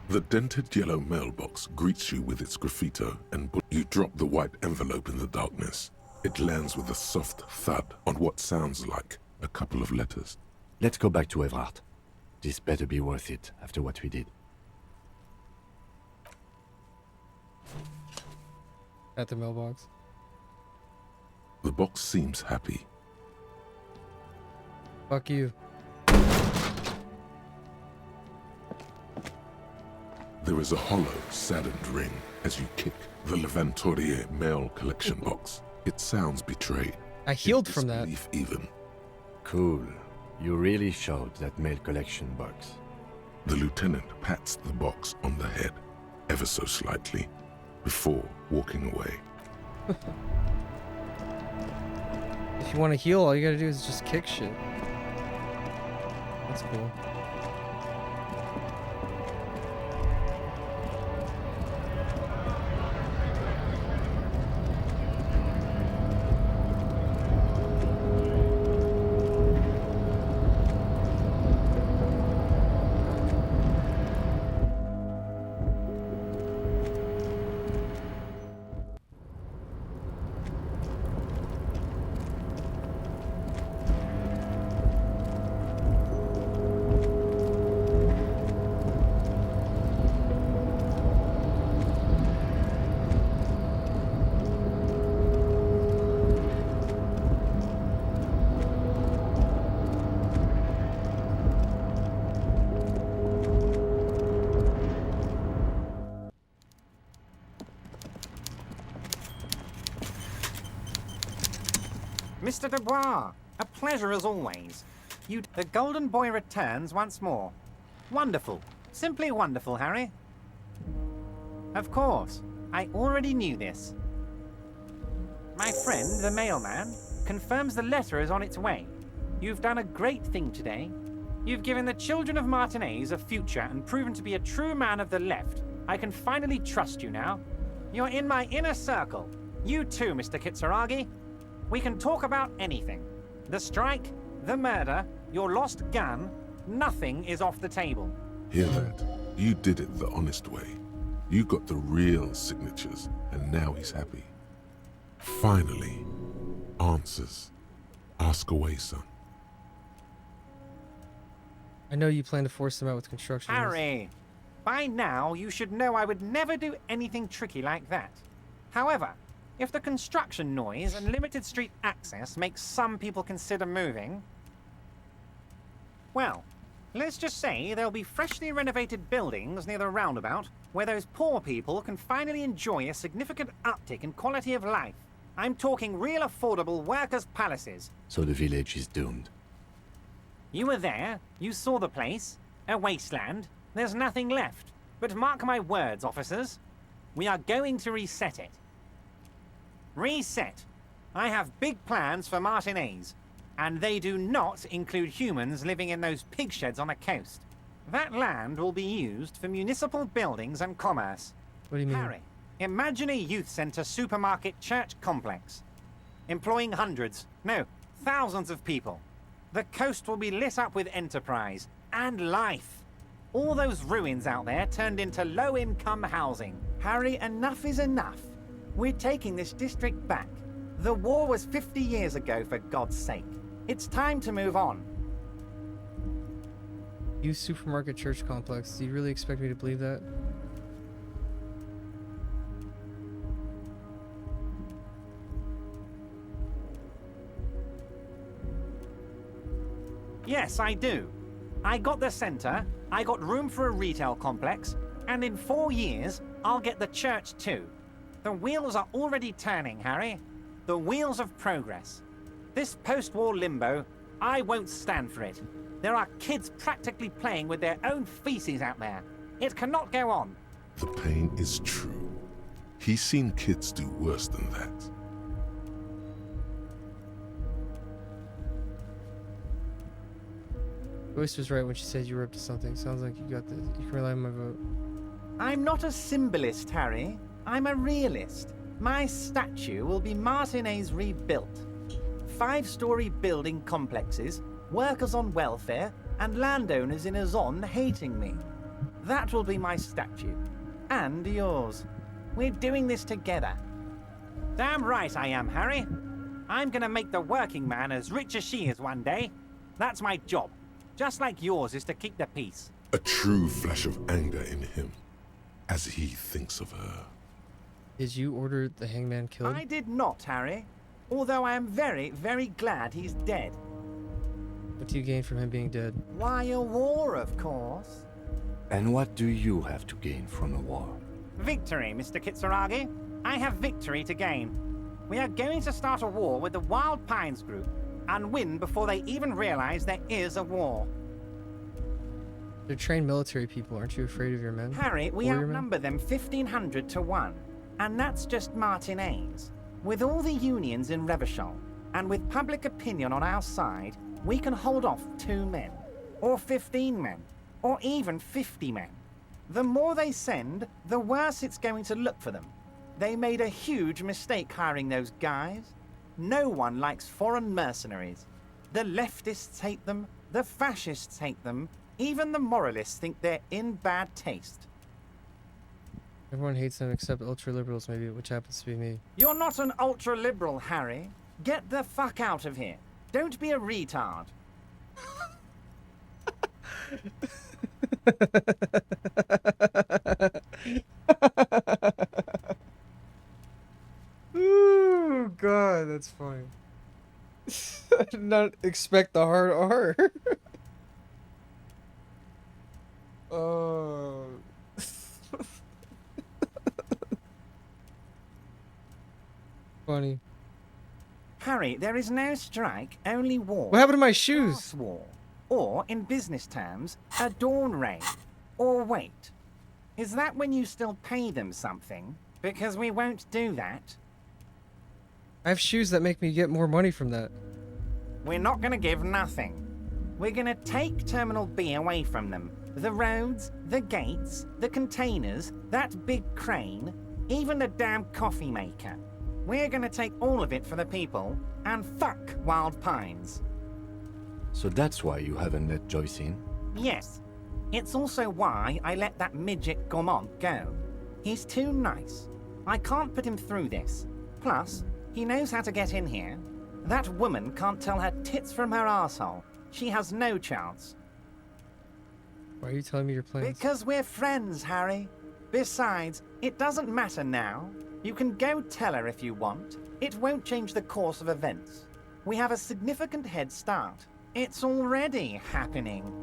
The dented yellow mailbox greets you with its graffito, and you drop the white envelope in the darkness. It lands with a soft thud on what sounds like a couple of letters. Let's go back to Everett. This better be worth it after what we did. At the mailbox. The box seems happy. Fuck you. There is a hollow, saddened ring as you kick the Levantourier mail collection box. It sounds betrayed. I healed from that. Even. Cool. You really showed that mail collection box. The lieutenant pats the box on the head, ever so slightly, before walking away. If you want to heal, all you gotta do is just kick shit. That's cool. Mr. Dubois, a pleasure as always. The Golden Boy returns once more. Wonderful. Simply wonderful, Harry. Of course. I already knew this. My friend, the mailman, confirms the letter is on its way. You've done a great thing today. You've given the children of Martinez a future and proven to be a true man of the left. I can finally trust you now. You're in my inner circle. You too, Mr. Kitsuragi. We can talk about anything. The strike, the murder, your lost gun, nothing is off the table. Hear that? You did it the honest way. You got the real signatures, and now he's happy. Finally, answers. Ask away, son. I know you plan to force them out with construction. Harry, by now you should know I would never do anything tricky like that. However, If the construction noise and limited street access makes some people consider moving, well, let's just say there'll be freshly renovated buildings near the roundabout where those poor people can finally enjoy a significant uptick in quality of life. I'm talking real affordable workers' palaces. So the village is doomed. You were there, you saw the place, a wasteland, there's nothing left. But mark my words, officers, we are going to reset it. Reset. I have big plans for Martinez, and they do not include humans living in those pig sheds on the coast. That land will be used for municipal buildings and commerce. What do you mean? Harry, imagine a youth centre supermarket church complex, employing hundreds, no, thousands of people. The coast will be lit up with enterprise and life. All those ruins out there turned into low-income housing. Harry, enough is enough. We're taking this district back. The war was 50 years ago, for God's sake. It's time to move on. You supermarket church complex. Do you really expect me to believe that? Yes, I do. I got the centre, I got room for a retail complex, and in 4 years, I'll get the church too. The wheels are already turning, Harry. The wheels of progress. This post-war limbo, I won't stand for it. There are kids practically playing with their own feces out there. It cannot go on. The pain is true. He's seen kids do worse than that. Joyce was right when she said you were up to something. Sounds like you got this. You can rely on my vote. I'm not a symbolist, Harry. I'm a realist. My statue will be Martinez rebuilt. 5-story building complexes, workers on welfare, and landowners in Azon hating me. That will be my statue. And yours. We're doing this together. Damn right I am, Harry. I'm gonna make the working man as rich as she is one day. That's my job. Just like yours is to keep the peace. A true flash of anger in him as he thinks of her. Did you order the hangman killed? I did not, Harry. Although I am very, very glad he's dead. What do you gain from him being dead? Why, a war, of course. And what do you have to gain from a war? Victory, Mr. Kitsuragi. I have victory to gain. We are going to start a war with the Wild Pines group and win before they even realize there is a war. They're trained military people. Aren't you afraid of your men? Harry, we Warrior outnumber them 1,500 to 1. And that's just Martinez. With all the unions in Revachol, and with public opinion on our side, we can hold off 2 men, or 15 men, or even 50 men. The more they send, the worse it's going to look for them. They made a huge mistake hiring those guys. No one likes foreign mercenaries. The leftists hate them, the fascists hate them, even the moralists think they're in bad taste. Everyone hates them except ultra-liberals, maybe, which happens to be me. You're not an ultra-liberal, Harry. Get the fuck out of here. Don't be a retard. Ooh, God, that's funny. I did not expect the hard R. Oh. Funny. Harry, there is no strike, only war. What happened to my shoes? Class war. Or, in business terms, a dawn raid. Or wait. Is that when you still pay them something? Because we won't do that. I have shoes that make me get more money from that. We're not gonna give nothing. We're gonna take Terminal B away from them. The roads, the gates, the containers, that big crane, even the damn coffee maker. We're gonna take all of it for the people, and fuck Wild Pines. So that's why you haven't let Joyce in? Yes. It's also why I let that midget Gaumont go. He's too nice. I can't put him through this. Plus, he knows how to get in here. That woman can't tell her tits from her asshole. She has no chance. Why are you telling me your plans? Because we're friends, Harry. Besides, it doesn't matter now. You can go tell her if you want. It won't change the course of events. We have a significant head start. It's already happening.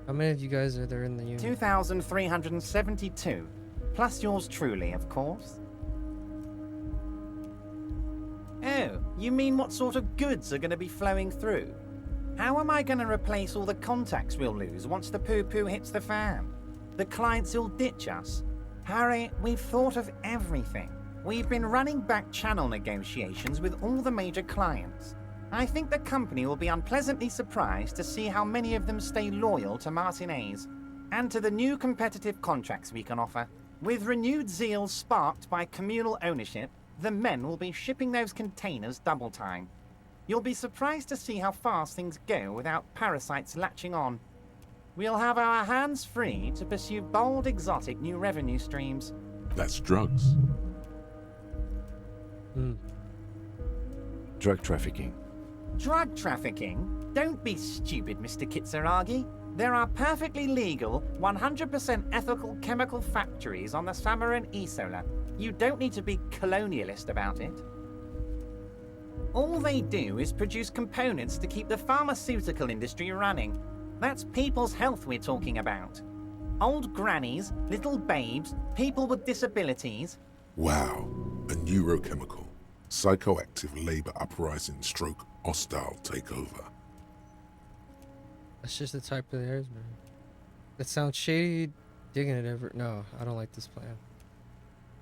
How many of you guys are there in the union? 2,372. Plus yours truly, of course. Oh, you mean what sort of goods are going to be flowing through? How am I going to replace all the contacts we'll lose once the poo-poo hits the fan? The clients who'll ditch us? Harry, we've thought of everything. We've been running back channel negotiations with all the major clients. I think the company will be unpleasantly surprised to see how many of them stay loyal to Martinez and to the new competitive contracts we can offer. With renewed zeal sparked by communal ownership, the men will be shipping those containers double time. You'll be surprised to see how fast things go without parasites latching on. We'll have our hands free to pursue bold, exotic new revenue streams. That's drugs. Drug trafficking. Drug trafficking? Don't be stupid, Mr. Kitsuragi. There are perfectly legal, 100% ethical chemical factories on the Samaran Isola. You don't need to be colonialist about it. All they do is produce components to keep the pharmaceutical industry running. That's people's health we're talking about. Old grannies, little babes, people with disabilities. Wow, a neurochemical, psychoactive labor uprising stroke hostile takeover. That's just the type of theirs, man. That sounds shady. Digging it ever. No, I don't like this plan.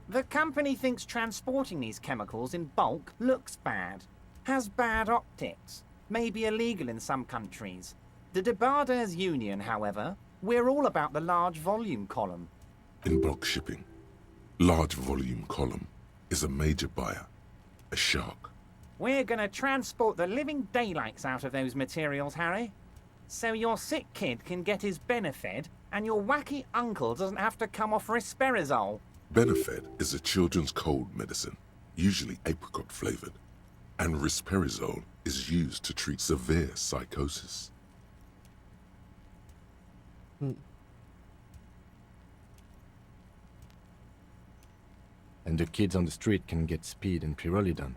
The company thinks transporting these chemicals in bulk looks bad, has bad optics, may be illegal in some countries. The Debarders Union, however, we're all about the large volume column. In bulk shipping, large volume column is a major buyer, a shark. We're gonna transport the living daylights out of those materials, Harry. So your sick kid can get his Benefed, and your wacky uncle doesn't have to come off risperazole. Benefed is a children's cold medicine, usually apricot flavored, and risperazole is used to treat severe psychosis. And the kids on the street can get speed and pyrrolidone.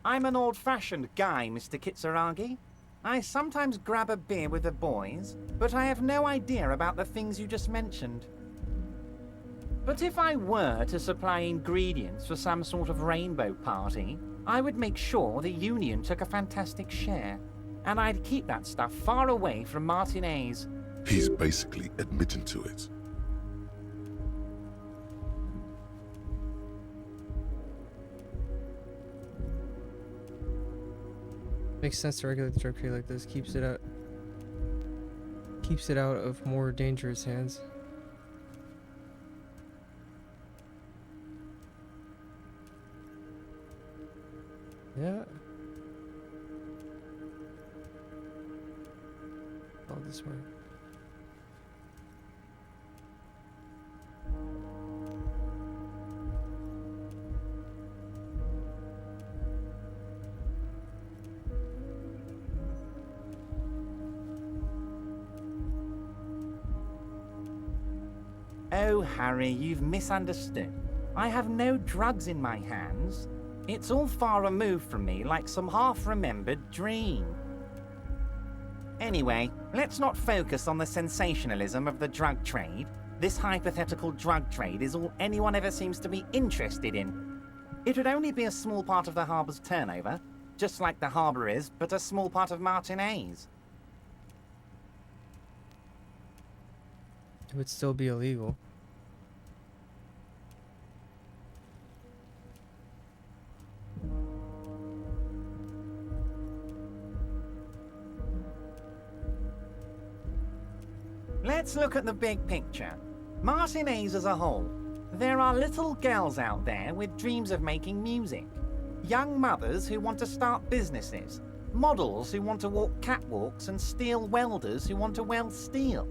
I'm an old-fashioned guy, Mr. Kitsuragi. I sometimes grab a beer with the boys, but I have no idea about the things you just mentioned. But if I were to supply ingredients for some sort of rainbow party, I would make sure the Union took a fantastic share, and I'd keep that stuff far away from Martinez. He's basically admitting to it. Makes sense to regulate the drug trade like this. Keeps it out of more dangerous hands. Yeah. All this work. Oh, Harry, you've misunderstood. I have no drugs in my hands. It's all far removed from me, like some half-remembered dream. Anyway, let's not focus on the sensationalism of the drug trade. This hypothetical drug trade is all anyone ever seems to be interested in. It would only be a small part of the harbor's turnover, just like the harbor is, but a small part of Martinez. It would still be illegal. Let's look at the big picture. Martinez as a whole. There are little girls out there with dreams of making music. Young mothers who want to start businesses. Models who want to walk catwalks and steel welders who want to weld steel.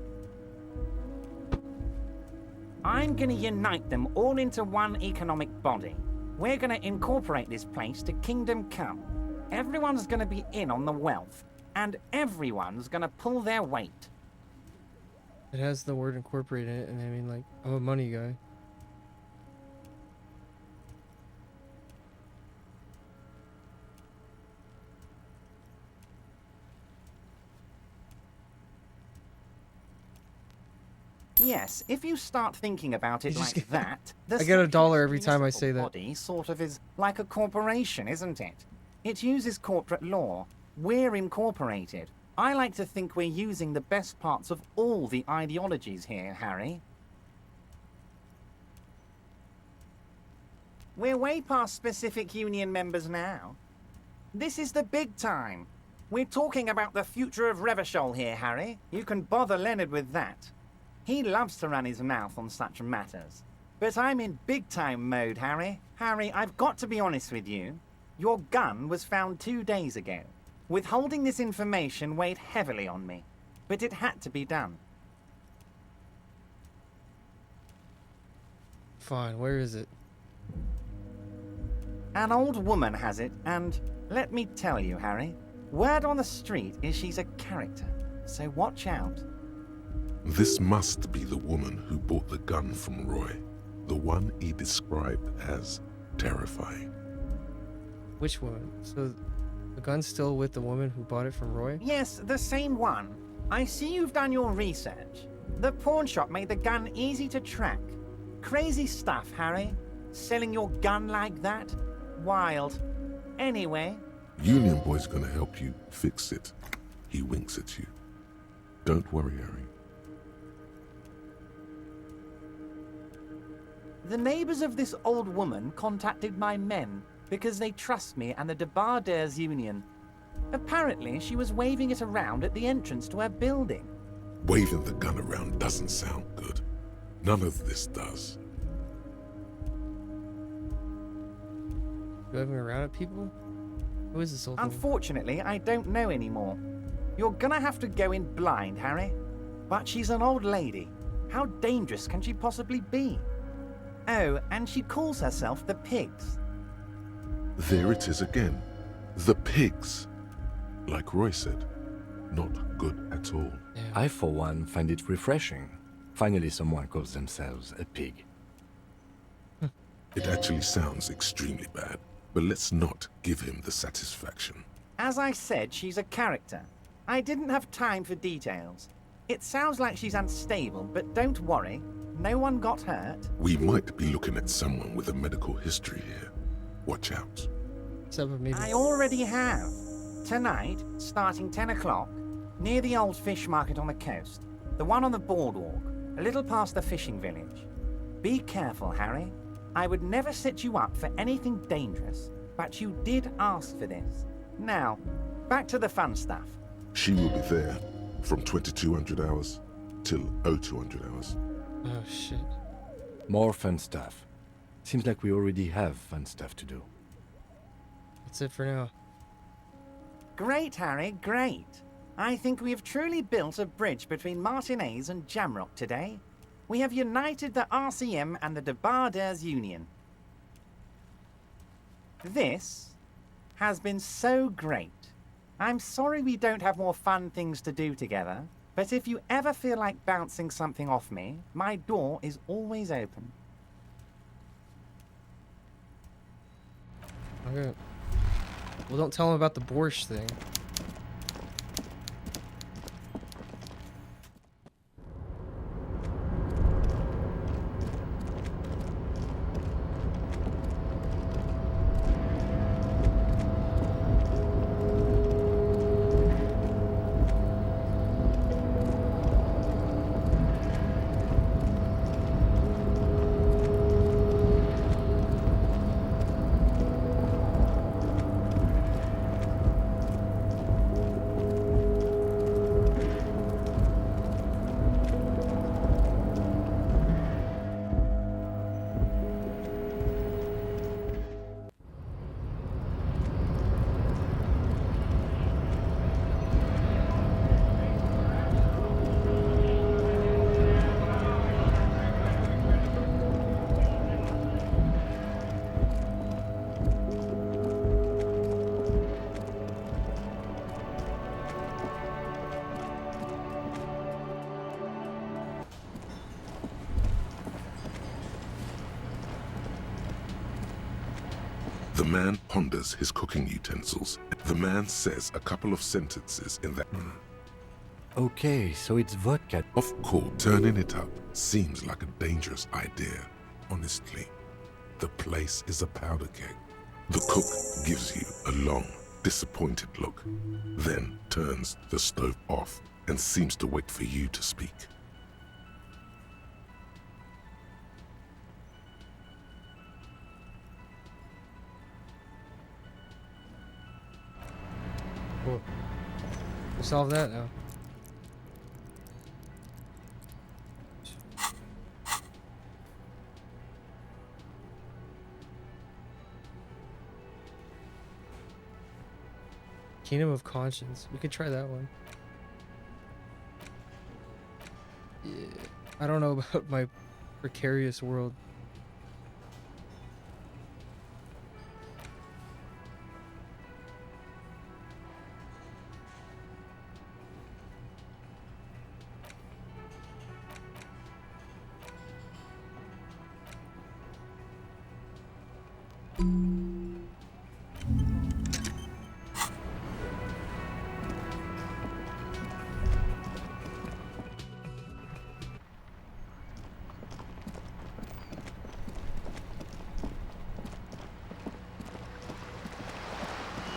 I'm gonna unite them all into one economic body. We're gonna incorporate this place to Kingdom Come. Everyone's gonna be in on the wealth, and everyone's gonna pull their weight. It has the word incorporated in it, and I mean, like, I'm a money guy. Yes, if you start thinking about it like that, the I get $1 socialist every time I municipal say that. body sort of is like a corporation, isn't it? It uses corporate law. We're incorporated. I like to think we're using the best parts of all the ideologies here, Harry. We're way past specific union members now. This is the big time. We're talking about the future of Revachol here, Harry. You can bother Leonard with that. He loves to run his mouth on such matters. But I'm in big-time mode, Harry. Harry, I've got to be honest with you. Your gun was found 2 days ago. Withholding this information weighed heavily on me. But it had to be done. Fine, where is it? An old woman has it, and let me tell you, Harry, word on the street is she's a character. So watch out. This must be the woman who bought the gun from Roy. The one he described as terrifying. Which woman? So, the gun's still with the woman who bought it from Roy? Yes, the same one. I see you've done your research. The pawn shop made the gun easy to track. Crazy stuff, Harry. Selling your gun like that? Wild. Anyway... Union Boy's gonna help you fix it. He winks at you. Don't worry, Harry. The neighbors of this old woman contacted my men because they trust me and the Debardeurs Union. Apparently, she was waving it around at the entrance to her building. Waving the gun around doesn't sound good. None of this does. Waving around at people? Who is this old woman? Unfortunately, I don't know anymore. You're gonna have to go in blind, Harry. But she's an old lady. How dangerous can she possibly be? Oh, and she calls herself the Pigs. There it is again. The pigs. Like Roy said, not good at all. I, for one, find it refreshing. Finally, someone calls themselves a pig. It actually sounds extremely bad, but let's not give him the satisfaction. As I said, she's a character. I didn't have time for details. It sounds like she's unstable, but don't worry. No one got hurt. We might be looking at someone with a medical history here. Watch out. I already have. Tonight, starting 10 o'clock, near the old fish market on the coast. The one on the boardwalk, a little past the fishing village. Be careful, Harry. I would never set you up for anything dangerous, but you did ask for this. Now, back to the fun stuff. She will be there from 2200 hours till 0200 hours. Oh, shit. More fun stuff. Seems like we already have fun stuff to do. That's it for now. Great, Harry, great. I think we have truly built a bridge between Martinez and Jamrock today. We have united the RCM and the Debardeurs Union. This has been so great. I'm sorry we don't have more fun things to do together, but if you ever feel like bouncing something off me, my door is always open. Okay. Well, don't tell him about the borscht thing. The man ponders his cooking utensils. The man says a couple of sentences in that. Okay, so it's vodka. Of course, turning it up seems like a dangerous idea. Honestly, the place is a powder keg. The cook gives you a long, disappointed look, then turns the stove off and seems to wait for you to speak. Cool. We solved that now. Kingdom of Conscience. We could try that one. Yeah. I don't know about my precarious world.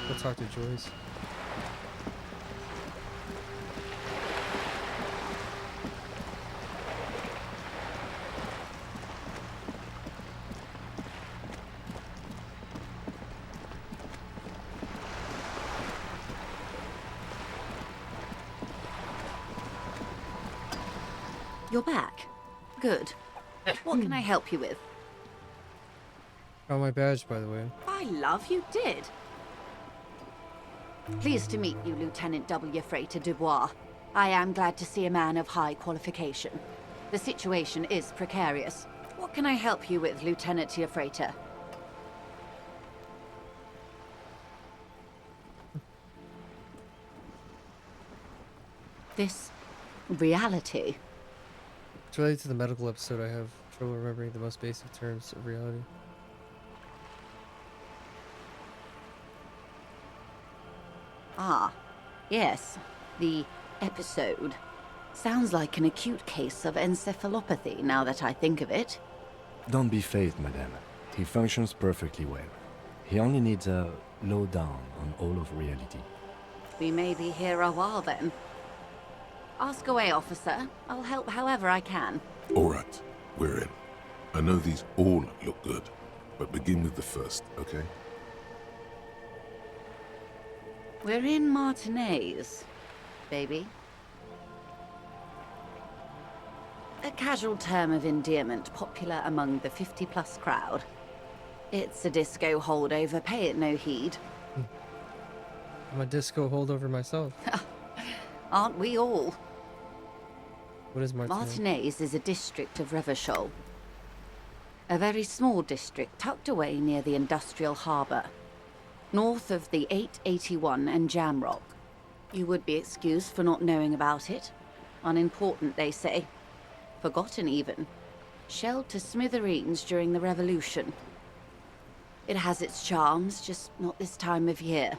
Go talk to Joyce. You're back. Good. What can I help you with? Got my badge, by the way. By love, you did. Pleased to meet you, Lieutenant W. Freighter Dubois. I am glad to see a man of high qualification. The situation is precarious. What can I help you with, Lieutenant Freighter? This reality. It's related to the medical episode. I have trouble remembering the most basic terms of reality. Ah, yes, the episode. Sounds like an acute case of encephalopathy, now that I think of it. Don't be phased, madame. He functions perfectly well. He only needs a lowdown on all of reality. We may be here a while then. Ask away, officer. I'll help however I can. All right, we're in. I know these all look good, but begin with the first, okay? We're in Martinez, baby. A casual term of endearment popular among the 50-plus crowd. It's a disco holdover, pay it no heed. I'm a disco holdover myself. Aren't we all? What is Martinez? Martinez is a district of Revachol. A very small district tucked away near the industrial harbour, north of the 881 and Jamrock. You would be excused for not knowing about it. Unimportant, they say. Forgotten, even. Shelled to smithereens during the Revolution. It has its charms, just not this time of year.